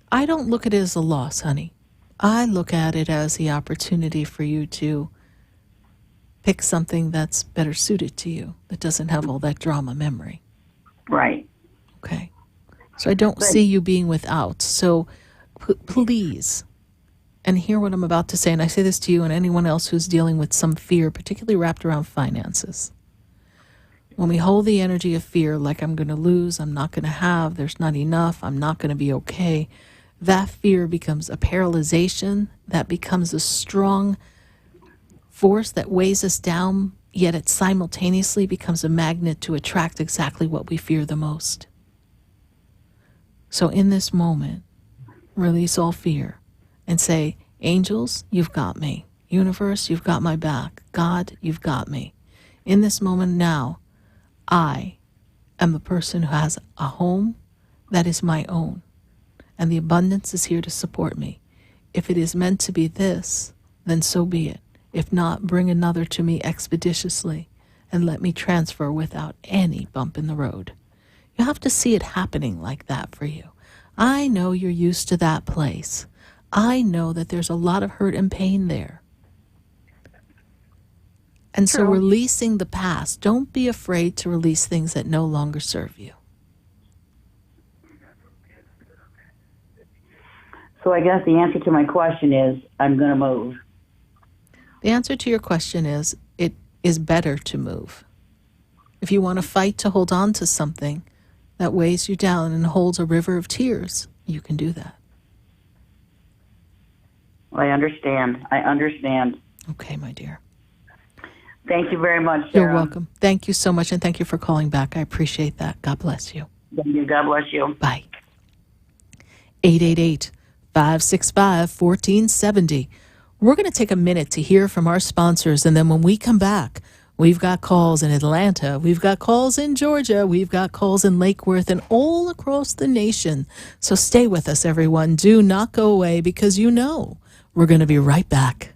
I don't look at it as a loss, honey. I look at it as the opportunity for you to pick something that's better suited to you, that doesn't have all that drama memory. Right. Okay. So I don't see you being without. So please, and hear what I'm about to say, and I say this to you and anyone else who's dealing with some fear, particularly wrapped around finances. When we hold the energy of fear, like I'm going to lose, I'm not going to have, there's not enough, I'm not going to be okay, that fear becomes a paralyzation, that becomes a strong force that weighs us down, yet it simultaneously becomes a magnet to attract exactly what we fear the most. So in this moment, release all fear and say, angels, you've got me. Universe, you've got my back. God, you've got me. In this moment now, I am a person who has a home that is my own, and the abundance is here to support me. If it is meant to be this, then so be it. If not, bring another to me expeditiously and let me transfer without any bump in the road. You have to see it happening like that for you. I know you're used to that place. I know that there's a lot of hurt and pain there. And so releasing the past, don't be afraid to release things that no longer serve you. So I guess the answer to my question is I'm going to move. The answer to your question is it is better to move. If you want to fight to hold on to something that weighs you down and holds a river of tears, you can do that. I understand. Okay, my dear. Thank you very much, Sarah. You're welcome. Thank you so much, and thank you for calling back. I appreciate that. God bless you. Thank you. God bless you. Bye. 888-565-1470. We're going to take a minute to hear from our sponsors, and then when we come back, we've got calls in Atlanta, we've got calls in Georgia, we've got calls in Lake Worth, and all across the nation. So stay with us, everyone. Do not go away, because you know we're going to be right back.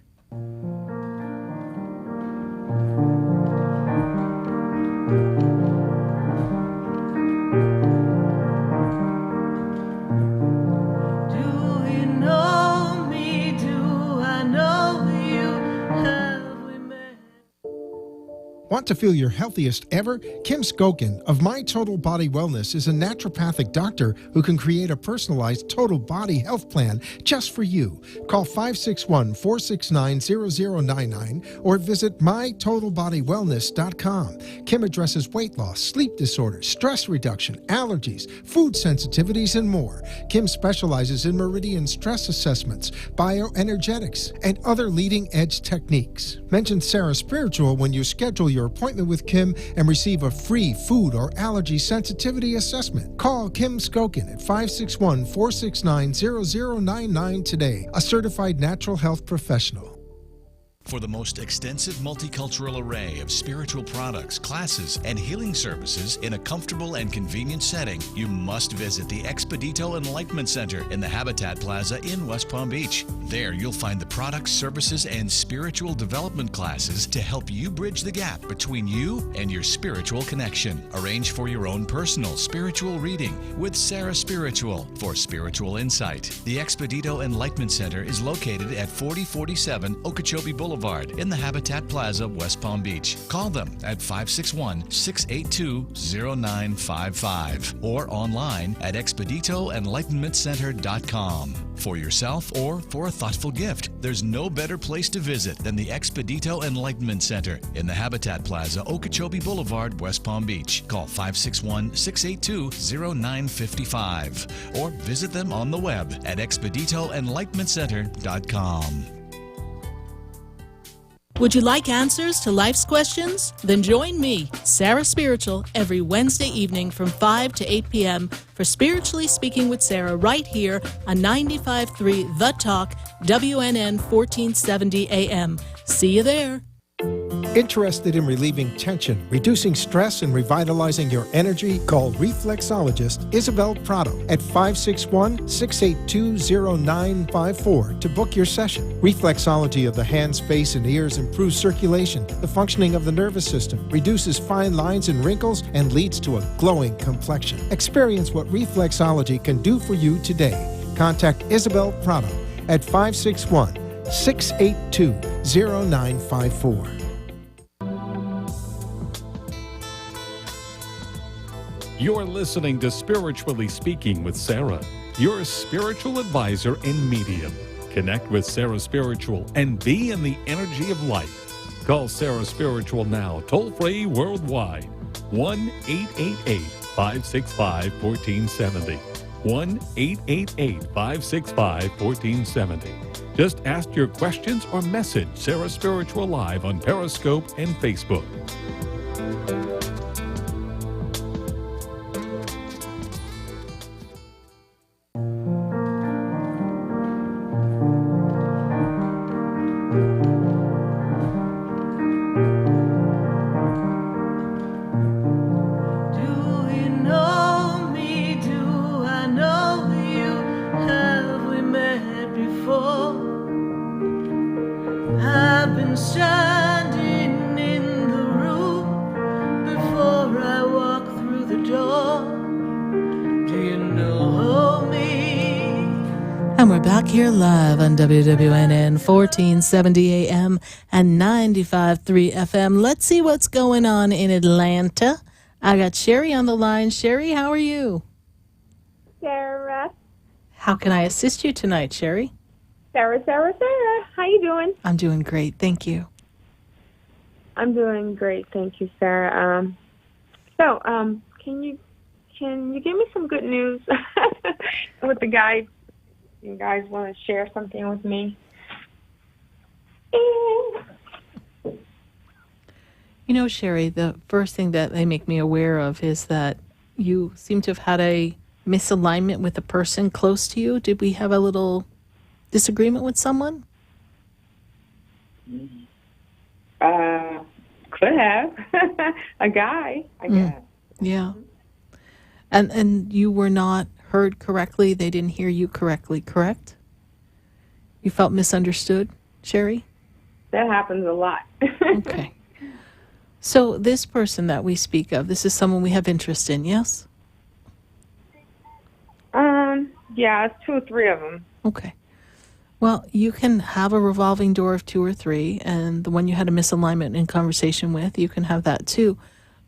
Want to feel your healthiest ever? Kim Skokin of My Total Body Wellness is a naturopathic doctor who can create a personalized total body health plan just for you. Call 561-469-0099 or visit mytotalbodywellness.com. Kim addresses weight loss, sleep disorders, stress reduction, allergies, food sensitivities, and more. Kim specializes in meridian stress assessments, bioenergetics, and other leading-edge techniques. Mention SarahSpiritual when you schedule your appointment with Kim and receive a free food or allergy sensitivity assessment. Call Kim Skokin at 561-469-0099 today, a certified natural health professional. For the most extensive multicultural array of spiritual products, classes, and healing services in a comfortable and convenient setting, you must visit the Expedito Enlightenment Center in the Habitat Plaza in West Palm Beach. There you'll find the products, services, and spiritual development classes to help you bridge the gap between you and your spiritual connection. Arrange for your own personal spiritual reading with SarahSpiritual for spiritual insight. The Expedito Enlightenment Center is located at 4047 Okeechobee Boulevard in the Habitat Plaza, West Palm Beach. Call them at 561-682-0955 or online at expeditoenlightenmentcenter.com. For yourself or for a thoughtful gift, there's no better place to visit than the Expedito Enlightenment Center in the Habitat Plaza, Okeechobee Boulevard, West Palm Beach. Call 561-682-0955 or visit them on the web at expeditoenlightenmentcenter.com. Would you like answers to life's questions? Then join me, Sarah Spiritual, every Wednesday evening from 5 to 8 p.m. for Spiritually Speaking with Sarah right here on 95.3 The Talk, WNN 1470 AM. See you there. Interested in relieving tension, reducing stress, and revitalizing your energy? Call reflexologist Isabel Prado at 561-682-0954 to book your session. Reflexology of the hands, face, and ears improves circulation, the functioning of the nervous system, reduces fine lines and wrinkles, and leads to a glowing complexion. Experience what reflexology can do for you today. Contact Isabel Prado at 561-682-0954. You're listening to Spiritually Speaking with Sarah, your spiritual advisor and medium. Connect with SarahSpiritual and be in the energy of life. Call SarahSpiritual now, toll-free worldwide. 1-888-565-1470. 1-888-565-1470. Just ask your questions or message SarahSpiritual live on Periscope and Facebook. I've been standing in the room before I walk through the door. Do you know me? And we're back here live on WWNN 1470 AM and 95.3 FM. Let's see what's going on in Atlanta. I got Sherry on the line. Sherry, how are you? Sarah. How can I assist you tonight, Sherry? Sarah. How you doing? I'm doing great, thank you. I'm doing great, thank you, Sarah. Can you give me some good news with the guys? You guys want to share something with me? You know, Sherry, the first thing that they make me aware of is that you seem to have had a misalignment with a person close to you. Did we have a little disagreement with someone? Could have. A guy, I guess. Yeah. And you were not heard correctly. They didn't hear you correctly, correct? You felt misunderstood, Sherry? That happens a lot. Okay. So this person that we speak of, this is someone we have interest in, yes? Yeah, it's 2 or 3 of them. Okay. Well, you can have a revolving door of 2 or 3, and the one you had a misalignment in conversation with, you can have that too.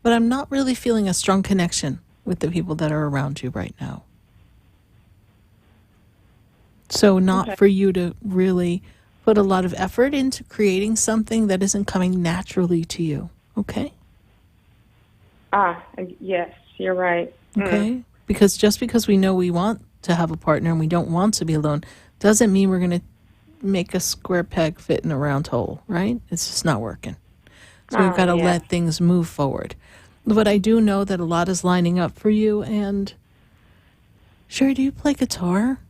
But I'm not really feeling a strong connection with the people that are around you right now. So not for you to really put a lot of effort into creating something that isn't coming naturally to you, okay? Yes, you're right. Okay? Because just because we know we want to have a partner and we don't want to be alone doesn't mean we're going to make a square peg fit in a round hole, right? It's just not working. So we've got to let things move forward. But I do know that a lot is lining up for you. And Sherry, do you play guitar?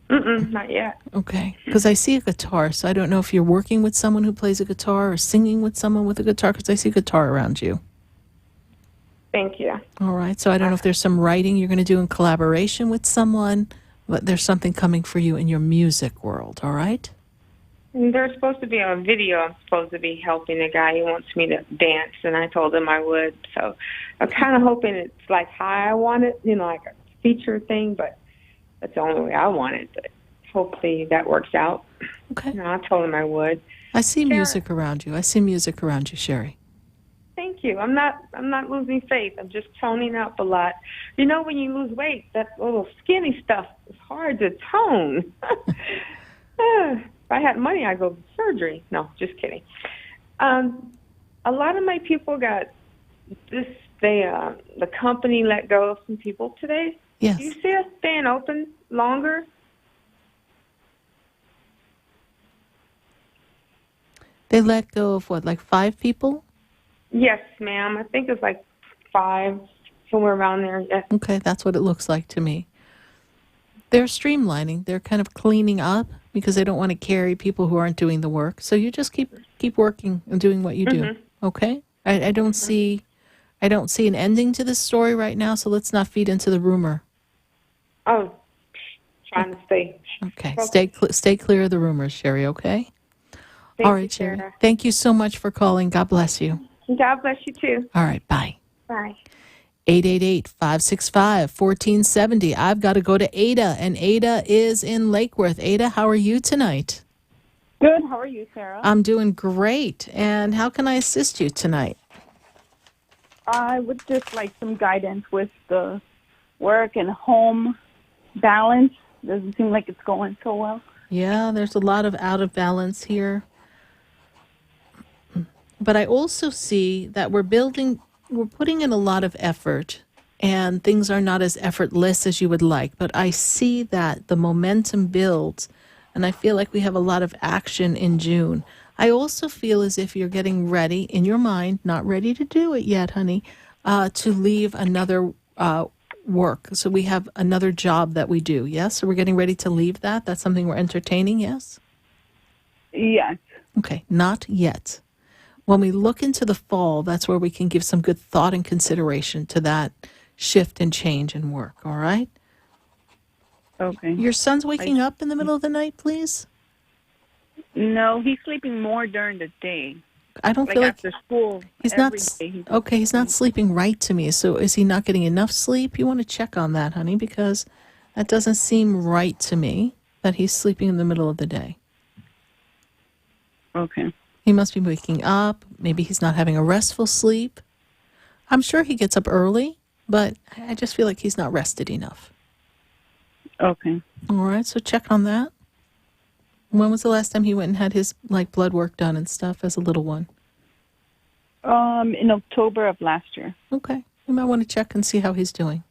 Not yet. Okay, because I see a guitar, so I don't know if you're working with someone who plays a guitar or singing with someone with a guitar, because I see a guitar around you. Thank you. All right, so I don't know if there's some writing you're going to do in collaboration with someone, but there's something coming for you in your music world, all right? And there's supposed to be a video. I'm supposed to be helping a guy. He wants me to dance, and I told him I would. So I'm kind of hoping it's like how I want it, like a feature thing, but that's the only way I want it. But hopefully that works out. Okay. I told him I would. I see music around you. I see music around you, Sherry. Thank you. I'm not losing faith. I'm just toning up a lot. You know, when you lose weight, that little skinny stuff is hard to tone. If I had money, I'd go to surgery. No, just kidding. A lot of my people got this. The company let go of some people today. Yes. Do you see us staying open longer? They let go of what, like 5 people? Yes, ma'am. I think it's like 5, somewhere around there. Yes. Okay, that's what it looks like to me. They're streamlining. They're kind of cleaning up because they don't want to carry people who aren't doing the work. So you just keep working and doing what you do. Okay? I don't see an ending to this story right now, so let's not feed into the rumor. Oh, trying to stay. Okay, stay clear of the rumors, Sherry, okay? All right, Sherry. Sarah. Thank you so much for calling. God bless you. God bless you, too. All right, bye. Bye. 888-565-1470. I've got to go to Ada, and Ada is in Lake Worth. Ada, how are you tonight? Good. How are you, Sarah? I'm doing great. And how can I assist you tonight? I would just like some guidance with the work and home balance. Doesn't seem like it's going so well. Yeah, there's a lot of out of balance here. But I also see that we're putting in a lot of effort, and things are not as effortless as you would like. But I see that the momentum builds, and I feel like we have a lot of action in June. I also feel as if you're getting ready in your mind, not ready to do it yet, honey, to leave another work. So we have another job that we do, yes? So we're getting ready to leave that? That's something we're entertaining, yes? Yes. Okay, not yet. When we look into the fall, that's where we can give some good thought and consideration to that shift and change in work, all right? Okay. Your son's waking up in the middle of the night, please? No, he's sleeping more during the day. I don't feel like after school. he's not he's not sleeping right to me. So is he not getting enough sleep? You want to check on that, honey, because that doesn't seem right to me that he's sleeping in the middle of the day. Okay. He must be waking up. Maybe he's not having a restful sleep. I'm sure he gets up early, but I just feel like he's not rested enough. Okay. All right, so check on that. When was the last time he went and had his blood work done and stuff as a little one? In October of last year. Okay. You might want to check and see how he's doing.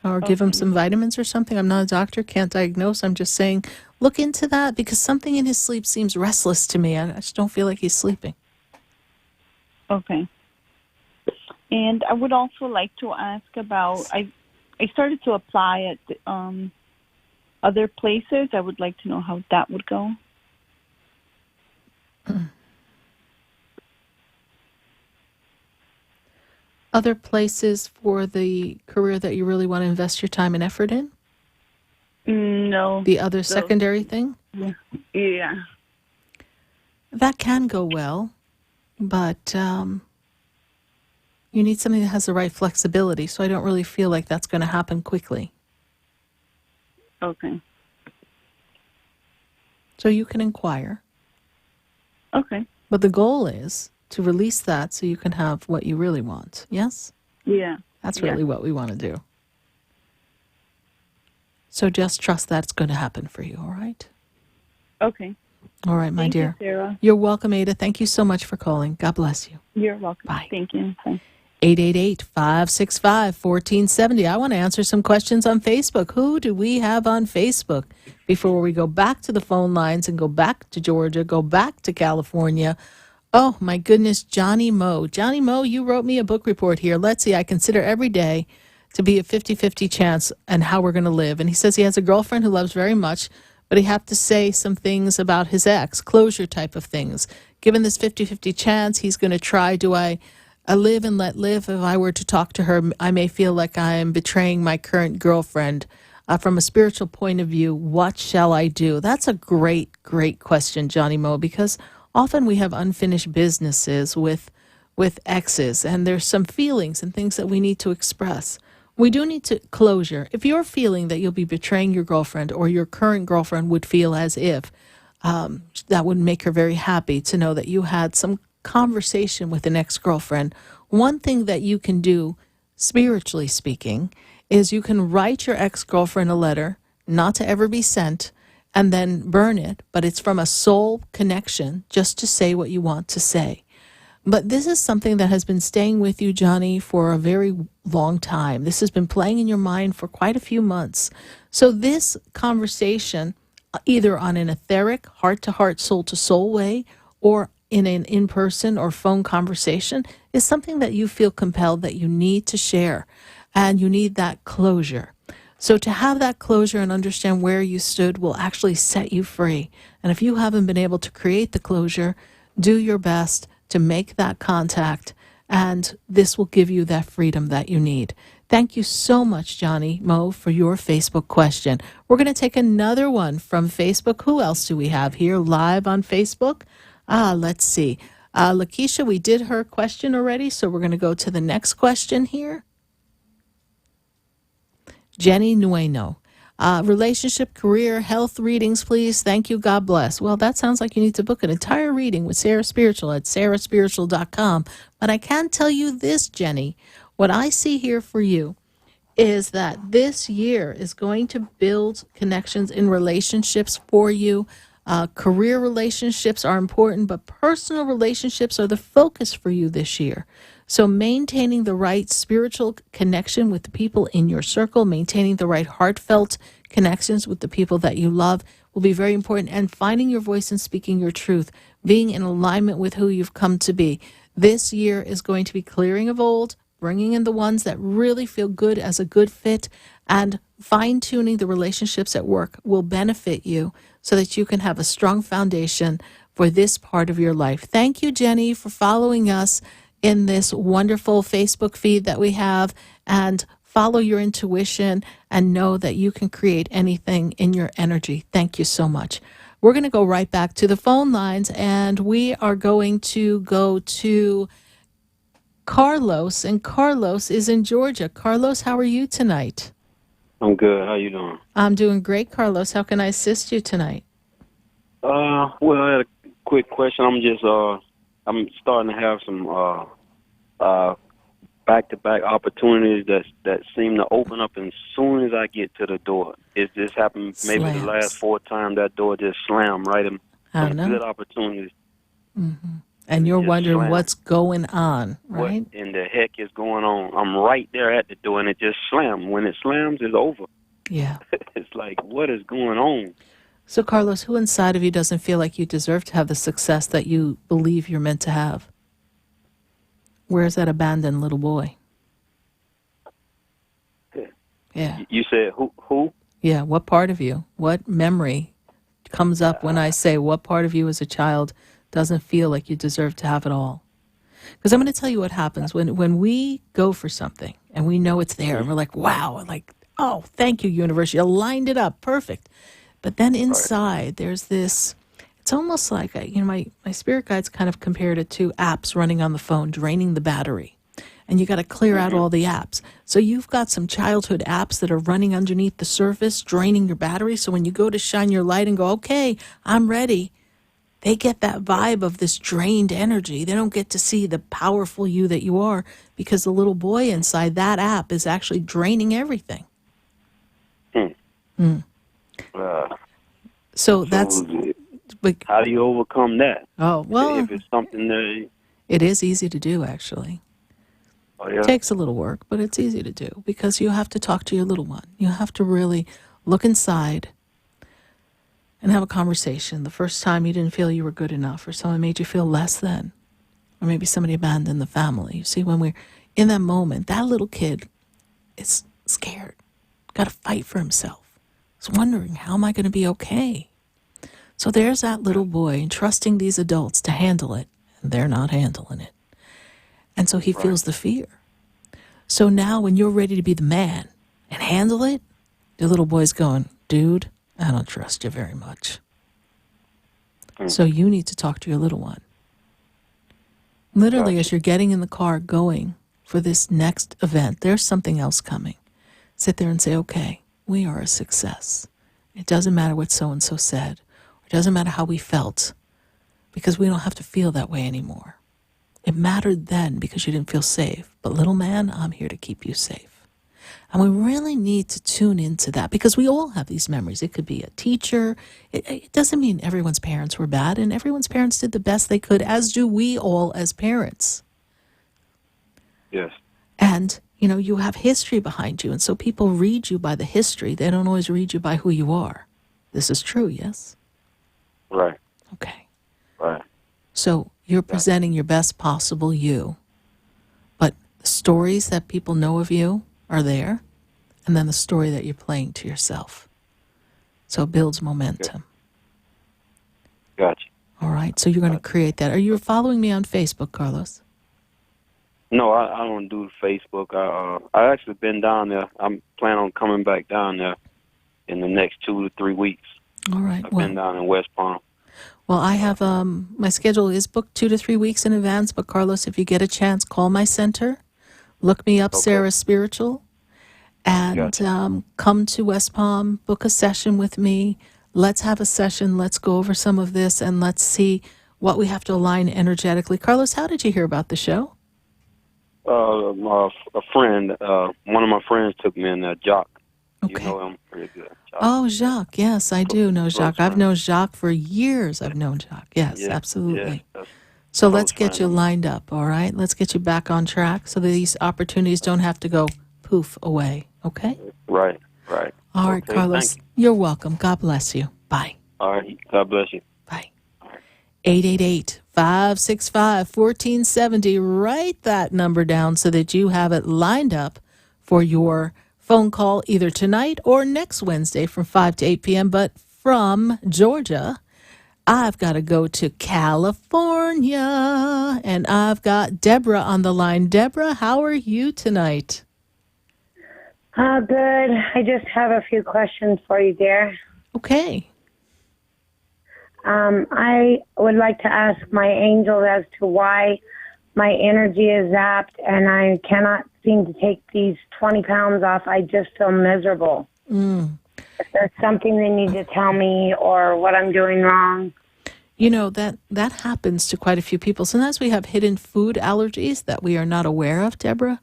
Or give him some vitamins or something. I'm not a doctor, can't diagnose. I'm just saying look into that because something in his sleep seems restless to me. I just don't feel like he's sleeping. Okay. And I would also like to ask about, I started to apply at other places. I would like to know how that would go. Other places for the career that you really want to invest your time and effort in? No. The other secondary thing? Yeah. That can go well, but you need something that has the right flexibility, so I don't really feel like that's going to happen quickly. Okay. So you can inquire. Okay. But the goal is to release that so you can have what you really want. Yes? Yeah. That's really what we want to do. So just trust that's going to happen for you, all right? Okay. All right, my dear. Thank you, Sarah. You're welcome, Ada. Thank you so much for calling. God bless you. You're welcome. Bye. Thank you. Bye. 888-565-1470. I want to answer some questions on Facebook. Who do we have on Facebook? Before we go back to the phone lines and go back to Georgia, go back to California. Oh, my goodness, Johnny Moe. Johnny Moe, you wrote me a book report here. Let's see, I consider every day to be a 50-50 chance and how we're going to live. And he says he has a girlfriend who loves very much, but he have to say some things about his ex, closure type of things. Given this 50-50 chance, he's going to try, do I live and let live? If I were to talk to her, I may feel like I am betraying my current girlfriend. From a spiritual point of view, what shall I do? That's a great, great question, Johnny Moe, because often we have unfinished businesses with exes, and there's some feelings and things that we need to express. We do need to closure. If you're feeling that you'll be betraying your girlfriend or your current girlfriend would feel as if, that would make her very happy to know that you had some conversation with an ex-girlfriend. One thing that you can do, spiritually speaking, is you can write your ex-girlfriend a letter, not to ever be sent, and then burn it, but it's from a soul connection, just to say what you want to say. But this is something that has been staying with you, Johnny, for a very long time. This has been playing in your mind for quite a few months. So this conversation, either on an etheric, heart-to-heart, soul-to-soul way, or in an in-person or phone conversation, is something that you feel compelled that you need to share, and you need that closure. So to have that closure and understand where you stood will actually set you free. And if you haven't been able to create the closure, do your best to make that contact, and this will give you that freedom that you need. Thank you so much, Johnny Moe, for your Facebook question. We're going to take another one from Facebook. Who else do we have here live on Facebook? Let's see. Lakeisha, we did her question already, so we're going to go to the next question here. Jenny Nueno. Relationship, career, health readings, please. Thank you. God bless. Well, that sounds like you need to book an entire reading with Sarah Spiritual at SarahSpiritual.com. But I can tell you this, Jenny. What I see here for you is that this year is going to build connections in relationships for you. Career relationships are important, but personal relationships are the focus for you this year. So maintaining the right spiritual connection with the people in your circle, maintaining the right heartfelt connections with the people that you love will be very important, and finding your voice and speaking your truth, being in alignment with who you've come to be. This year is going to be clearing of old, bringing in the ones that really feel good as a good fit, and fine-tuning the relationships at work will benefit you so that you can have a strong foundation for this part of your life. Thank you, Jenny, for following us in this wonderful Facebook feed that we have, and follow your intuition and know that you can create anything in your energy. Thank you so much. We're going to go right back to the phone lines, and we are going to go to Carlos, and Carlos is in Georgia. Carlos, how are you tonight? I'm good. How you doing? I'm doing great, Carlos. How can I assist you tonight? Well, I had a quick question. I'm starting to have some back-to-back opportunities that seem to open up as soon as I get to the door. Is this happened maybe the last 4 times that door just slammed right in some good opportunities? Mm-hmm. And you're wondering slammed. what's going on, right? What in the heck is going on? I'm right there at the door, and it just slammed. When it slams, it's over. Yeah. It's like, what is going on? So, Carlos, who inside of you doesn't feel like you deserve to have the success that you believe you're meant to have? Where's that abandoned little boy? Yeah. You said who? Yeah, what part of you? What memory comes up when I say what part of you as a child doesn't feel like you deserve to have it all? Because I'm going to tell you what happens when we go for something and we know it's there and we're like, wow, like, oh, thank you, universe. You lined it up. Perfect. But then inside there's this, it's almost like, my spirit guides kind of compared it to apps running on the phone, draining the battery. And you got to clear out all the apps. So you've got some childhood apps that are running underneath the surface, draining your battery. So when you go to shine your light and go, okay, I'm ready, they get that vibe of this drained energy. They don't get to see the powerful you that you are because the little boy inside that app is actually draining everything. So that's... But, how do you overcome that? Oh, well... If it's something that... It is easy to do, actually. Oh, yeah? It takes a little work, but it's easy to do because you have to talk to your little one. You have to really look inside and have a conversation. The first time you didn't feel you were good enough, or someone made you feel less than, or maybe somebody abandoned the family. You see, when we're in that moment, that little kid is scared, got to fight for himself. He's wondering, how am I going to be okay? So there's that little boy entrusting these adults to handle it, and they're not handling it. And so he feels the fear. So now when you're ready to be the man and handle it, the little boy's going, dude, I don't trust you very much. So you need to talk to your little one. Literally, as you're getting in the car going for this next event, there's something else coming. Sit there and say, okay, we are a success. It doesn't matter what so-and-so said. It doesn't matter how we felt, because we don't have to feel that way anymore. It mattered then because you didn't feel safe. But little man, I'm here to keep you safe. And we really need to tune into that because we all have these memories. It could be a teacher. It doesn't mean everyone's parents were bad, and everyone's parents did the best they could, as do we all as parents. Yes. And, you have history behind you. And so people read you by the history. They don't always read you by who you are. This is true, yes? Right. Okay. Right. So you're presenting your best possible you. But the stories that people know of you are there, and then the story that you're playing to yourself. So it builds momentum. Gotcha. All right, so you're going to create that. Are you following me on Facebook, Carlos? No, I don't do Facebook. I actually been down there. I'm planning on coming back down there in the next 2 to 3 weeks. All right. I've been down in West Palm. Well, I have, my schedule is booked 2 to 3 weeks in advance, but Carlos, if you get a chance, call my center, look me up, SarahSpiritual, and come to West Palm, book a session with me. Let's have a session. Let's go over some of this, and let's see what we have to align energetically. Carlos, how did you hear about the show? A friend, one of my friends took me in there, Jock. Okay. You know him pretty good. Jock. Oh, Jacques. Yes, I do know Jacques. I've known Jacques for years. I've known Jacques. Yes, absolutely. Yeah, so let's get you lined up, all right? Let's get you back on track so that these opportunities don't have to go poof away, okay? Right. All right, Carlos. You're welcome. God bless you. Bye. All right. God bless you. 888-565-1470. Write that number down so that you have it lined up for your phone call either tonight or next Wednesday from 5 to 8 p.m. But from Georgia, I've got to go to California, and I've got Deborah on the line. Deborah, how are you tonight? Good. I just have a few questions for you, dear. Okay. I would like to ask my angel as to why my energy is zapped and I cannot seem to take these 20 pounds off. I just feel miserable. If there's something they need to tell me or what I'm doing wrong. You know, that happens to quite a few people. Sometimes we have hidden food allergies that we are not aware of, Deborah.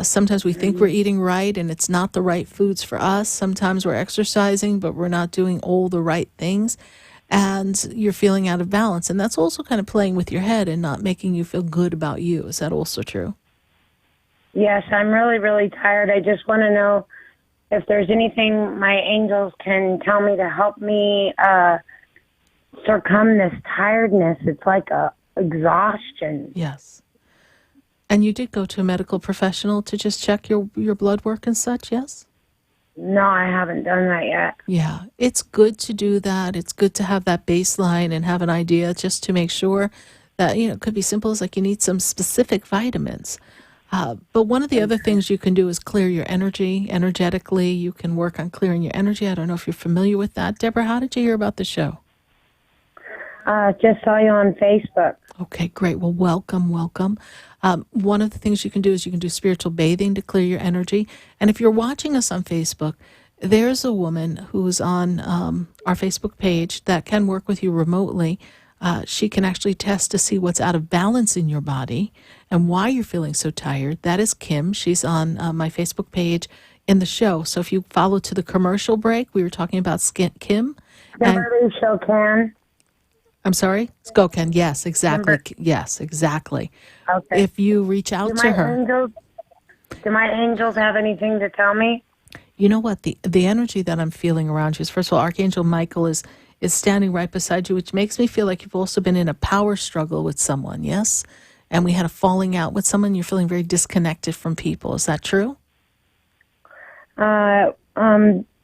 Sometimes we think we're eating right and it's not the right foods for us. Sometimes we're exercising, but we're not doing all the right things. And you're feeling out of balance. And that's also kind of playing with your head and not making you feel good about you. Is that also true? Yes, I'm really, really tired. I just want to know if there's anything my angels can tell me to help me circum this tiredness. It's like a exhaustion. Yes. And you did go to a medical professional to just check your blood work and such, yes? No, I haven't done that yet. Yeah, it's good to do that. It's good to have that baseline and have an idea just to make sure that, it could be simple as like you need some specific vitamins. But one of the other things you can do is clear your energy. Energetically, you can work on clearing your energy. I don't know if you're familiar with that. Deborah, how did you hear about the show? Just saw you on Facebook. Okay, great. Well, welcome. One of the things you can do is you can do spiritual bathing to clear your energy. And if you're watching us on Facebook, there's a woman who's on our Facebook page that can work with you remotely. She can actually test to see what's out of balance in your body and why you're feeling so tired. That is Kim. She's on my Facebook page in the show. So if you follow to the commercial break, we were talking about Kim. Kimberly Shokan. I'm sorry? Skokan. Yes, exactly. Yes, exactly. Okay. If you reach out to her. Do my angels have anything to tell me? You know what? The energy that I'm feeling around you is, first of all, Archangel Michael is standing right beside you, which makes me feel like you've also been in a power struggle with someone, yes? And we had a falling out with someone. You're feeling very disconnected from people. Is that true?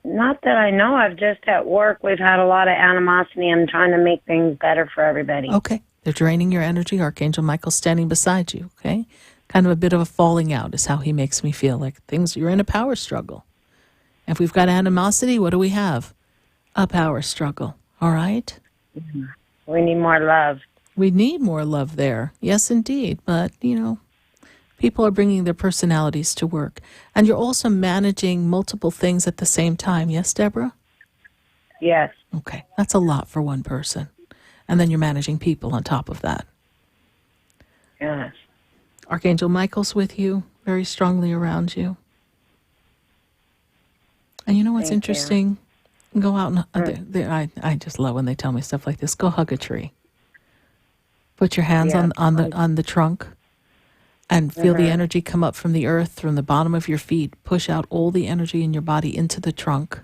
Not that I know of. Just at work, we've had a lot of animosity. I'm trying to make things better for everybody. Okay. They're draining your energy. Archangel Michael's standing beside you, okay? Kind of a bit of a falling out is how he makes me feel, like you're in a power struggle. And if we've got animosity, what do we have? A power struggle, all right? We need more love. We need more love there. Yes, indeed. But, people are bringing their personalities to work. And you're also managing multiple things at the same time. Yes, Deborah? Yes. Okay. That's a lot for one person. And then you're managing people on top of that. Yes. Archangel Michael's with you, very strongly around you. And you know what's interesting? Go out and I just love when they tell me stuff like this. Go hug a tree. Put your hands on the trunk. And feel the energy come up from the earth, from the bottom of your feet. Push out all the energy in your body into the trunk.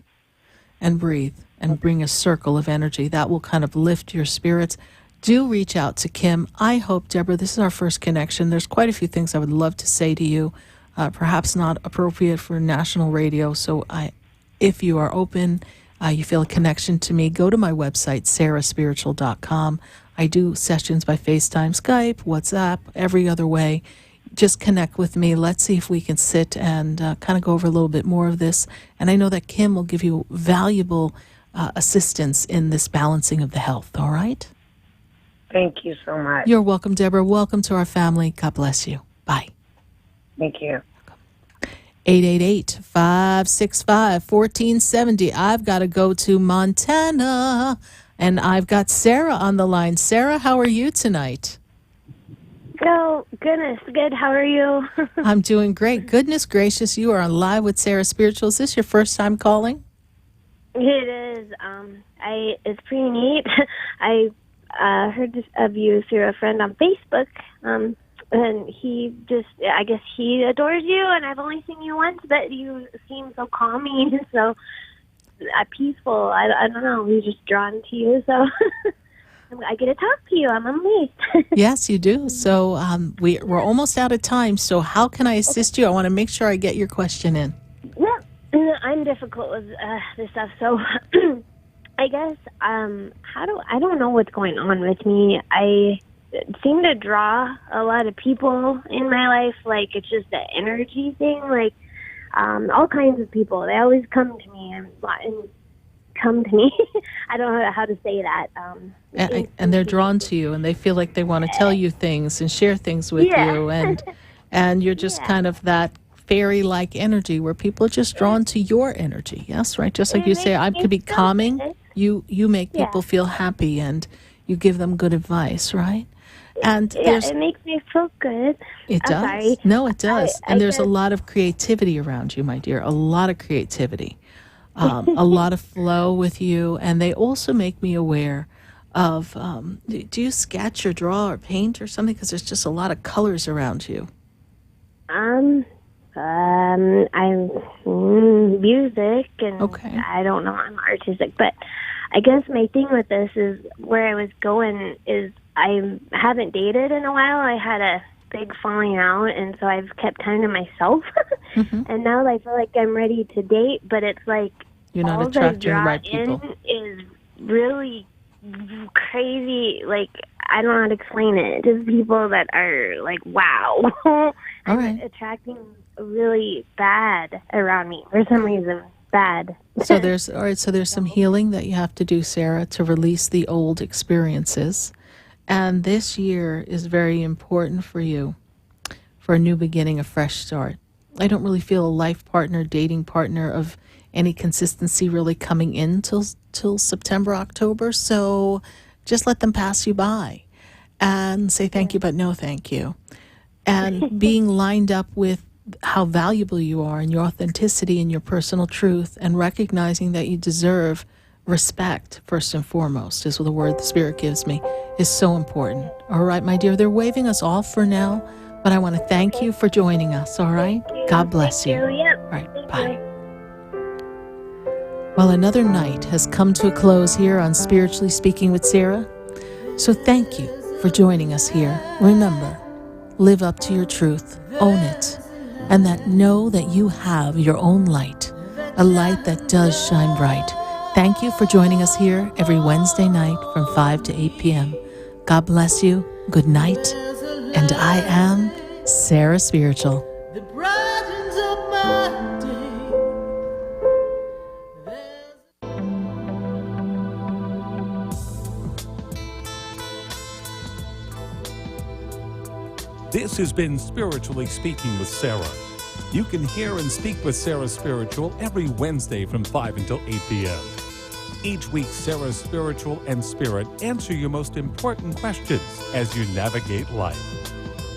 And breathe. And bring a circle of energy. That will kind of lift your spirits. Do reach out to Kim. I hope, Deborah, this is our first connection. There's quite a few things I would love to say to you. Perhaps not appropriate for national radio. So if you are open, you feel a connection to me, go to my website, SarahSpiritual.com. I do sessions by FaceTime, Skype, WhatsApp, every other way. Just connect with me. Let's see if we can sit and kind of go over a little bit more of this. And I know that Kim will give you valuable assistance in this balancing of the health, all right? Thank you so much. You're welcome, Deborah. Welcome to our family. God bless you. Bye. Thank you. 888-565-1470. I've got to go to Montana, and I've got Sarah on the line. Sarah, how are you tonight? Oh, goodness. Good. How are you? I'm doing great. Goodness gracious, you are on Live with SarahSpiritual. Is this your first time calling? It is. It's pretty neat. I heard of you through a friend on Facebook, and I guess he adores you, and I've only seen you once, but you seem so calming, so peaceful. I don't know, he's just drawn to you, so I get to talk to you. I'm amazed. Yes, you do. So we're almost out of time, so how can I assist you? I want to make sure I get your question in. Yeah, I'm difficult with this stuff, so I guess I don't know what's going on with me. I seem to draw a lot of people in my life. Like, it's just the energy thing. Like, all kinds of people. They always come to me, and come to me. I don't know how to say that. And they're drawn to you, and they feel like they want to tell you things and share things with you, and you're just kind of that fairy-like energy where people are just drawn to your energy. Yes, right? Just like you say, I could be calming. You make people feel happy, and you give them good advice, right? And it makes me feel good. It does. Sorry. No, it does. And there's a lot of creativity around you, my dear. A lot of creativity. A lot of flow with you. And they also make me aware of, do you sketch or draw or paint or something? Because there's just a lot of colors around you. I'm music, and I don't know, I'm artistic, but I guess my thing with this is where I was going is I haven't dated in a while. I had a big falling out, and so I've kept time to myself. And now I feel like I'm ready to date, but it's like you're not attracting the right people. Is really crazy. Like, I don't know how to explain it. Just people that are like, wow. I'm attracting really bad around me for some reason. Bad. So there's some healing that you have to do, Sarah, to release the old experiences. And this year is very important for you, for a new beginning, a fresh start. I don't really feel a life partner, dating partner of any consistency really coming in till September, October. So just let them pass you by and say thank you, but no thank you. And being lined up with how valuable you are and your authenticity and your personal truth, and recognizing that you deserve respect first and foremost is the word the Spirit gives me, is so important. All right, my dear, they're waving us off for now, but I want to thank you for joining us. All right, God bless you. All right, bye. Well, another night has come to a close here on Spiritually Speaking with Sarah. So thank you for joining us here. Remember, live up to your truth, own it, and know that you have your own light, a light that does shine bright. Thank you for joining us here every Wednesday night from 5 to 8 p.m. God bless you. Good night. And I am Sarah Spiritual. This has been Spiritually Speaking with Sarah. You can hear and speak with Sarah Spiritual every Wednesday from 5 until 8 p.m. Each week, Sarah Spiritual and Spirit answer your most important questions as you navigate life.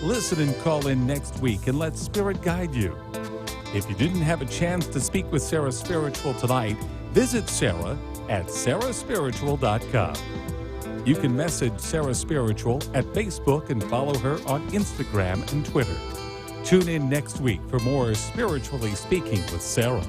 Listen and call in next week and let Spirit guide you. If you didn't have a chance to speak with Sarah Spiritual tonight, visit Sarah at SarahSpiritual.com. You can message Sarah Spiritual at Facebook and follow her on Instagram and Twitter. Tune in next week for more Spiritually Speaking with Sarah.